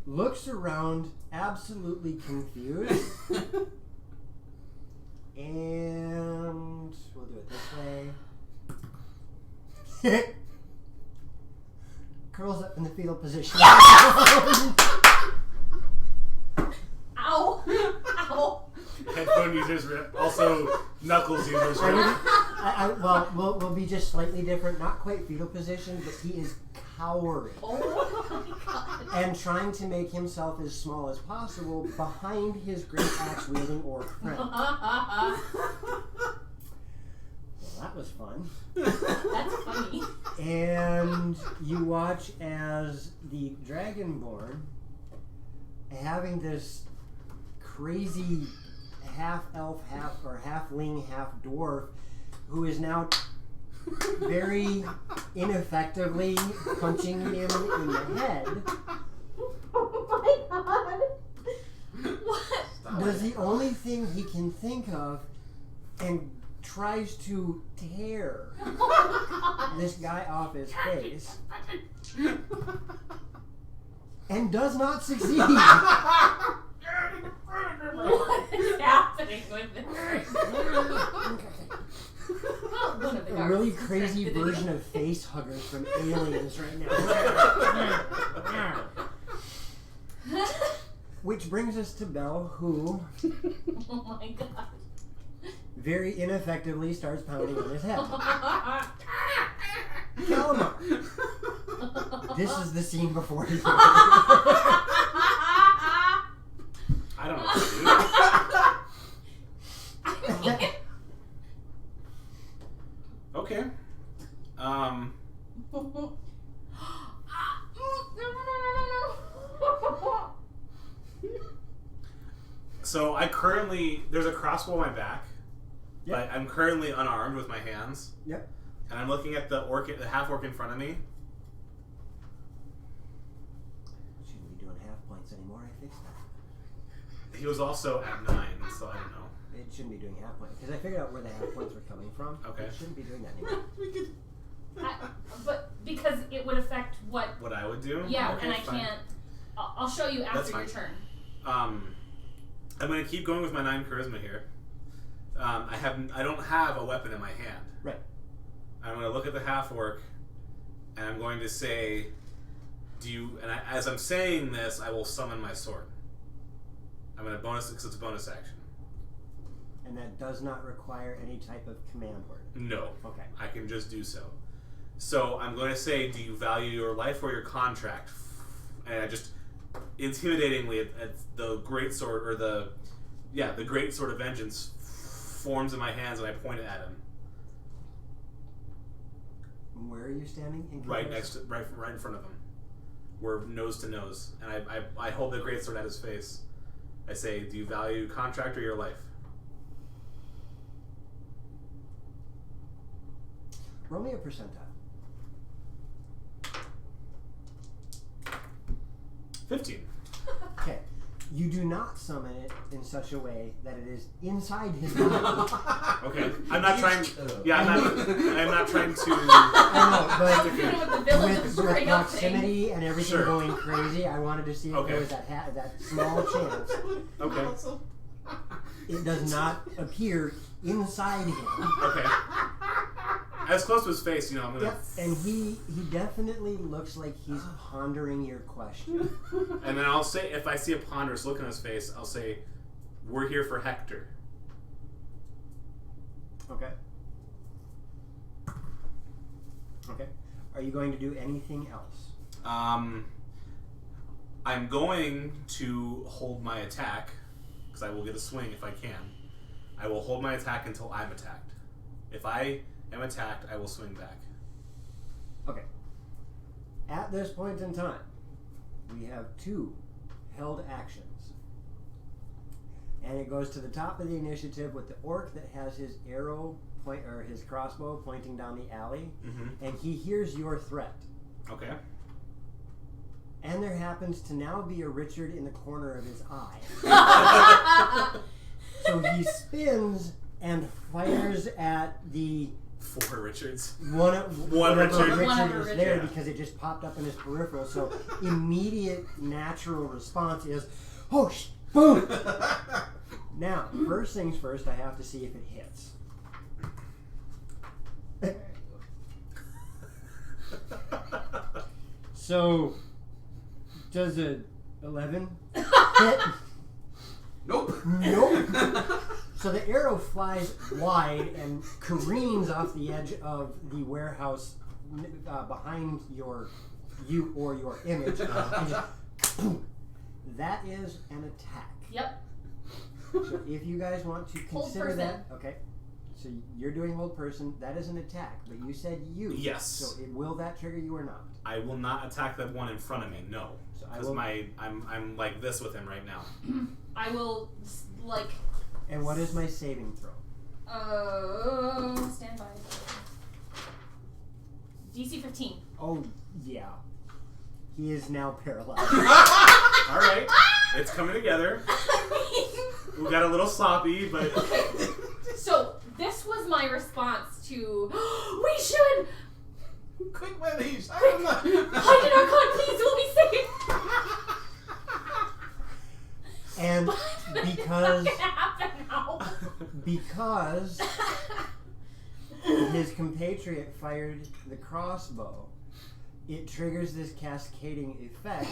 looks around absolutely confused. And we'll do it this way. Curls up in the fetal position. Ow. Ow. Headphone users rip. Also, Knuckles users rip. Well, we'll be just slightly different. Not quite fetal position, but he is cowering Oh my god. and trying to make himself as small as possible behind his great axe wielding orc friend. Well, that was fun. That's funny. And you watch as the Dragonborn, having this crazy half-elf, half-ling, half-dwarf, who is now very ineffectively punching him in the head, Oh my god. What? does the only thing he can think of and tries to tear Oh my god. this guy off his face and does not succeed. What is happening with this? Well, one of the A guards really is crazy distracted version anyway. of face huggers from Aliens right now. Which brings us to Belle, who Oh my god. very ineffectively starts pounding on his head. Calamar, this is the scene before you. I don't know what to do. Okay. So I currently there's a crossbow on my back, but I'm currently unarmed with my hands. Yep. And I'm looking at the half orc in front of me. Shouldn't be doing half points anymore. I fixed that. He was also at 9, so I don't know. It shouldn't be doing half points because I figured out where the half points were coming from. Okay. It shouldn't be doing that anymore. But because it would affect what. What I would do? Yeah, Okay, and I fine. can't. I'll show you That's after your fine. turn. I'm gonna keep going with my 9 charisma here. I don't have a weapon in my hand. Right. I'm gonna look at the half orc, and I'm going to say, as I'm saying this, I will summon my sword. I'm gonna bonus because it's a bonus action. And that does not require any type of command word. No. Okay. I can just do so. So I'm going to say, do you value your life or your contract? And I just intimidatingly at the great sword the great sword of vengeance forms in my hands, and I point it at him. Where are you standing? Right in front of him. We're nose to nose, and I hold the great sword at his face. I say, do you value contract or your life? Roll me a percentile. 15. Okay. You do not summon it in such a way that it is inside his body. Okay. I'm not trying. Yeah, I'm not trying to. I know, but With the village with burning up proximity and everything Sure. going crazy, I wanted to see if Okay. there was that small chance. Okay. It does not appear inside him. Okay. As close to his face, I'm gonna. Yep, and he definitely looks like he's pondering your question. And then I'll say, if I see a ponderous look on his face, I'll say, "We're here for Hector." Okay. Okay. Are you going to do anything else? I'm going to hold my attack because I will get a swing if I can. I will hold my attack until I'm attacked. If I am attacked, I will swing back. Okay. At this point in time, we have 2 held actions. And it goes to the top of the initiative with the orc that has his his crossbow pointing down the alley, and he hears your threat. Okay. And there happens to now be a Richard in the corner of his eye. So he spins and fires at the 4 Richards. one Richard. is there Yeah. because it just popped up in his peripheral. So immediate natural response is, oh, boom! Now, first things first, I have to see if it hits. So, does a 11 hit? Nope. Nope. So the arrow flies wide and careens off the edge of the warehouse behind your image. And just, that is an attack. Yep. So if you guys want to Hold consider person. that, okay. So you're doing hold person. That is an attack, but you said you. Yes. So will that trigger you or not? I will not attack the one in front of me. No, So I because will. I'm like this with him right now. I will like. And what is my saving throw? Stand by. DC 15. Oh yeah. He is now paralyzed. All right, it's coming together. We got a little sloppy, but So this was my response to. We should Quick, Manish. hide in our cot, please. We'll be safe. And But because it's not gonna happen now. because his compatriot fired the crossbow, it triggers this cascading effect,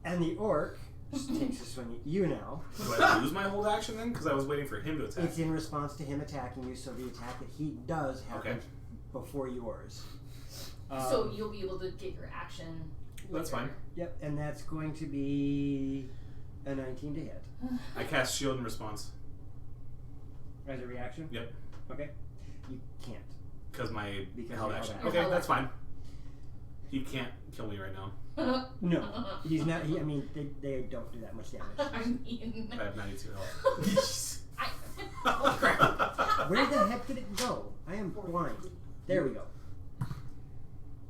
and the orc takes a swing at you now. do I lose my hold action then? Because I was waiting for him to attack. It's in response to him attacking you, so the attack that he does happens before yours. So you'll be able to get your action. That's later. fine. Yep, and that's going to be a 19 to hit. I cast shield in response As a reaction? Yep. Okay. You can't. because my Because held you held action. action. Okay, that's fine. He can't kill me right now. No. He's not. I mean, they don't do that much damage. I mean, I have 92 health. oh crap. Where the heck did it go? I am blind. There we go.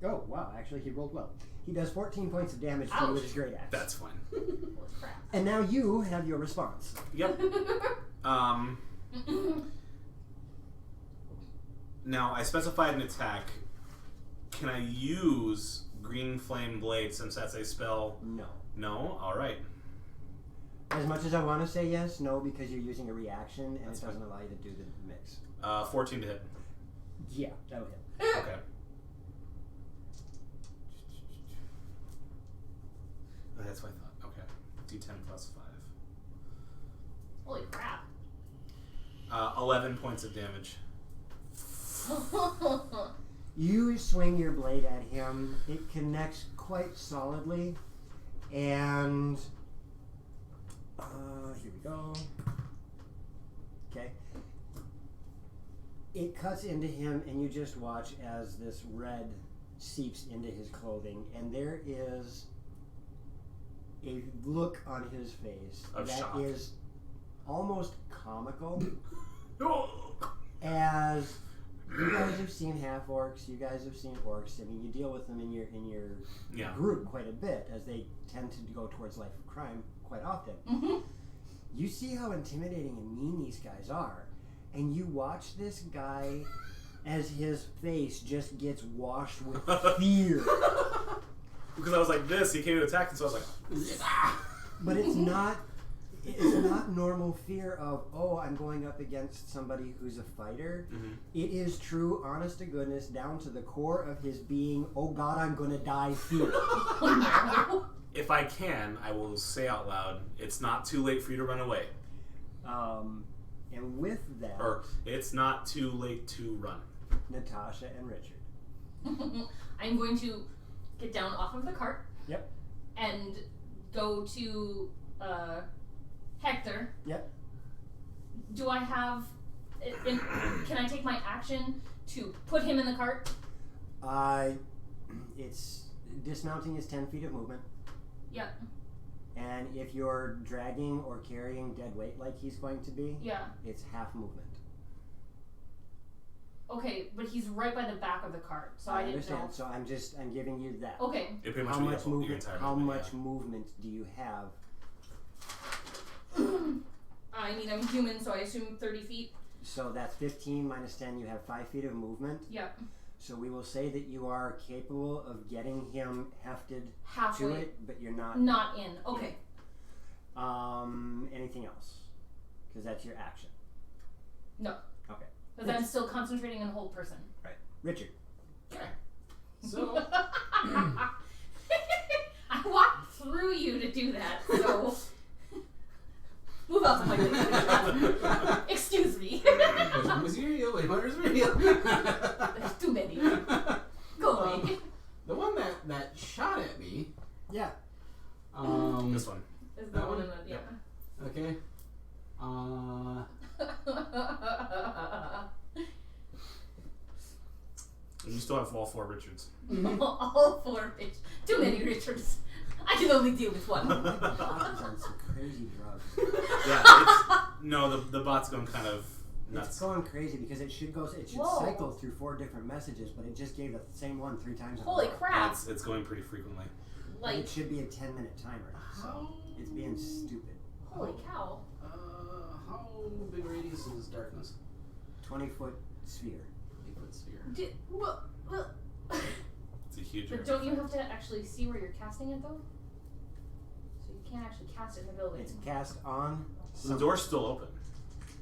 Oh, wow. Actually, he rolled well. He does 14 points of damage to you with his great axe. That's fine. Holy crap. And now you have your response. Yep. Now I specified an attack. Can I use Green Flame Blade since that's a spell? No. No? Alright. As much as I want to say yes, no, because you're using a reaction and That's it doesn't allow you to do the mix. 14 to hit. Yeah, that would hit. Okay. That's what I thought. Okay. D10 plus 5. Holy crap. 11 points of damage. You swing your blade at him. It connects quite solidly. And here we go. Okay. It cuts into him, and you just watch as this red seeps into his clothing, and there is a look on his face Of that shock. is almost comical. As you guys have seen half orcs, you guys have seen orcs. I mean, you deal with them in your Yeah. group quite a bit, as they tend to go towards life of crime quite often. Mm-hmm. You see how intimidating and mean these guys are, and you watch this guy as his face just gets washed with fear. Because I was like this, he came to attack, and so I was like, But it's not normal fear of, oh, I'm going up against somebody who's a fighter. Mhm. It is true, honest to goodness, down to the core of his being, oh God, I'm gonna die fear. if I can, I will say out loud, it's not too late for you to run away. And with that, Or, it's not too late to run. Natasha and Richard. I'm going to get down off of the cart. Yep. And go to Hector. Yep. Do I have? Can I take my action to put him in the cart? It's dismounting is 10 feet of movement, Yep. And if you're dragging or carrying dead weight like he's going to be, Yeah. it's half movement. Okay, but he's right by the back of the cart, so I didn't understand. know. So I'm giving you that. Okay. It pretty much How would be much your movement? entire How movement, much movement do you have? I mean, I'm human, so I assume 30 feet. So that's 15 minus 10. You have 5 feet of movement. Yeah. So we will say that you are capable of getting him hefted Halfway. to it, but you're not. Not in. Okay. Anything else? Because that's your action. No. Okay. Because I'm still concentrating on the whole person. Right. Richard. Okay. So, I walked through you to do that, so move out of my way. Excuse me. which one was real? Which one was real? There's too many. Go away. The one that shot at me. Yeah. This one. Is the That one one? in the Okay. And you still have all 4 Richards. All 4 bitch. Too many Richards. I can only deal with one. He's on some crazy drugs. Yeah, the bot's going kind of nuts. It's going crazy because it should Whoa. cycle through 4 different messages, but it just gave the same one 3 times. in a Holy row. crap. It's going pretty frequently. But Like, it should be a 10-minute timer, so it's being stupid. holy cow. How big a radius is darkness? 20-foot sphere. 8-foot sphere. It's a huge But area. don't you have to actually see where you're casting it though? So you can't actually cast it in the building. It's cast on. So the door's still open,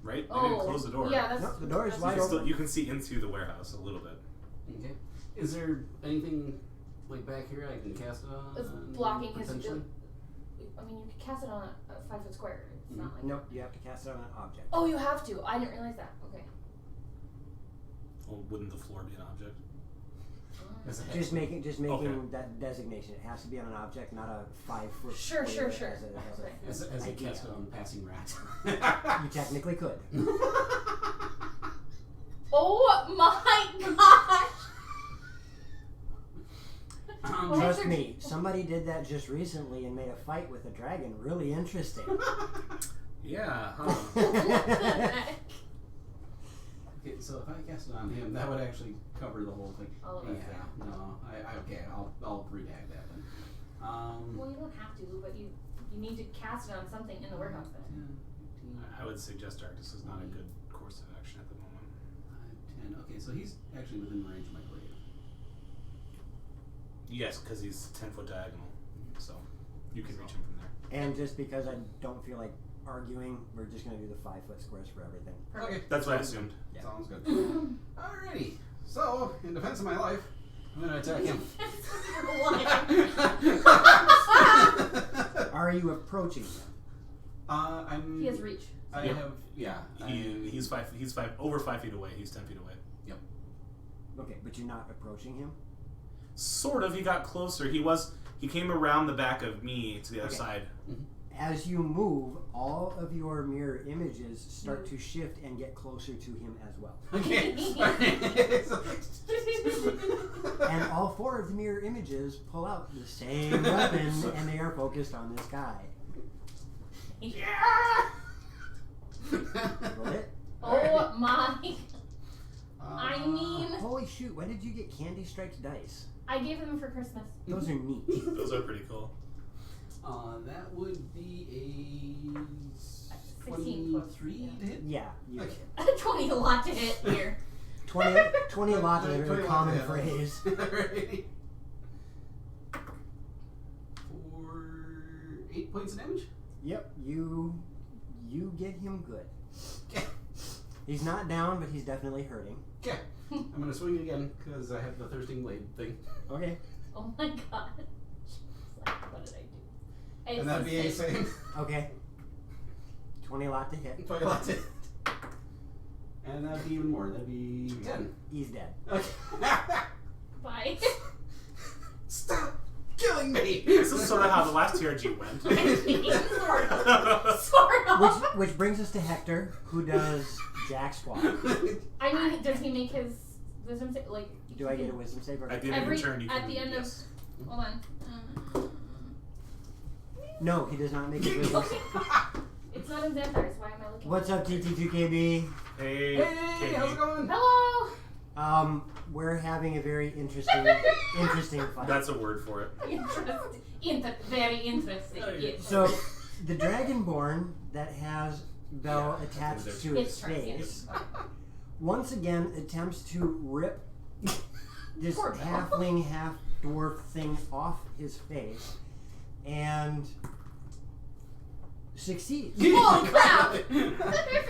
right? They didn't close the door. Yeah, that's No, the door is that's wide You can, open. you can see into the warehouse a little bit. Okay. Is there anything like back here I can cast it on? It's blocking his. potentially? I mean, you could cast it on a 5-foot square. It's not like. Nope, you have to cast it on an object. Oh, you have to. I didn't realize that. Okay. Well, wouldn't the floor be an object? As a head. Just making Okay. that designation. It has to be on an object, not a 5-foot. Sure, square sure. As a Okay. As a idea. cast it on passing rat. You technically could. Oh my gosh! Well, Trust Richard- me, somebody did that just recently and made a fight with a dragon really interesting. Yeah, huh? What the heck? Okay, so if I cast it on him, that would actually cover the whole thing. All of yeah, us, no, I'll retag that then. Well, you don't have to, but you need to cast it on something in the warehouse then. 10, 15, I would suggest darkness is not a good course of action at the moment. 5, 10. Okay, so he's actually within range of my glaive. Yes, because he's 10-foot diagonal, so you can reach him from there. And just because I don't feel like arguing, we're just going to do the 5-foot squares for everything. Okay, That's what I assumed. Yeah. sounds good. Alrighty, so in defense of my life, I'm gonna attack him. Are you approaching him? I'm. He has reach. I Yeah. have, yeah. He's over 5 feet away. He's 10 feet away. Okay, but you're not approaching him? Sort of. He got closer. He came around the back of me to the other Okay. side. As you move, all of your mirror images start to shift and get closer to him as well. Okay. And all 4 of the mirror images pull out the same weapon and they are focused on this guy. Roll it. Oh my! I mean, Holy shoot, when did you get Candy Striped dice? I gave them for Christmas. Those are neat. Those are pretty cool. That would be a 16 plus, 23 to hit. Yeah, you Okay. 20 a lot to hit here. 20 a lot of a 20 very lot common to hit. phrase. Alrighty. For 8 points of damage. Yep, you get him good. Okay. He's not down, but he's definitely hurting. Okay. I'm gonna swing again because I have the thirsting blade thing. Okay. Oh my god. Like, what did I do? It's And that'd the be a same. same. Okay. 20 a lot to hit. 20 lots it. And that'd be even more. That'd be 10. He's dead. Okay. Bye. Stop killing me! This is sort of how the last TRG went. sort of. Sort of. Which brings us to Hector, who does Jack Squad. I mean, does he make his wisdom save? Like, Do I get a wisdom save? Or At the end of Every- your turn, you at can. the end of- yes. hold on. No, he does not make a business. It's not in vampires. Why am I looking? What's up, TT2KB? Hey, Hey, how's it going? Hello. We're having a very interesting fight. That's a word for it. Very interesting. Yes. So, the Dragonborn that has Bell attached to his It's true, face once again attempts to rip this Poor Bell. halfling, half-dwarf thing off his face and succeeds Holy crap!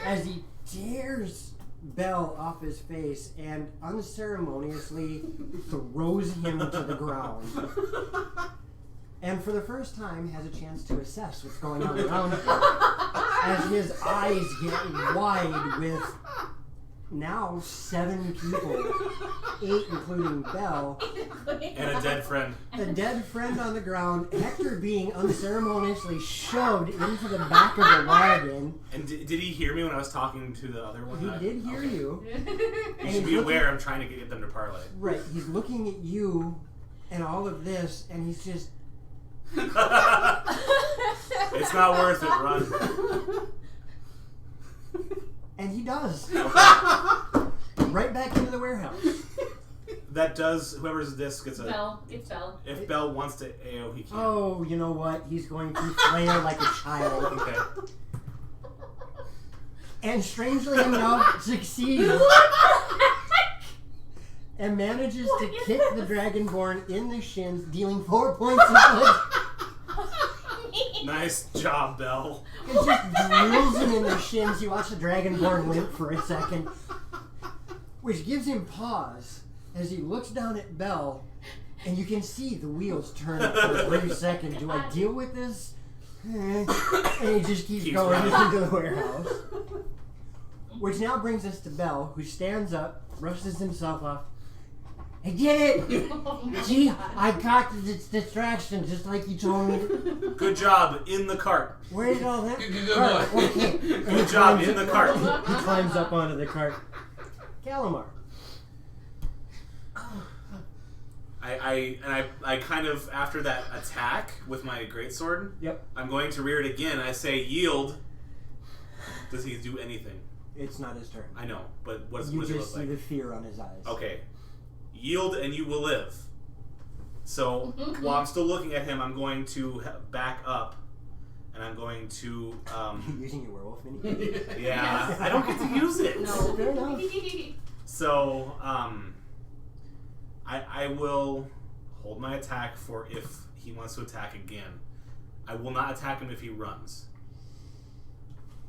as he tears Bell off his face and unceremoniously throws him to the ground. And for the first time has a chance to assess what's going on around him as his eyes get wide with now 7 people, 8 including Bell, And a dead friend. a dead friend on the ground, Hector being unceremoniously shoved into the back of the wagon. And did he hear me when I was talking to the other one? He did hear Okay. you. You And should he's be looking- aware I'm trying to get them to parlay. Right, he's looking at you and all of this, and he's just... It's not worth it, run. And he does. Right back into the warehouse. That does, whoever's this gets a... Bell. It's Bell. If Bell wants to AO, he can. Oh, you know what? He's going to flail like a child. Okay. And strangely enough, succeeds. And manages to kick the Dragonborn in the shins, dealing 4 points of damage. Nice job, Bell. It just drills him in the shins. You watch the Dragonborn limp for a second, which gives him pause as he looks down at Bell, and you can see the wheels turn for a brief second. Do I deal with this? And he just keeps going into the warehouse. Which now brings us to Bell, who stands up, brushes himself off. I did it! Gee, I caught the distraction just like you told me. Good job, in the cart. Where did all that? Good Cart, boy. okay. And he Good job, climbs in the cart. He climbs up onto the cart. Calamar. I kind of, after that attack with my greatsword, Yep. I'm going to rear it again. I say, yield. Does he do anything? It's not his turn. I know, but what does You it just look see like? the fear on his eyes. Okay. Yield and you will live. So, while I'm still looking at him, I'm going to back up. And I'm going to, You're using your werewolf mini? yeah, I don't get to use it. No. Fair enough. So, I will hold my attack for if he wants to attack again. I will not attack him if he runs.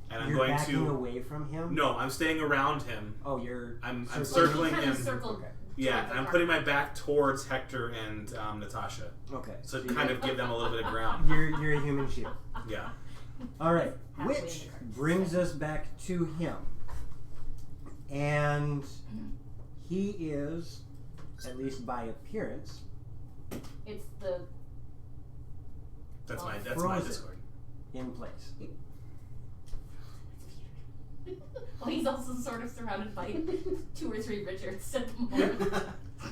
And I'm You're going backing to... away from him? No, I'm staying around him. Oh, you're... I'm circling. circling Kind him. of circled. Okay. Yeah, towards and I'm the putting car. my back towards Hector and Natasha. Okay. So to you're- kind of give them a little bit of ground. You're a human shield. Yeah. Alright, Halfway in which the cart. brings us back to him. And he is, at least by appearance, It's the. That's my Frozen. Discord. in place. Well, he's also sort of surrounded by 2 or 3 Richards at the moment.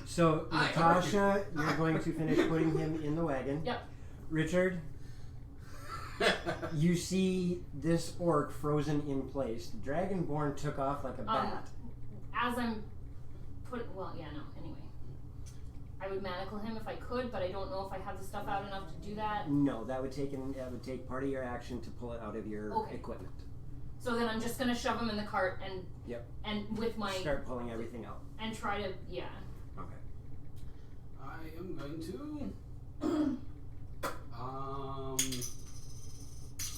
So, Hi, Natasha, you're going to finish putting him in the wagon. Yep. Richard, you see this orc frozen in place. The Dragonborn took off like a bat. As I'm putting. Well, yeah, no, anyway. I would manacle him if I could, but I don't know if I have the stuff out enough to do that. No, that would take part of your action to pull it out of your Okay. equipment. So then I'm just gonna shove him in the cart and. Yep. And with my. Start pulling everything out. And try to. Yeah. Okay. I am going to,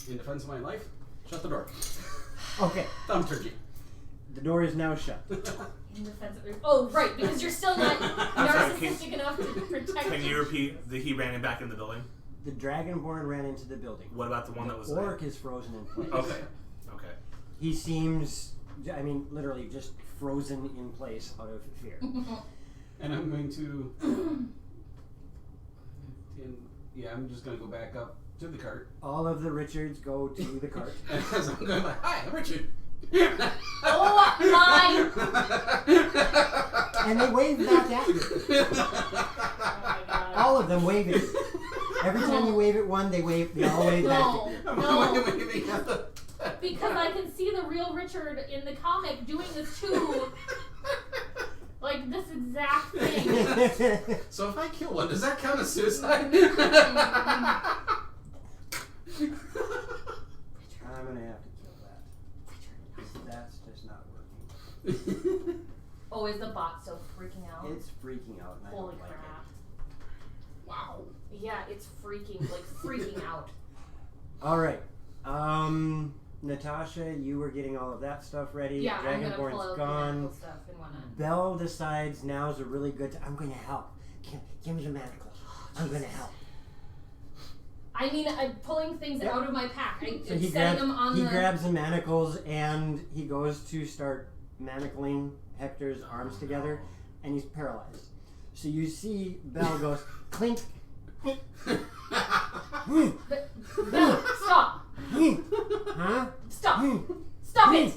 in defense of my life, shut the door. Okay. Thaumaturgy. The door is now shut. In defense of. Oh, right, because you're still not narcissistic enough to protect Can him. you repeat that he ran him back in the building? The Dragonborn ran into the building. What about the one that was there? orc is frozen in place. Okay. Okay. He seems, I mean, literally just frozen in place out of fear. And I'm going to, yeah, I'm just going to go back up to the cart. All of the Richards go to the cart. And as I'm going like, hi, I'm Richard. Oh my! And they wave back at you. Oh my god. All of them waving. Every time you wave at one, they all wave back at you. No. No. Because I can see the real Richard in the comic doing this too. Like this exact thing. So if I kill one, does that count as suicide? I'm gonna have to kill that. 'Cause that's just not working. Oh, is the bot still freaking out? It's freaking out, and I Holy don't like crap. Wow. Yeah, it's freaking out. All right. Natasha, you were getting all of that stuff ready. Yeah, I'm gonna pull Dragonborn's out gone. the medical stuff and whatnot. Belle decides now's a really good time. I'm going to help. Give me the manacles. I'm going to help. I mean, I'm pulling things Yep. out of my pack. I'm So he setting them on he the... grabs the manacles and he goes to start manacling Hector's arms together, and he's paralyzed. So you see Belle goes clink. Belle, stop! Huh? Stop! Stop it!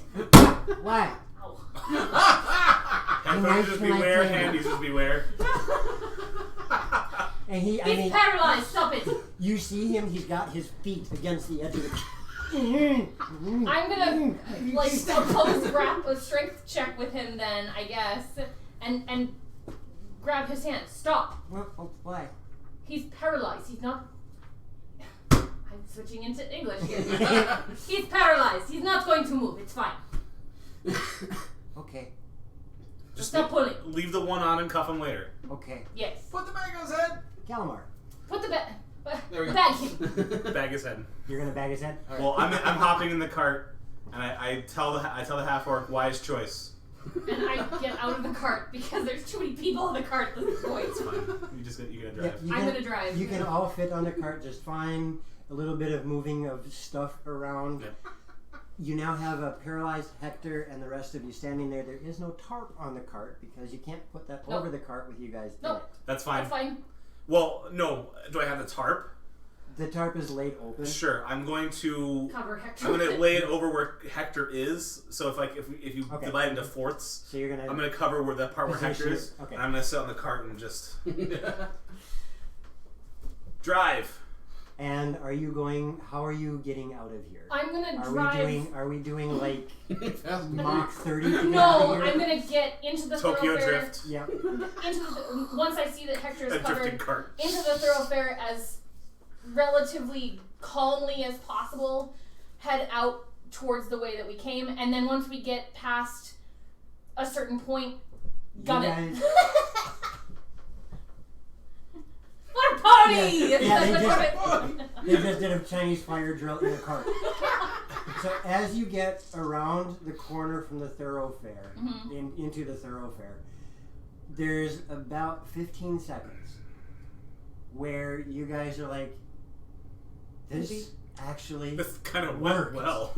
What? Ow. Headphones just beware, handies just beware. And He's paralyzed, stop it! you see him, he's got his feet against the edge of the... I'm gonna, like, oppose a strength check with him then, I guess, and grab his hand. Stop! Why? He's paralyzed. He's not... I'm switching into English here. He's paralyzed. He's not going to move. It's fine. Okay. Just Stop pulling. leave the one on and cuff him later. Okay. Yes. Put the bag on his head. Calamar, Put the There we go. bag him. Bag his head. you're gonna bag his head? All right. Well, I'm hopping in the cart, and I tell the half orc wise choice. And I get out of the cart because there's too many people in the cart at this point. It's fine. You gotta drive. Yeah, I'm gonna drive. You can all fit on the cart just fine. A little bit of moving of stuff around. Yep. You now have a paralyzed Hector and the rest of you standing there. There is no tarp on the cart because you can't put that Nope. over the cart with you guys in Nope. That's fine. That's fine. Well, no. Do I have the tarp? it. The tarp is laid open. Sure. I'm going to. Cover Hector. I'm gonna lay it over where Hector is. So if you Okay. divide into fourths, So you're gonna. I'm gonna cover where that part where Hector Position- is, okay. and I'm gonna sit on the cart and just drive. And are you going? How are you getting out of here? I'm gonna Are drive. Are we doing like Fast Mach 30? to get out of No, here? I'm gonna get into the Tokyo thoroughfare. Drift. Yeah. Once I see that Hector is A drifting covered, cart. into the thoroughfare as relatively calmly as possible, head out towards the way that we came, and then once we get past a certain point, gun You it. guys- What a party! Yeah, It's yeah, like they a just- party. They just did a Chinese fire drill in the cart. So as you get around the corner from the thoroughfare, Mhm. into the thoroughfare, there's about 15 seconds where you guys are like, this actually This kind of went worked. well.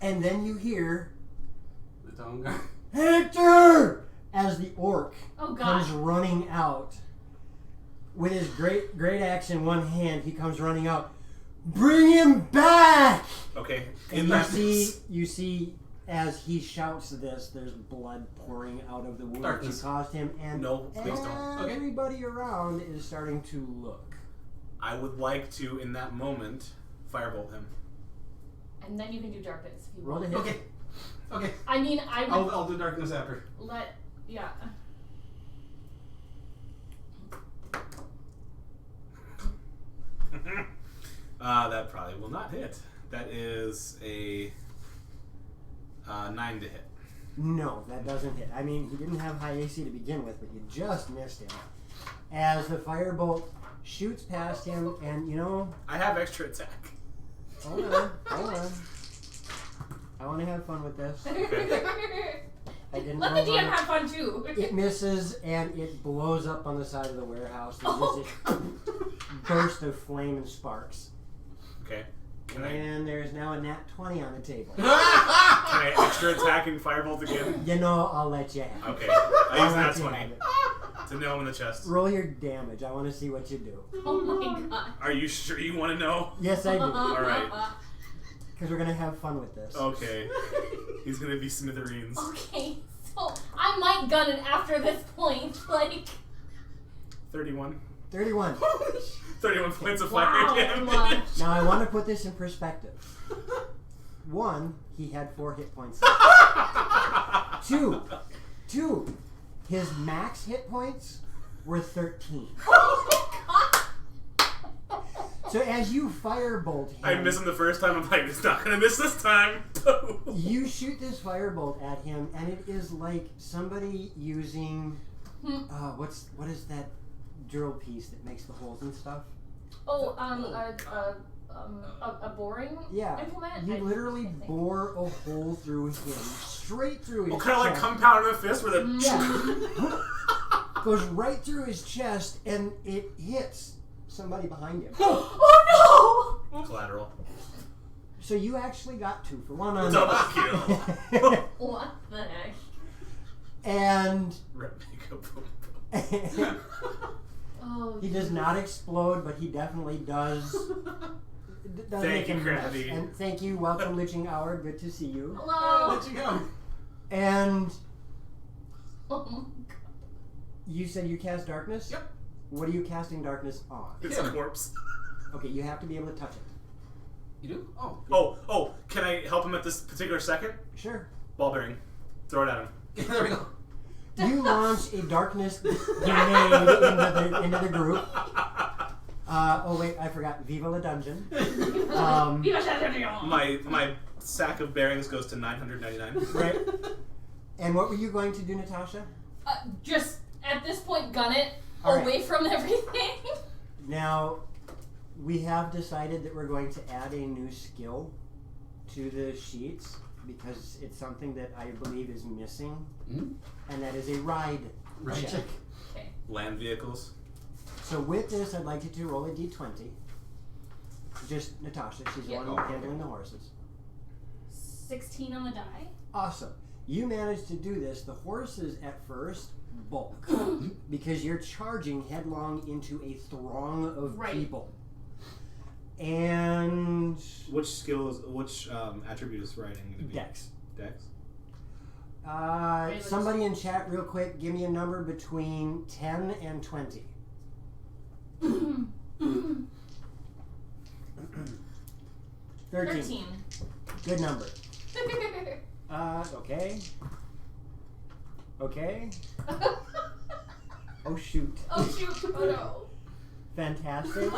And then you hear, The tongue guy. Hector! As the orc Oh comes god. running out. With his great axe in one hand, he comes running out. Bring him back! Okay. And In you that see, as he shouts this, there's blood pouring out of the wound Darkness. she caused him, and No, please don't. Okay. everybody around is starting to look. I would like to, in that moment, firebolt him. And then you can do darkness if you Roll want. to hit. Okay. Okay. I mean, I would I'll do darkness after. yeah. That probably will not hit. That is a 9 to hit. No, that doesn't hit. I mean, he didn't have high AC to begin with, but you just missed him. As the firebolt shoots past him, and you know, I have extra attack. hold on. I want to have fun with this. I didn't Let know the DM how- have fun too. It misses and it blows up on the side of the warehouse. There's Oh. just a burst of flame and sparks. Okay. Can I And there's now a nat 20 on the table. extra attack and firebolt again? You know, I'll let you have it. Okay. I I'll use let that you 20 have it. to nail him in the chest. Roll your damage. I want to see what you do. Oh my god. Are you sure you want to know? Yes, I do. Alright. Because we're going to have fun with this. Okay. He's gonna be smithereens. Okay, so I might gun it after this point. Like, 31. 31. 31 points of fire Wow. damage. Now I want to put this in perspective. 1, he had 4 hit points. 2, his max hit points were 13. So as you firebolt him, I missed him the first time. I'm like, it's not gonna miss this time. you shoot this firebolt at him, and it is like somebody using what is that drill piece that makes the holes and stuff? Oh, a boring implement? You I literally think. bore a hole through him, straight through his Well, kind of like chest. compound in a fist where the Goes right through his chest, and it hits somebody behind him. Oh collateral. So you actually got 2 for 1 on Double that. kill. no! What the heck? And Rep makeup. Boom. Oh, he does not explode, but he definitely does. Does Thank make you, a mess. Krabby. And thank you, welcome, Liching Hour. Good to see you. hello! Let you go. And Oh my God. you said you cast darkness? Yep. What are you casting darkness on? It's a corpse. Okay, you have to be able to touch it. You do? Oh. Oh, can I help him at this particular second? Sure. Ball bearing. Throw it at him. There we go. You launch a darkness grenade into the group. Oh wait, I forgot. Viva la dungeon. My sack of bearings goes to 999. Right. And what were you going to do, Natasha? Just at this point, gun it All right. away from everything. Now, we have decided that we're going to add a new skill to the sheets because it's something that I believe is missing, and that is a ride check. Okay. Land vehicles. So with this, I'd like you to roll a d20. Just Natasha, she's the one handling the horses. 16 on the die. Awesome. You managed to do this. The horses at first bulk because you're charging headlong into a throng of people. And Which attribute is riding going to be? Dex. Dex. Somebody in chat, real quick, give me a number between 10 and 20. 13. Good number. Okay. Okay. Oh shoot. Oh shoot! Oh no! Fantastic.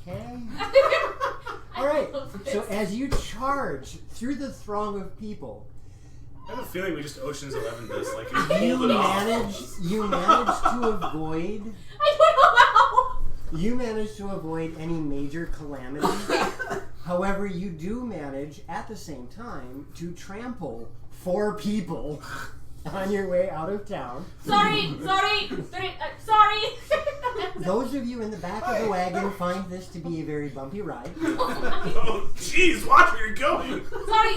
Okay. Alright. So as you charge through the throng of people, I have a feeling we just Ocean's 11 this. Like, you hold it off. manage to avoid I don't know how. You manage to avoid any major calamity. However, you do manage, at the same time, to trample 4 people on your way out of town. Sorry. Those of you in the back of the wagon find this to be a very bumpy ride. Oh, jeez, watch where you're going.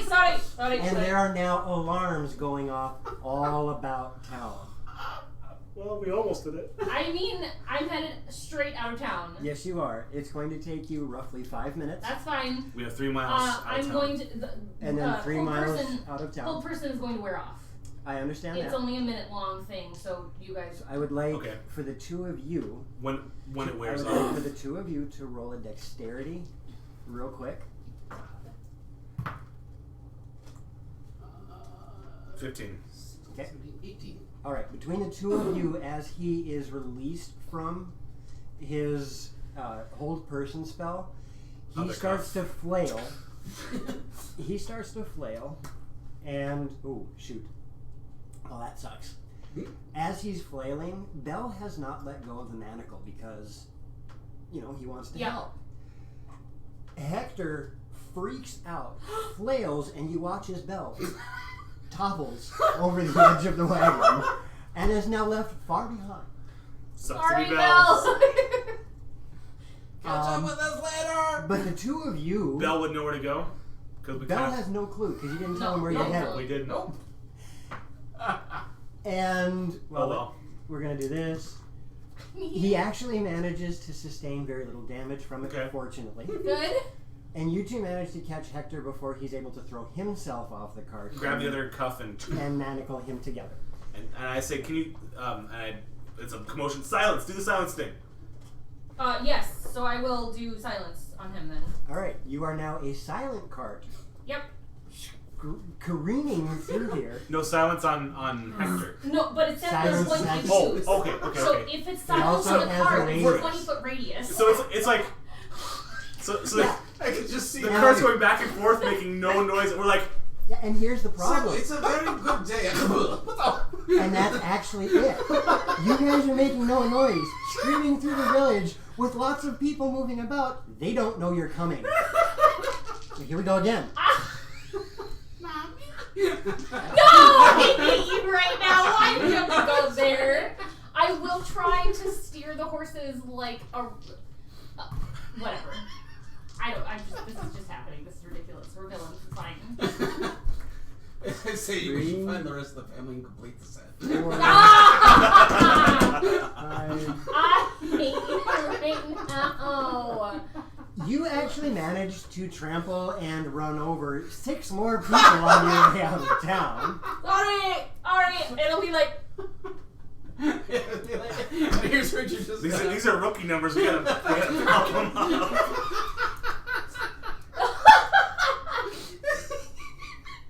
Sorry. And there are now alarms going off all about town. Well, we almost did it. I mean, I'm headed straight out of town. Yes, you are. It's going to take you roughly 5 minutes. That's fine. We have 3 miles out of I'm town. going to. And then 3 miles person, out of town. Whole person is going to wear off. I understand It's that. only a minute long thing, so you guys. I would like Okay. for the 2 of you When it wears I would like off. for the 2 of you to roll a dexterity real quick. 15. Okay. 18. All right, between the 2 of you, as he is released from his hold person spell, he Other starts cuff. to flail. He starts to flail, and oh shoot! Oh, that sucks. As he's flailing, Bell has not let go of the manacle because, he wants to help. Hector freaks out, flails, and you watch as Bell topples over the edge of the wagon and is now left far behind. Sucks Sorry, to be Bell. Bell. Catch up with us later! But the 2 of you, Bell would know where to go. Because we Bell kind has no clue because you didn't tell him where No, you headed. we did know. And well. we're gonna do this. He actually manages to sustain very little damage from it, Okay. fortunately. Good. And you 2 manage to catch Hector before he's able to throw himself off the cart. Grab the other cuff and manacle him together. I say, can you? And I it's a commotion. Silence. Do the silence thing. Yes. So I will do silence on him then. All right, you are now a silent cart. Yep. Careening through here. No silence on Hector. No, but it says there's Silence one you Oh, choose. okay. So if it's silence also on the has a card, it's a radius. 20-foot radius. So it's like so Yeah. I can just see the Yeah. cart's going back and forth, making no noise. And we're like, Yeah, and here's the problem. It's a very good day. What the? And that's actually it. You guys are making no noise, screaming through the village with lots of people moving about. They don't know you're coming. So here we go again. No! I hate you right now. Why do you have to go there? I will try to steer the horses like a... whatever. This is just happening. This is ridiculous. We're villains. It's fine. I say you should find the rest of the family and complete the set. I hate you right now. You actually managed to trample and run over 6 more people on your way out of town. Alright. It'll be like... And here's Richard just these are rookie numbers. We gotta pop them up.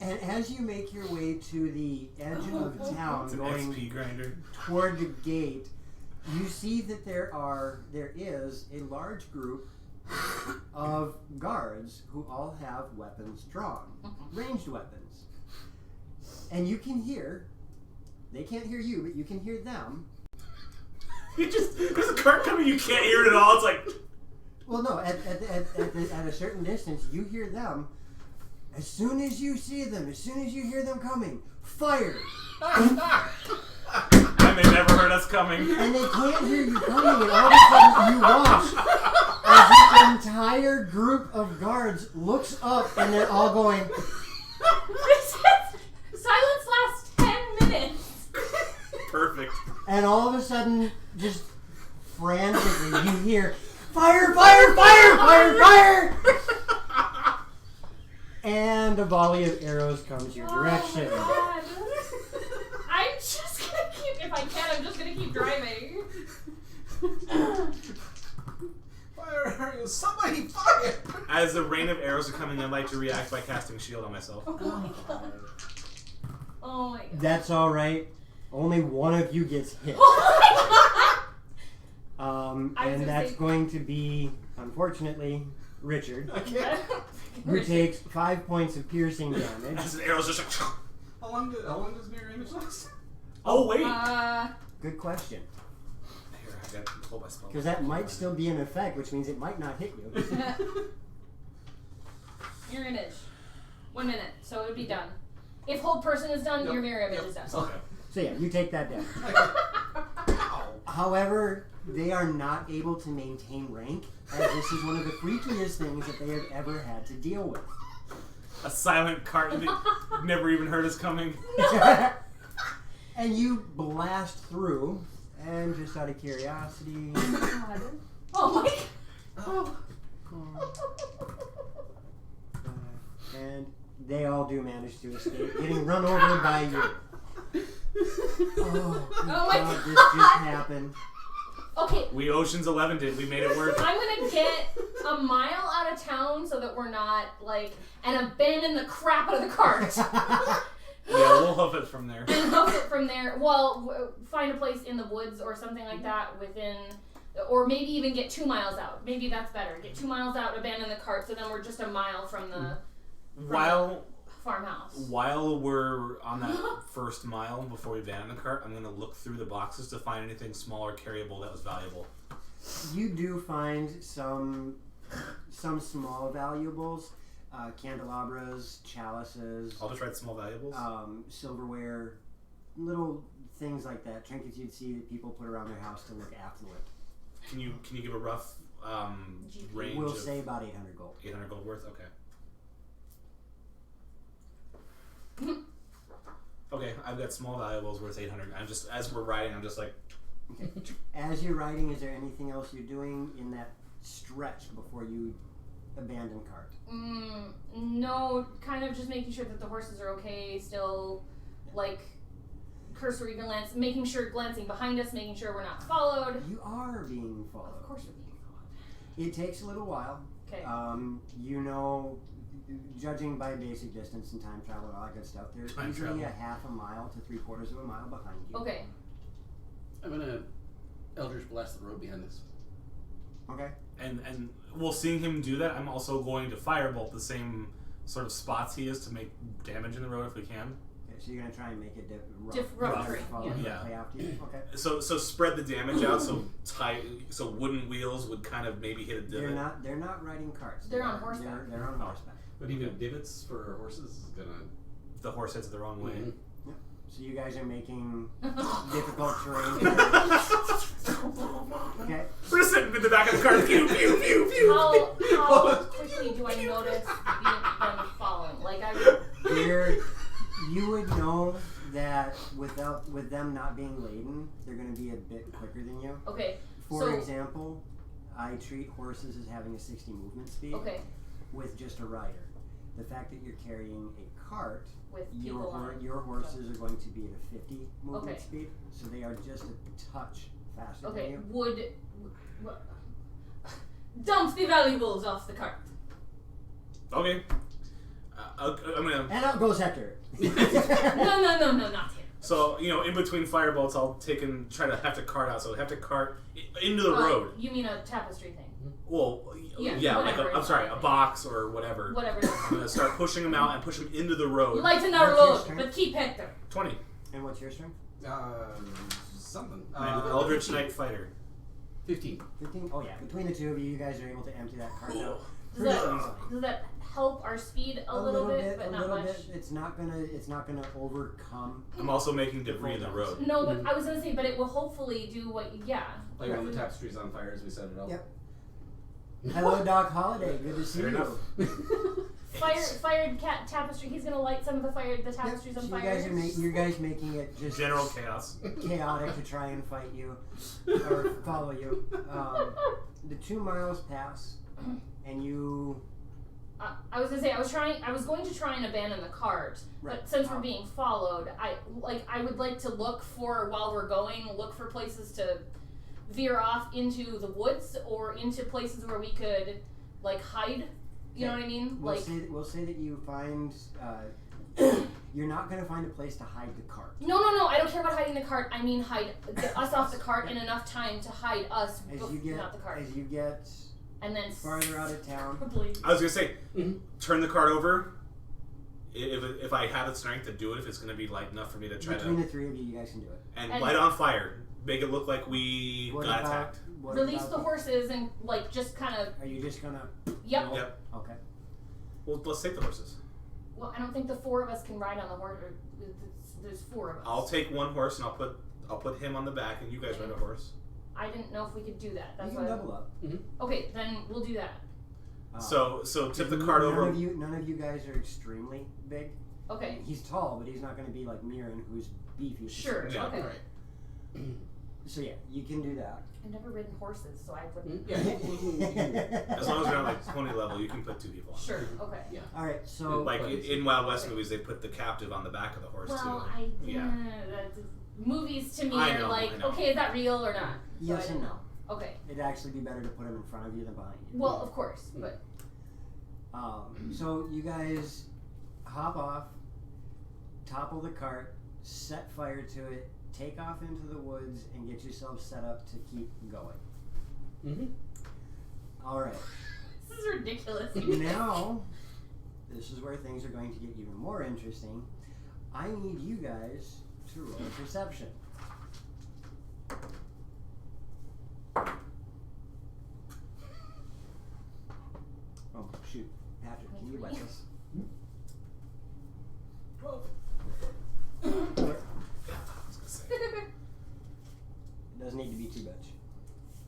And as you make your way to the edge of town, It's an going XP grinder. toward the gate, you see that there is a large group of guards who all have weapons drawn, ranged weapons. And you can hear, they can't hear you, but you can hear them. There's a cart coming, you can't hear it at all. It's like, Well, no, at a certain distance, you hear them. As soon as you see them, as soon as you hear them coming, fire! and they never heard us coming. And they can't hear you coming, and all of a sudden you watch as the entire group of guards looks up, and they're all going, Silence lasts 10 minutes. Perfect. and all of a sudden, just frantically, you hear, fire, fire, fire, fire, fire! And a volley of arrows comes your direction. Oh my God. I'm just gonna keep, if I can, I'm just gonna keep driving. Where are you? Somebody fire! As the rain of arrows are coming, I'd like to react by casting shield on myself. Oh my God. Oh my God. That's alright. Only one of you gets hit. Oh my God. I was And gonna that's say- going to be, unfortunately, Richard, Okay. who takes 5 points of piercing damage. As the arrows just like, How long does mirror image last? oh wait. Good question. Here, I gotta control my spell. Because that might still be in effect, which means it might not hit you. Mirror image. 1 minute, so it would be done. If hold person is done, Yep. your mirror image Yep. is done. Okay. So yeah, you take that down. Ow. However, they are not able to maintain rank, as this is one of the freakiest things that they have ever had to deal with. A silent cart that never even heard us coming. And you blast through, and just out of curiosity, God. Oh my God. and they all do manage to escape, getting run over by you. Oh, my God, this God. just happened. Okay, We Ocean's 11 did. We made it work. I'm gonna get a mile out of town so that we're not, like, and abandon the crap out of the cart. Yeah, we'll hoof it from there. And hoof it from there. Well, find a place in the woods or something like that within, or maybe even get 2 miles out. Maybe that's better. Get 2 miles out, abandon the cart, so then we're just a mile from the farmhouse. While we're on that first mile before we abandon the cart, I'm going to look through the boxes to find anything small or carryable that was valuable. You do find some small valuables, candelabras, chalices, I'll just write small valuables. silverware, little things like that, trinkets you'd see that people put around their house to look affluent. Can you give a rough range We'll of say about 800 gold. 800 gold worth? Okay. Okay, I've got small valuables worth 800. I'm just, as we're riding, I'm just like, Okay. As you're riding, is there anything else you're doing in that stretch before you abandon cart? No, kind of just making sure that the horses are okay, still, like, cursory glance, glancing behind us, making sure we're not followed. You are being followed. Of course we're being followed. It takes a little while. Okay. You know, judging by basic distance and time travel and all that good stuff, there's Time usually travel. a half a mile to 3/4 of a mile behind you. Okay. I'm gonna Eldritch blast the road behind us. Okay. And well, seeing him do that, I'm also going to firebolt the same sort of spots he is to make damage in the road if we can. Okay, so you're gonna try and make it rough. Rough, yeah. Play after you. Okay. So spread the damage out so wooden wheels would kind of maybe hit a divot. They're not riding carts. They're on horseback. They're on horseback. But even divots for horses is gonna. The horse heads the wrong way. Mhm. So you guys are making difficult terrain. Okay. We're just sitting in the back of the car. Pew pew pew pew. How quickly do I notice them following? Like You would know that with them not being laden, they're going to be a bit quicker than you. Okay. For example, I treat horses as having a 60 movement speed. Okay. With just a rider. The fact that you're carrying a cart, With your people on it. your horses are going to be at a 50 movement Okay. speed, so they are just a touch faster than Okay. you. Dump the valuables off the cart. Okay. I'm gonna. And out goes Hector. No, not him. So in between firebolts, I'll take and try to have to cart out. So I have to cart into the road. You mean a tapestry thing? Well, Yeah, like whatever I'm is sorry, a fine. box or whatever. Whatever. I'm gonna start pushing them out and push them into the road. Lighten our What's your load, strength? but keep Hector. 20. And what's your strength? Something. Eldritch Knight Fighter. 15. 15? Oh yeah, between the two of you, you guys are able to empty that cart out Does pretty that, easily. does that help our speed a little bit, but a not little much? bit. It's not gonna overcome. I'm also making debris in the road. No, but I was gonna say, but it will hopefully do what. Yeah. Like when the tapestry's on fire as we set it up. Yep. Hello, Doc Holiday. Good to see Fair you. enough. Fired cat tapestry. He's gonna light some of the tapestries on So fire. you guys making it just General chaos. chaotic to try and fight you or follow you. The 2 miles pass, and you. I was gonna say I was going to try and abandon the cart, Right. but since we're being followed, I would like to look for places to veer off into the woods or into places where we could hide. You know what I mean? We'll say that you find. You're not going to find a place to hide the cart. No. I don't care about hiding the cart. I mean get us off the cart in enough time to hide us, not the cart. As you get And then farther out of town. probably. I was gonna say, turn the cart over. If I have the strength to do it, if it's gonna be light enough for me to try Between to the three of you, you guys can do it. and light it on fire, make it look like we What got about- attacked. what Release about the horses and just kind of. Are you just gonna? Yep. roll? Yep. Okay. Well, let's take the horses. Well, I don't think the 4 of us can ride on the horse. There's 4 of us. I'll take one horse and I'll put him on the back, and you guys ride a horse. I didn't know if we could do that. That's You can why. double up. Okay, then we'll do that. So tip the cart over. None of you guys are extremely big. Okay. He's tall, but he's not going to be like Mirren, who's beefy. Sure. Yeah. Okay. So yeah, you can do that. I've never ridden horses, so I wouldn't. Yeah. As long as you're on like 20 level, you can put 2 people on. Sure. Okay. Yeah. All right. So Like in Wild West movies, they put the captive on the back of the horse Well, too. movies to me I are know, like, I know. okay, is that real or not? yes so I and didn't no. Okay. It'd actually be better to put him in front of you than behind you. Well, of course, but So you guys hop off, topple the cart, set fire to it, take off into the woods, and get yourself set up to keep going. All right. this is ridiculous. Now, this is where things are going to get even more interesting. I need you guys to roll perception. Oh, shoot. Patrick, can you wet this? 12. I was gonna say. It doesn't need to be too much.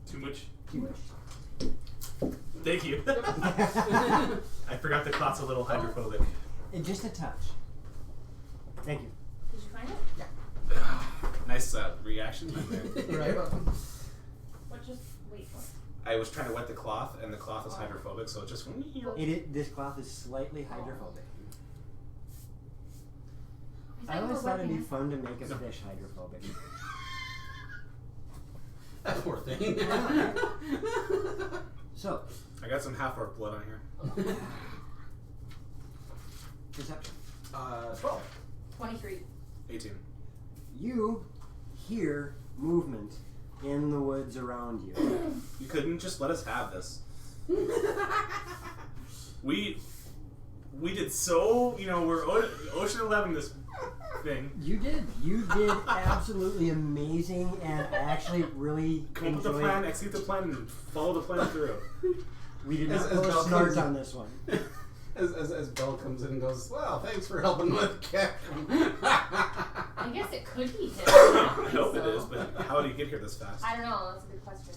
Too much. Too much. Thank you. I forgot the clot's a little hydrophobic. Just a touch. Thank you. Did you find it? Nice reaction time there. Right. What just wait? What? I was trying to wet the cloth, and the cloth is hydrophobic, so it just went. This cloth is slightly hydrophobic. I always thought it'd be fun to make a fish hydrophobic. That poor thing. So, I got some half-orc blood on here. perception. 12. 23. 18. You hear movement in the woods around you. You couldn't just let us have this. We did so, we're Ocean 11 this thing. You did absolutely amazing, and I actually really Come up with the enjoyed. plan, execute the plan, and follow the plan through. We did As not pull Belle a snort comes- on this one. As Belle comes in and goes, well, thanks for helping with Captain. I guess it could be him. I hope it is, but how did he get here this fast? I don't know. That's a good question.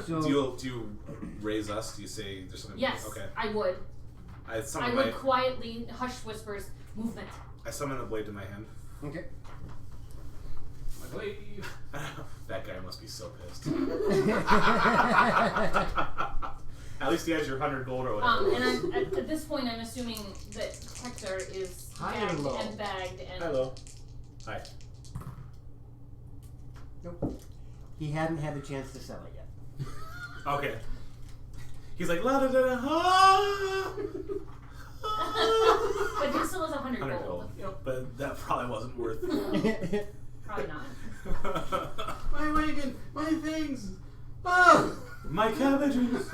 So, Do you raise us? Do you say there's something? Yes, Okay. I would. I I summon would quietly, hush whispers, movement. I summon the blade to my hand. okay. I believe. That guy must be so pissed. At least he has your 100 gold or whatever. And at this point, I'm assuming that Hector is High gagged or low? and bagged and. Hello. Hi. Nope. He hadn't had a chance to sell it yet. Okay. He's like la da da da ha. But he still has 100 100 gold. gold. Yep. But that probably wasn't worth. Probably not. My wagon, my things. Oh! My cabbages.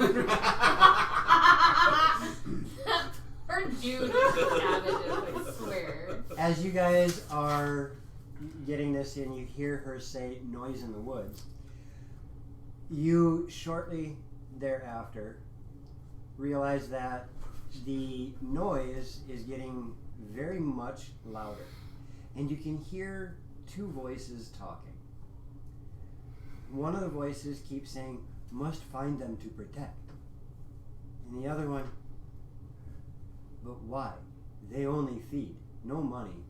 Her Jude cabbages, I swear. As you guys are getting this in, you hear her say noise in the woods. You shortly thereafter realize that the noise is getting very much louder, and you can hear two voices talking. One of the voices keeps saying, "Must find them to protect," and the other one, "But why? They only feed, no money.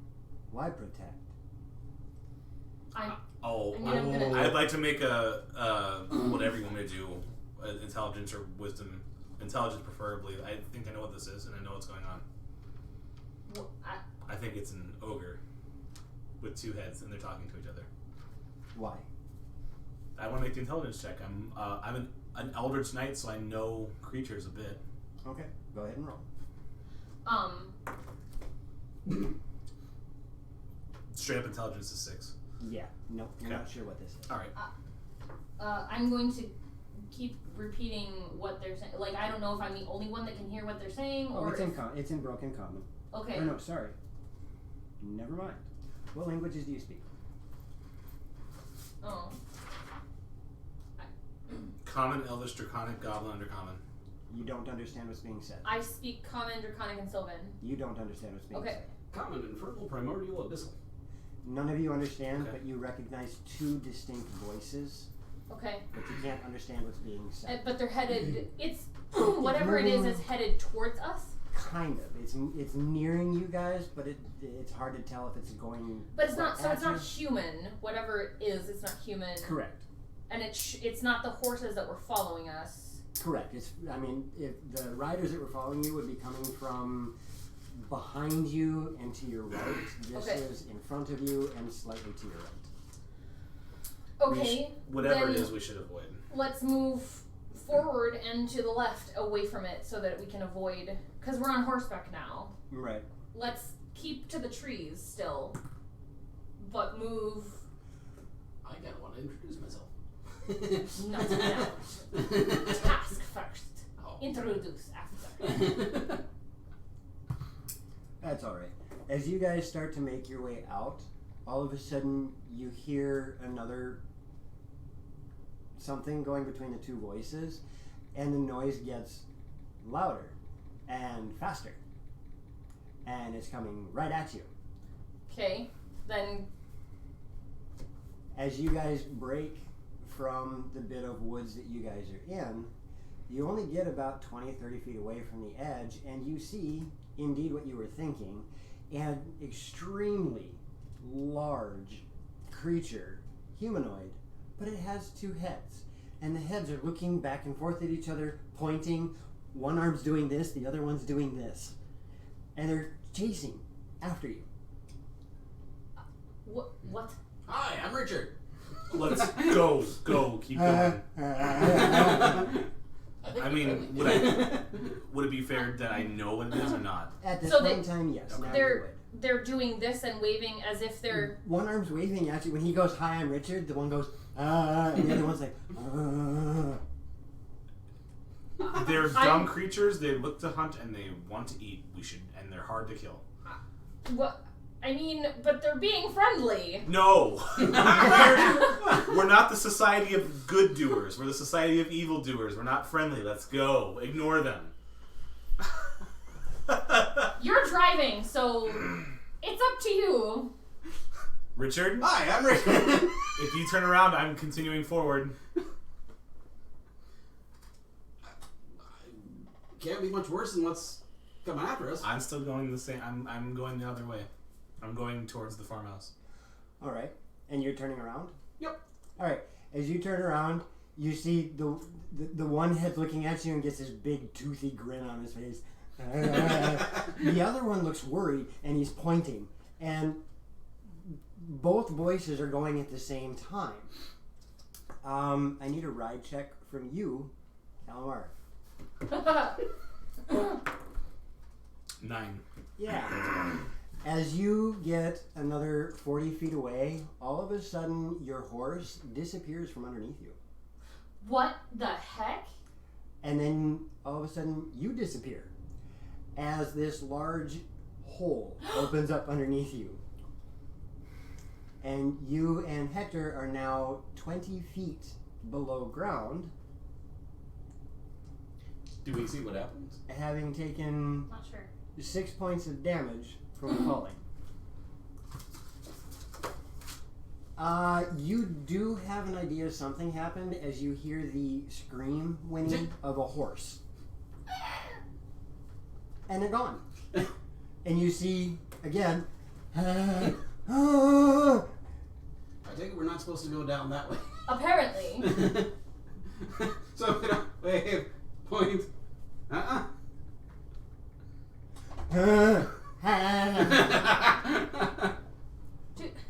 Why protect?" I mean, I'm gonna- I'd like to make a whatever you want me to do, intelligence or wisdom, intelligence preferably. I think I know what this is and I know what's going on. well, I think it's an ogre with two heads and they're talking to each other. Why? I want to make the intelligence check. I'm an Eldritch Knight, so I know creatures a bit. Okay, go ahead and roll. Straight up intelligence is 6. Yeah, no, you're Okay. not sure what this is. All right. I'm going to keep repeating what they're saying. Like, I don't know if I'm the only one that can hear what they're saying, Oh, or it's if, it's in broken common. okay. Oh no, sorry. Never mind. What languages do you speak? Oh, Common, Elvish, Draconic, Goblin, Undercommon. You don't understand what's being said. I speak Common, Draconic, and Sylvan. You don't understand what's being Okay. said. Common, infernal, primordial, abyssal. None of you understand, Okay. but you recognize two distinct voices, Okay, but you can't understand what's being said. but they're headed. It's whatever it is headed towards us. Kind of. It's nearing you guys, but it's hard to tell if it's going. But it's not. So at it's not you. human. Whatever it is, it's not human. Correct. And it's not the horses that were following us. Correct. If the riders that were following you would be coming from behind you and to your right. This Okay. is in front of you and slightly to your right. Okay. Whatever then it is, we should avoid. Let's move forward and to the left, away from it, so that we can avoid. Because we're on horseback now. Right. Let's keep to the trees still, but move I gotta want to introduce myself. not now. Task first. Oh. Introduce after. That's all right. As you guys start to make your way out, all of a sudden you hear another something going between the two voices, and the noise gets louder and faster, and it's coming right at you. Okay, then As you guys break from the bit of woods that you guys are in, you only get about 20-30 feet away from the edge, and you see indeed what you were thinking, an extremely large creature, humanoid, but it has two heads, and the heads are looking back and forth at each other, pointing. One arm's doing this, the other one's doing this, and they're chasing after you. What? Hi, I'm Richard. Let's go. Keep going. I mean, would it be fair that I know what it is or not? At this So point in time, yes. Okay. Now you They're doing this and waving as if they're. would. One arm's waving at you. When he goes, "Hi, I'm Richard," the one goes, and the other one's like, They're dumb creatures. They look to hunt and they want to eat. And they're hard to kill. What? I mean, but they're being friendly. No, we're not the society of good doers. We're the society of evil doers. We're not friendly. Let's go. Ignore them. You're driving, so it's up to you. Richard, Hi, I'm Richard. if you turn around, I'm continuing forward. Can't be much worse than what's coming after us. I'm still going the same. I'm going the other way. I'm going towards the farmhouse. all right. And you're turning around? Yep. All right. As you turn around, you see the one head looking at you and gets this big toothy grin on his face. The other one looks worried and he's pointing. And both voices are going at the same time. I need a ride check from you, Calamar. 9. Yeah. As you get another 40 feet away, all of a sudden your horse disappears from underneath you. What the heck? And then all of a sudden you disappear as this large hole opens up underneath you. And you and Hector are now 20 feet below ground, Do we see what happens? having taken Not sure. 6 points of damage from falling. You do have an idea something happened as you hear the scream whinny of a horse. And they're gone. And you see, again, I take it we're not supposed to go down that way. Apparently. So, wave, point.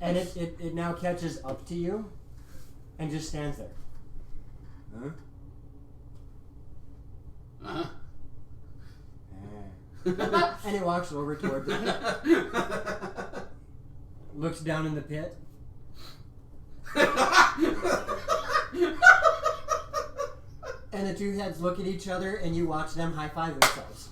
and it now catches up to you and just stands there. Huh? And it walks over toward the pit. Looks down in the pit. And the two heads look at each other and you watch them high-five themselves.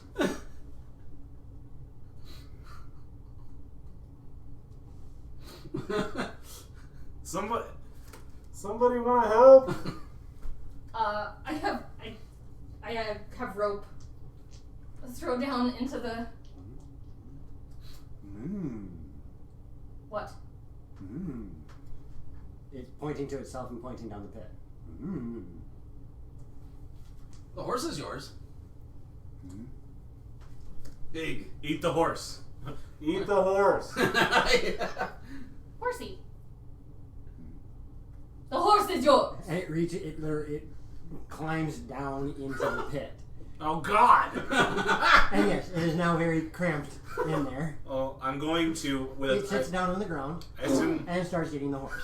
Somebody want to help? I have rope. Let's throw down into the. What? It's pointing to itself and pointing down the pit. The horse is yours. Big. Eat the horse. Eat the horse. Horsey. The horse is yours. And it climbs down into the pit. Oh God! And yes, it is now very cramped in there. Well, I'm going to It sits down on the ground I assume and starts eating the horse.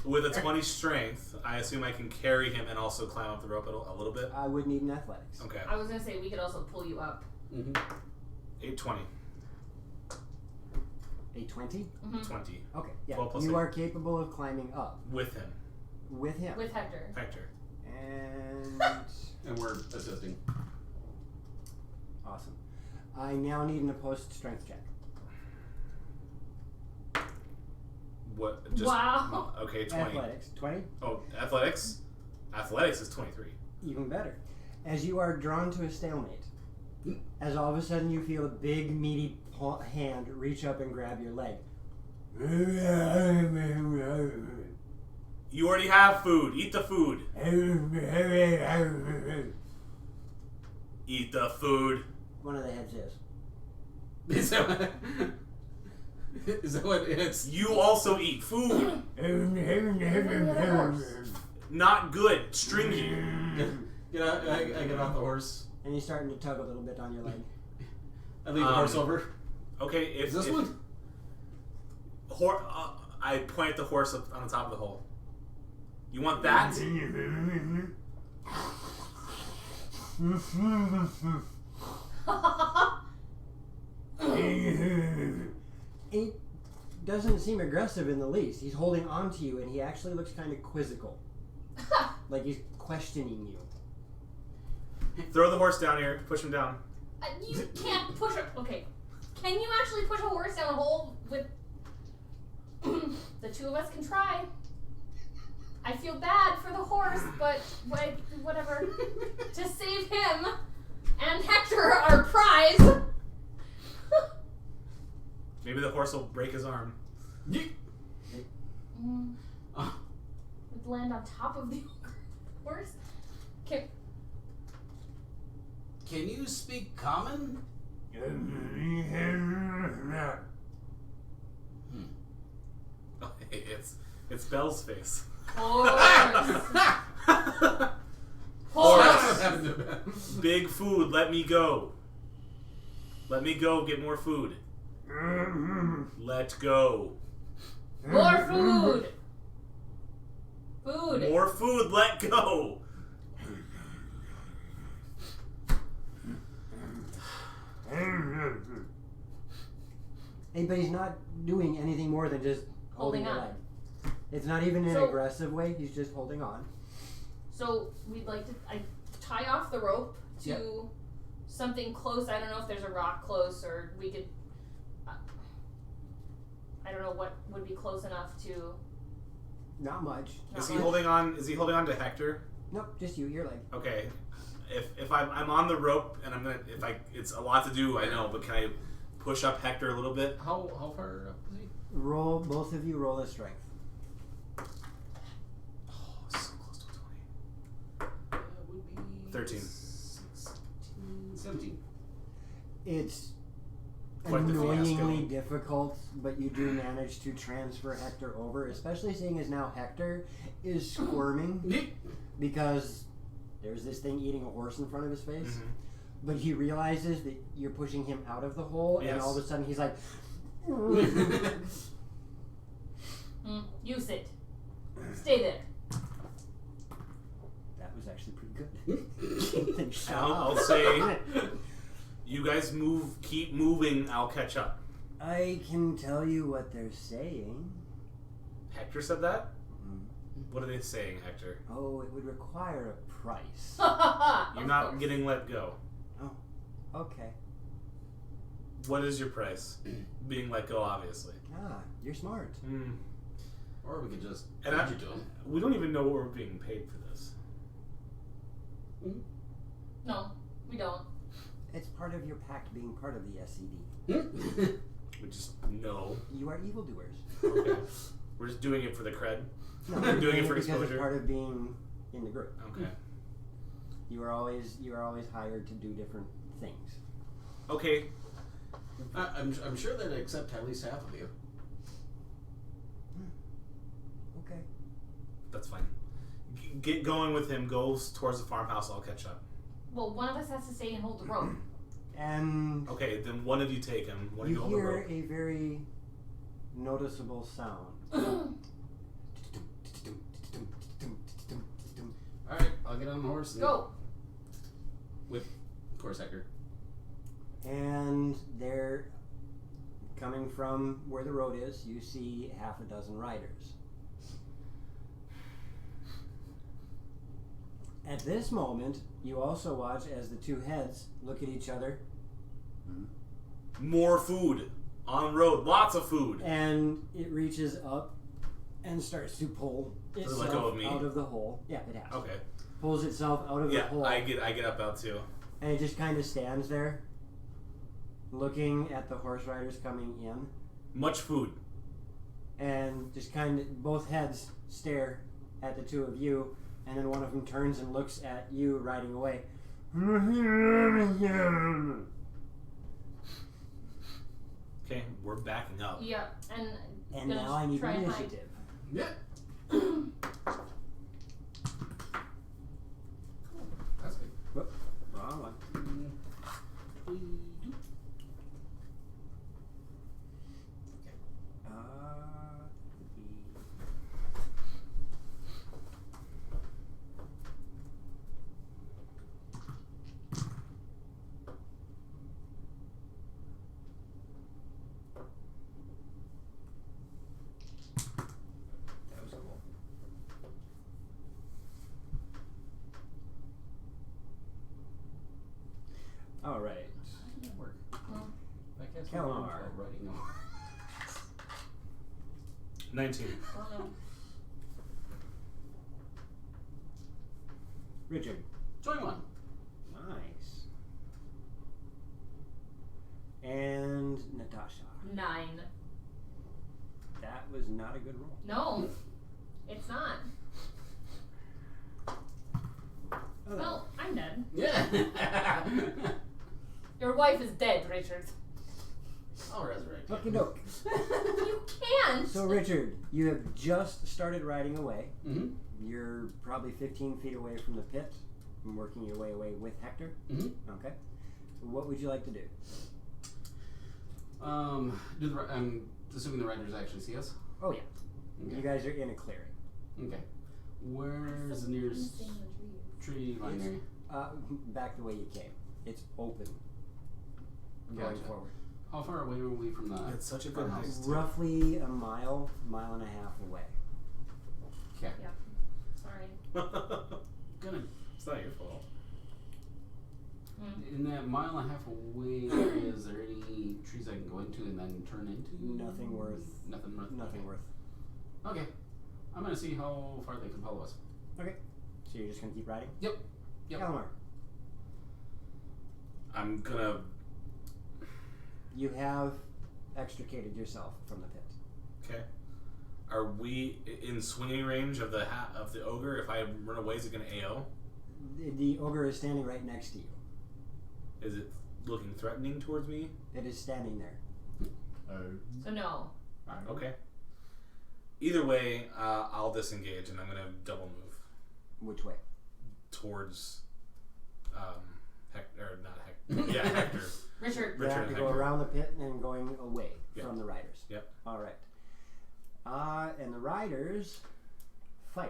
with a 20 strength, I assume I can carry him and also climb up the rope a little bit. I would need an athletics. Okay. I was gonna say we could also pull you up. 820. A 20? 20 Okay, yeah. 12 plus You 8. are capable of climbing up with him. with him. With Hector. Hector. And And we're assisting. awesome. I now need an opposed strength check. What? Just, Wow. Okay, 20. Athletics. 20? Oh, athletics? Athletics is 23. Even better. As you are drawn to a stalemate, as all of a sudden you feel a big, meaty hand reach up and grab your leg. You already have food. Eat the food. Eat the food. One of the heads is. Is that what it's? You also eat food. Not good. Stringy. I get off the horse. And he's starting to tug a little bit on your leg. I leave the horse over. Okay, Is this one? I point at the horse on the top of the hole. You want that? He doesn't seem aggressive in the least. He's holding on to you, and he actually looks kind of quizzical. Like he's questioning you. Throw the horse down here. Push him down. You can't push a... Okay. Can you actually push a horse down a hole with... The two of us can try. I feel bad for the horse, but whatever. To save him and Hector, our prize. Maybe the horse will break his arm. We'd land on top of the horse. Can you speak common? It's Belle's face. Horse. Horse. Big food. Let me go. Let me go. Get more food. Let go. More food. Food. More food. Let go. Hey, but he's not doing anything more than just holding the on. leg. It's not even in an So- aggressive way. He's just holding on. So we'd like to tie off the rope to Yep. something close. I don't know if there's a rock close, or we could. I don't know what would be close enough to. Not much. Is he holding on? Is he holding on to Hector? Nope, just you. Your leg. Okay. If I'm on the rope and it's a lot to do, I know, but can I push up Hector a little bit? How far up is he? Roll. Both of you roll a strength. Oh, so close to 20. That would be 13. 16, 17. It's Quite the annoyingly fiasco. difficult, but you do manage to transfer Hector over, especially seeing as now Hector is squirming because there's this thing eating a horse in front of his face. Mhm. But he realizes that you're pushing him out of the hole, and Yes. all of a sudden he's like, You sit. Stay there. that was actually pretty good. I'll say, you guys keep moving, I'll catch up. I can tell you what they're saying. Hector said that? What are they saying, Hector? Oh, it would require a price. You're not getting let go. Okay. What is your price? Being let go, obviously. Ah, you're smart. Or we could just And feed you to him. we don't even know what we're being paid for this. No, we don't. It's part of your pact being part of the SCD. We just know. You are evildoers. Okay. We're just doing it for the cred. No, We're doing it for because exposure. it's part of being in the group. Okay. You are always hired to do different things. Okay. I'm sure they'd accept at least half of you. Okay. That's fine. Get going with him. Goes towards the farmhouse. I'll catch up. Well, one of us has to stay and hold the rope. And Okay, then one of you take him. One of you you hold the hear rope. a very noticeable sound. Alright, I'll get on the horse and Go. with, of course, Hector. And they're coming from where the road is. You see half a dozen riders. At this moment, you also watch as the two heads look at each other, More food. On road. Lots of food. and it reaches up and starts to pull Does it let go itself of me? out of the hole. Yeah, it has. Okay. Pulls itself out of the Yeah, hole. I get up out too. And it just kind of stands there, looking at the horse riders coming in, Much food. and just kind of both heads stare at the two of you, and then one of them turns and looks at you riding away. Okay, we're backing up. Yeah, and And gonna now I need try and hide. initiative. Yeah. That's good. Whoop, wrong one. All right. How did that work? I cast Calamar. while writing them. 19. Oh no. Richard. 21. Nice. And Natasha. 9. That was not a good roll. No, it's not. Oh. Well, I'm dead. Yeah. Your wife is dead, Richard. I'll resurrect you. Okie doke. You can't. So, Richard, you have just started riding away. Mm-hmm. You're probably 15 feet away from the pit and working your way away with Hector. Mm-hmm. Okay. What would you like to do? I'm assuming the riders actually see us. Oh, yeah. Okay. You guys are in a clearing. Okay. Where's the nearest tree line area? Back the way you came. It's open. Going Gotcha. forward. How far away are we from the? It's such a good farmhouse? heist. Roughly a mile and a half away. Okay. Yeah. Sorry. Gonna It's not your fault. in that mile and a half away area. Is there any trees I can go into and then turn into? Nothing worth. Nothing worth. Nothing worth. Okay. I'm gonna see how far they can follow us. Okay. So you're just gonna keep riding? Yep. Calamar. I'm gonna. You have extricated yourself from the pit. Okay. Are we in swinging range of the of the ogre? If I run away, is it gonna AO? The ogre is standing right next to you. Is it looking threatening towards me? It is standing there. So no. Okay. Either way, I'll disengage and I'm gonna double move Which way? towards Hector, or not Hector. Yeah, Hector. Richard. You Richard have to and go Hector. around the pit and going away Yep. from the riders. Yep. All right. And the riders fire.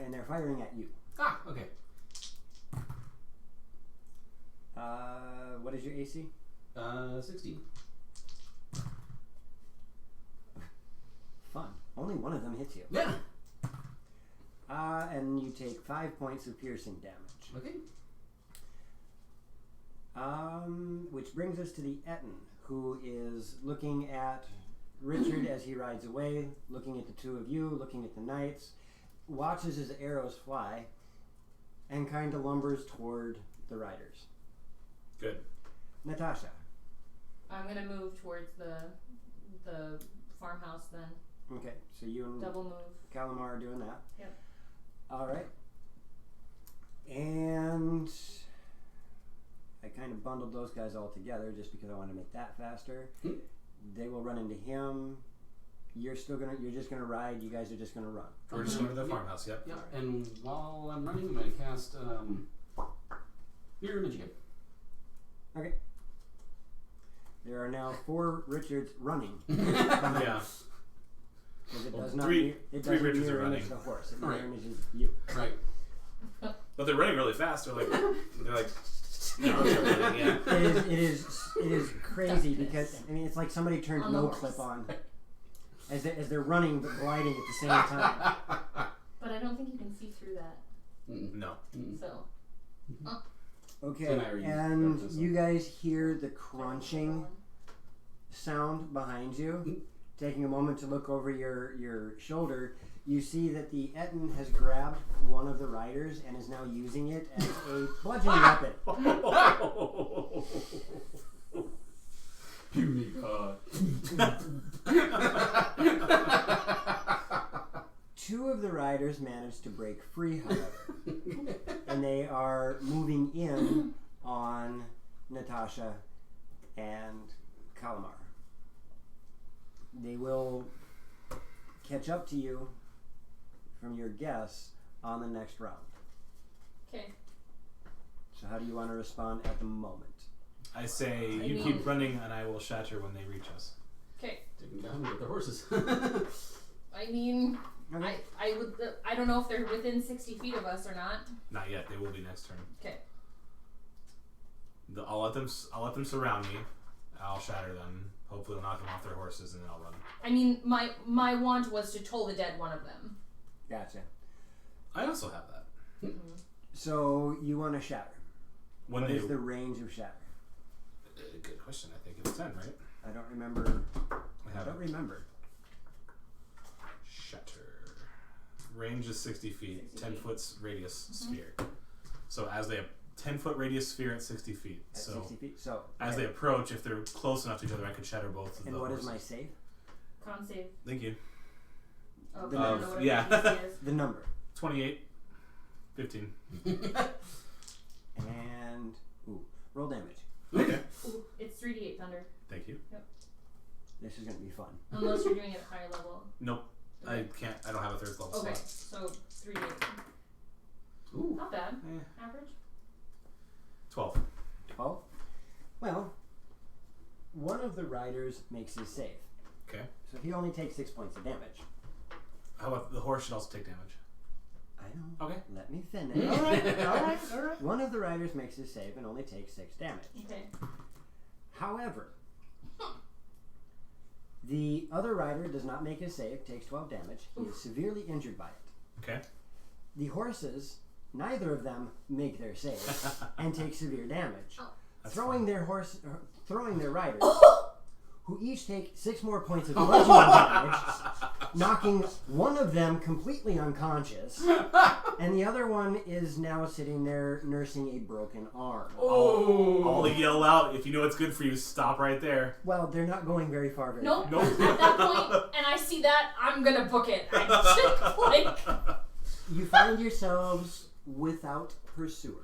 And they're firing at you. Ah. Okay. What is your AC? 16. Fun. Only one of them hits you. Yeah. And you take 5 points of piercing damage. Okay. Which brings us to the Etten, who is looking at Richard as he rides away, looking at the two of you, looking at the knights, watches his arrows fly, and kind of lumbers toward the riders. Good. Natasha. I'm gonna move towards the farmhouse then. Okay, so you and Double move. Calamar are doing that. Yep. All right. And I kind of bundled those guys all together just because I wanted to make that faster. They will run into him. You're just gonna ride. You guys are just gonna run. We're just going to the farmhouse. Yep. Yep. And while I'm running, I'm gonna cast mirror image again. Okay. There are now 4 Richards running. Yeah. Because it Well, does not. three It Richards doesn't are mirror running. image the horse. It Right. mirror images you. Right. But they're running really fast. They're like. Yeah. It is crazy because I mean it's like somebody turned On the no horse. clip on as they're running but gliding at the same time. But I don't think you can see through that. No. So Okay, And I read and darkness. you guys hear the crunching sound behind you. Taking a moment to look over your shoulder, you see that the Etten has grabbed one of the riders and is now using it as a bludgeoning weapon. Puny God. 2 of the riders managed to break free, however, and they are moving in on Natasha and Calamar. They will catch up to you from your guess on the next round. okay. So how do you want to respond at the moment? I say I you mean- keep running and I will shatter when they reach us. Okay. Taking down with the horses. I mean, Okay. I would. I don't know if they're within 60 feet of us or not. Not yet. They will be next turn. Okay. I'll let them surround me. I'll shatter them. Hopefully, they'll knock them off their horses and then I'll run. I mean, my want was to toll the dead one of them. Gotcha. I also have that. So you want to shatter. When What they, is the range of shatter? good question. I think it's 10, right? I don't remember. I have don't remember. Shatter. Range is 60 feet. 60 10 feet. foot radius sphere. So as they 10-foot radius sphere at 60 feet. At So 60 feet. So as okay. they approach, if they're close enough to each other, I could shatter both of And the what is horses. my save? Con save. Thank you. Oh, The I don't number. know what Yeah. a DC is. The number. 28. 15. And roll damage. Okay. Ooh, it's 3d8 thunder. Thank you. This is going to be fun. Unless you're doing it at higher level. Nope. Okay. I don't have a third level Okay, slot. so 3d8. Ooh. Not bad. Eh, Average. 12. 12. Well, one of the riders makes his save. Okay. So he only takes 6 points of damage. How about the horse should also take damage? I know. Okay. Let me finish. Alright. One of the riders makes his save and only takes 6 damage. Okay. However, the other rider does not make his save, takes 12 damage. He is severely injured by it. Okay. The horses, neither of them make their save and take severe damage. Oh. That's Throwing fine. their riders, who each take 6 more points of bludgeoning damage, knocking one of them completely unconscious, and the other one is now sitting there nursing a broken arm. I'll yell out, if you know what's good for you, stop right there. Well, they're not going very far. Very Nope. fast. At that point, and I see that, I'm gonna book it. I just like. You find yourselves without pursuers,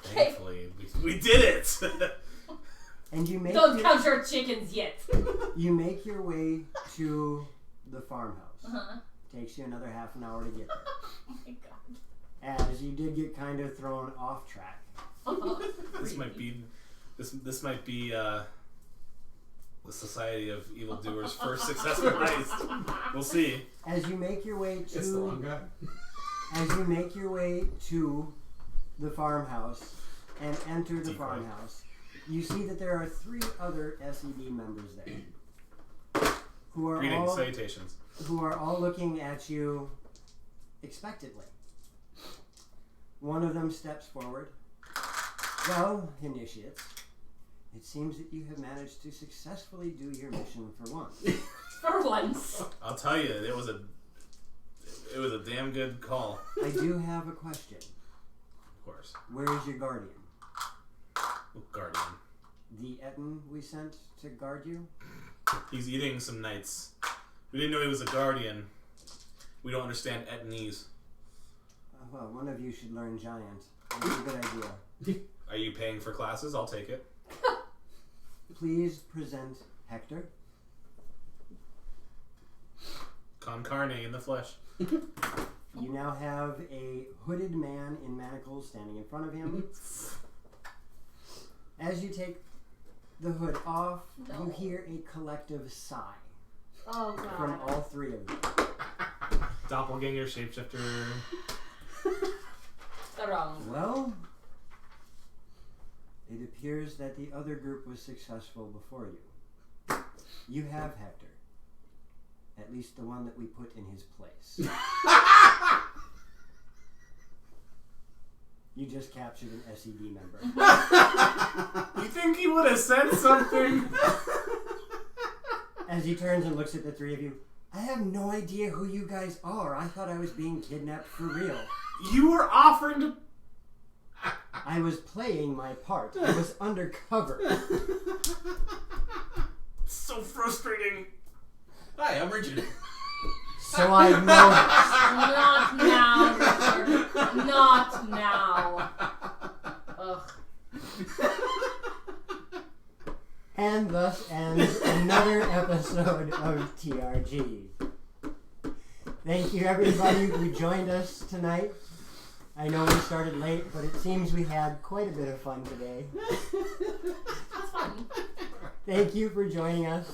Thankfully, we did it! and you make Don't count your chickens yet. you make your way to the farmhouse. Uh-huh. Takes you another half an hour to get there, Oh my god. as you did get kind of thrown off track. This might be this might be the Society of Evildoers' first successful heist. We'll see. As you make your way It's the wrong guy. as you make your way to the farmhouse and enter the Decoy. farmhouse, you see that there are 3 other SED members there, who are Greetings, all salutations. looking at you expectantly. One of them steps forward. Well, initiates, it seems that you have managed to successfully do your mission for once. For once. I'll tell you, it was a damn good call. I do have a question. Of course. Where is your guardian? Guardian. The Etten we sent to guard you? He's eating some knights. We didn't know he was a guardian. We don't understand Etnese. Well, one of you should learn Giant. That's a good idea. Are you paying for classes? I'll take it. Please present Hector. Con carne in the flesh. You now have a hooded man in manacles standing in front of him. As you take the hood off, No. you hear a collective sigh Oh god. from all 3 of them. Doppelganger, shapeshifter. The wrong. Well, it appears that the other group was successful before you. You have Hector. At least the one that we put in his place. You just captured an SED member. You think he would have said something? As he turns and looks at the 3 of you, I have no idea who you guys are. I thought I was being kidnapped for real. You were offering to. I was playing my part. I was undercover. So frustrating. Hi, I'm Richard. So I know. Not now, Richard. Not now. Ugh. And thus ends another episode of TRG. Thank you everybody who joined us tonight. I know we started late, but it seems we had quite a bit of fun today. That's fun. Thank you for joining us.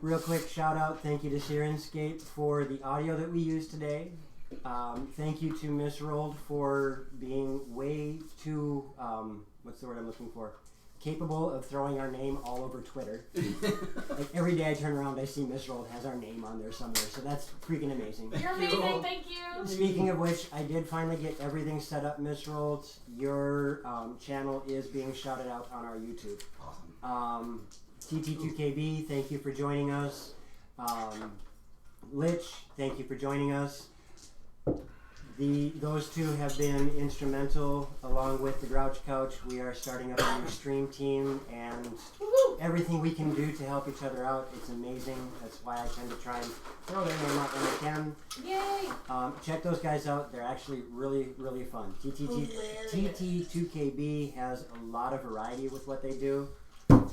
Real quick shout out, thank you to Syrinscape for the audio that we used today. Thank you to Miss Rold for being way too, what's the word I'm looking for? capable of throwing our name all over Twitter. Like every day I turn around, I see Misrolled has our name on there somewhere, so that's freaking amazing. You're amazing, thank you. Speaking of which, I did finally get everything set up, Misrolled. Your channel is being shouted out on our YouTube. Awesome. TT2KB, thank you for joining us. Lich, thank you for joining us. Those two have been instrumental, along with the Grouch Couch. We are starting up a new stream team, and everything we can do to help each other out, it's amazing. That's why I tend to try and throw their name out when I can. Yay! Check those guys out. They're actually really, really fun. TT2KB has a lot of variety with what they do.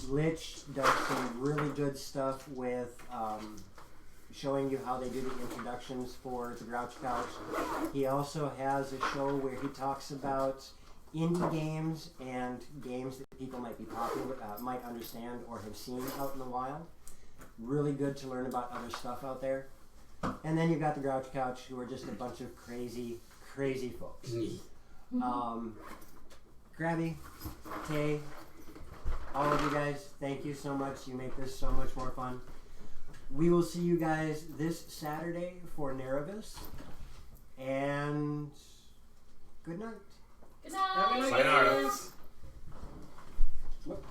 Lich does some really good stuff with showing you how they do the introductions for the Grouch Couch. He also has a show where he talks about indie games and games that people might be popular, might understand or have seen out in the wild. Really good to learn about other stuff out there. And then you've got the Grouch Couch, who are just a bunch of crazy, crazy folks. Grabby, Tay, all of you guys, thank you so much. You make this so much more fun. We will see you guys this Saturday for Nerevis. And good night. Good night. Sayonara. Whoop,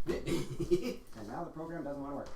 there. And now the program doesn't want to work.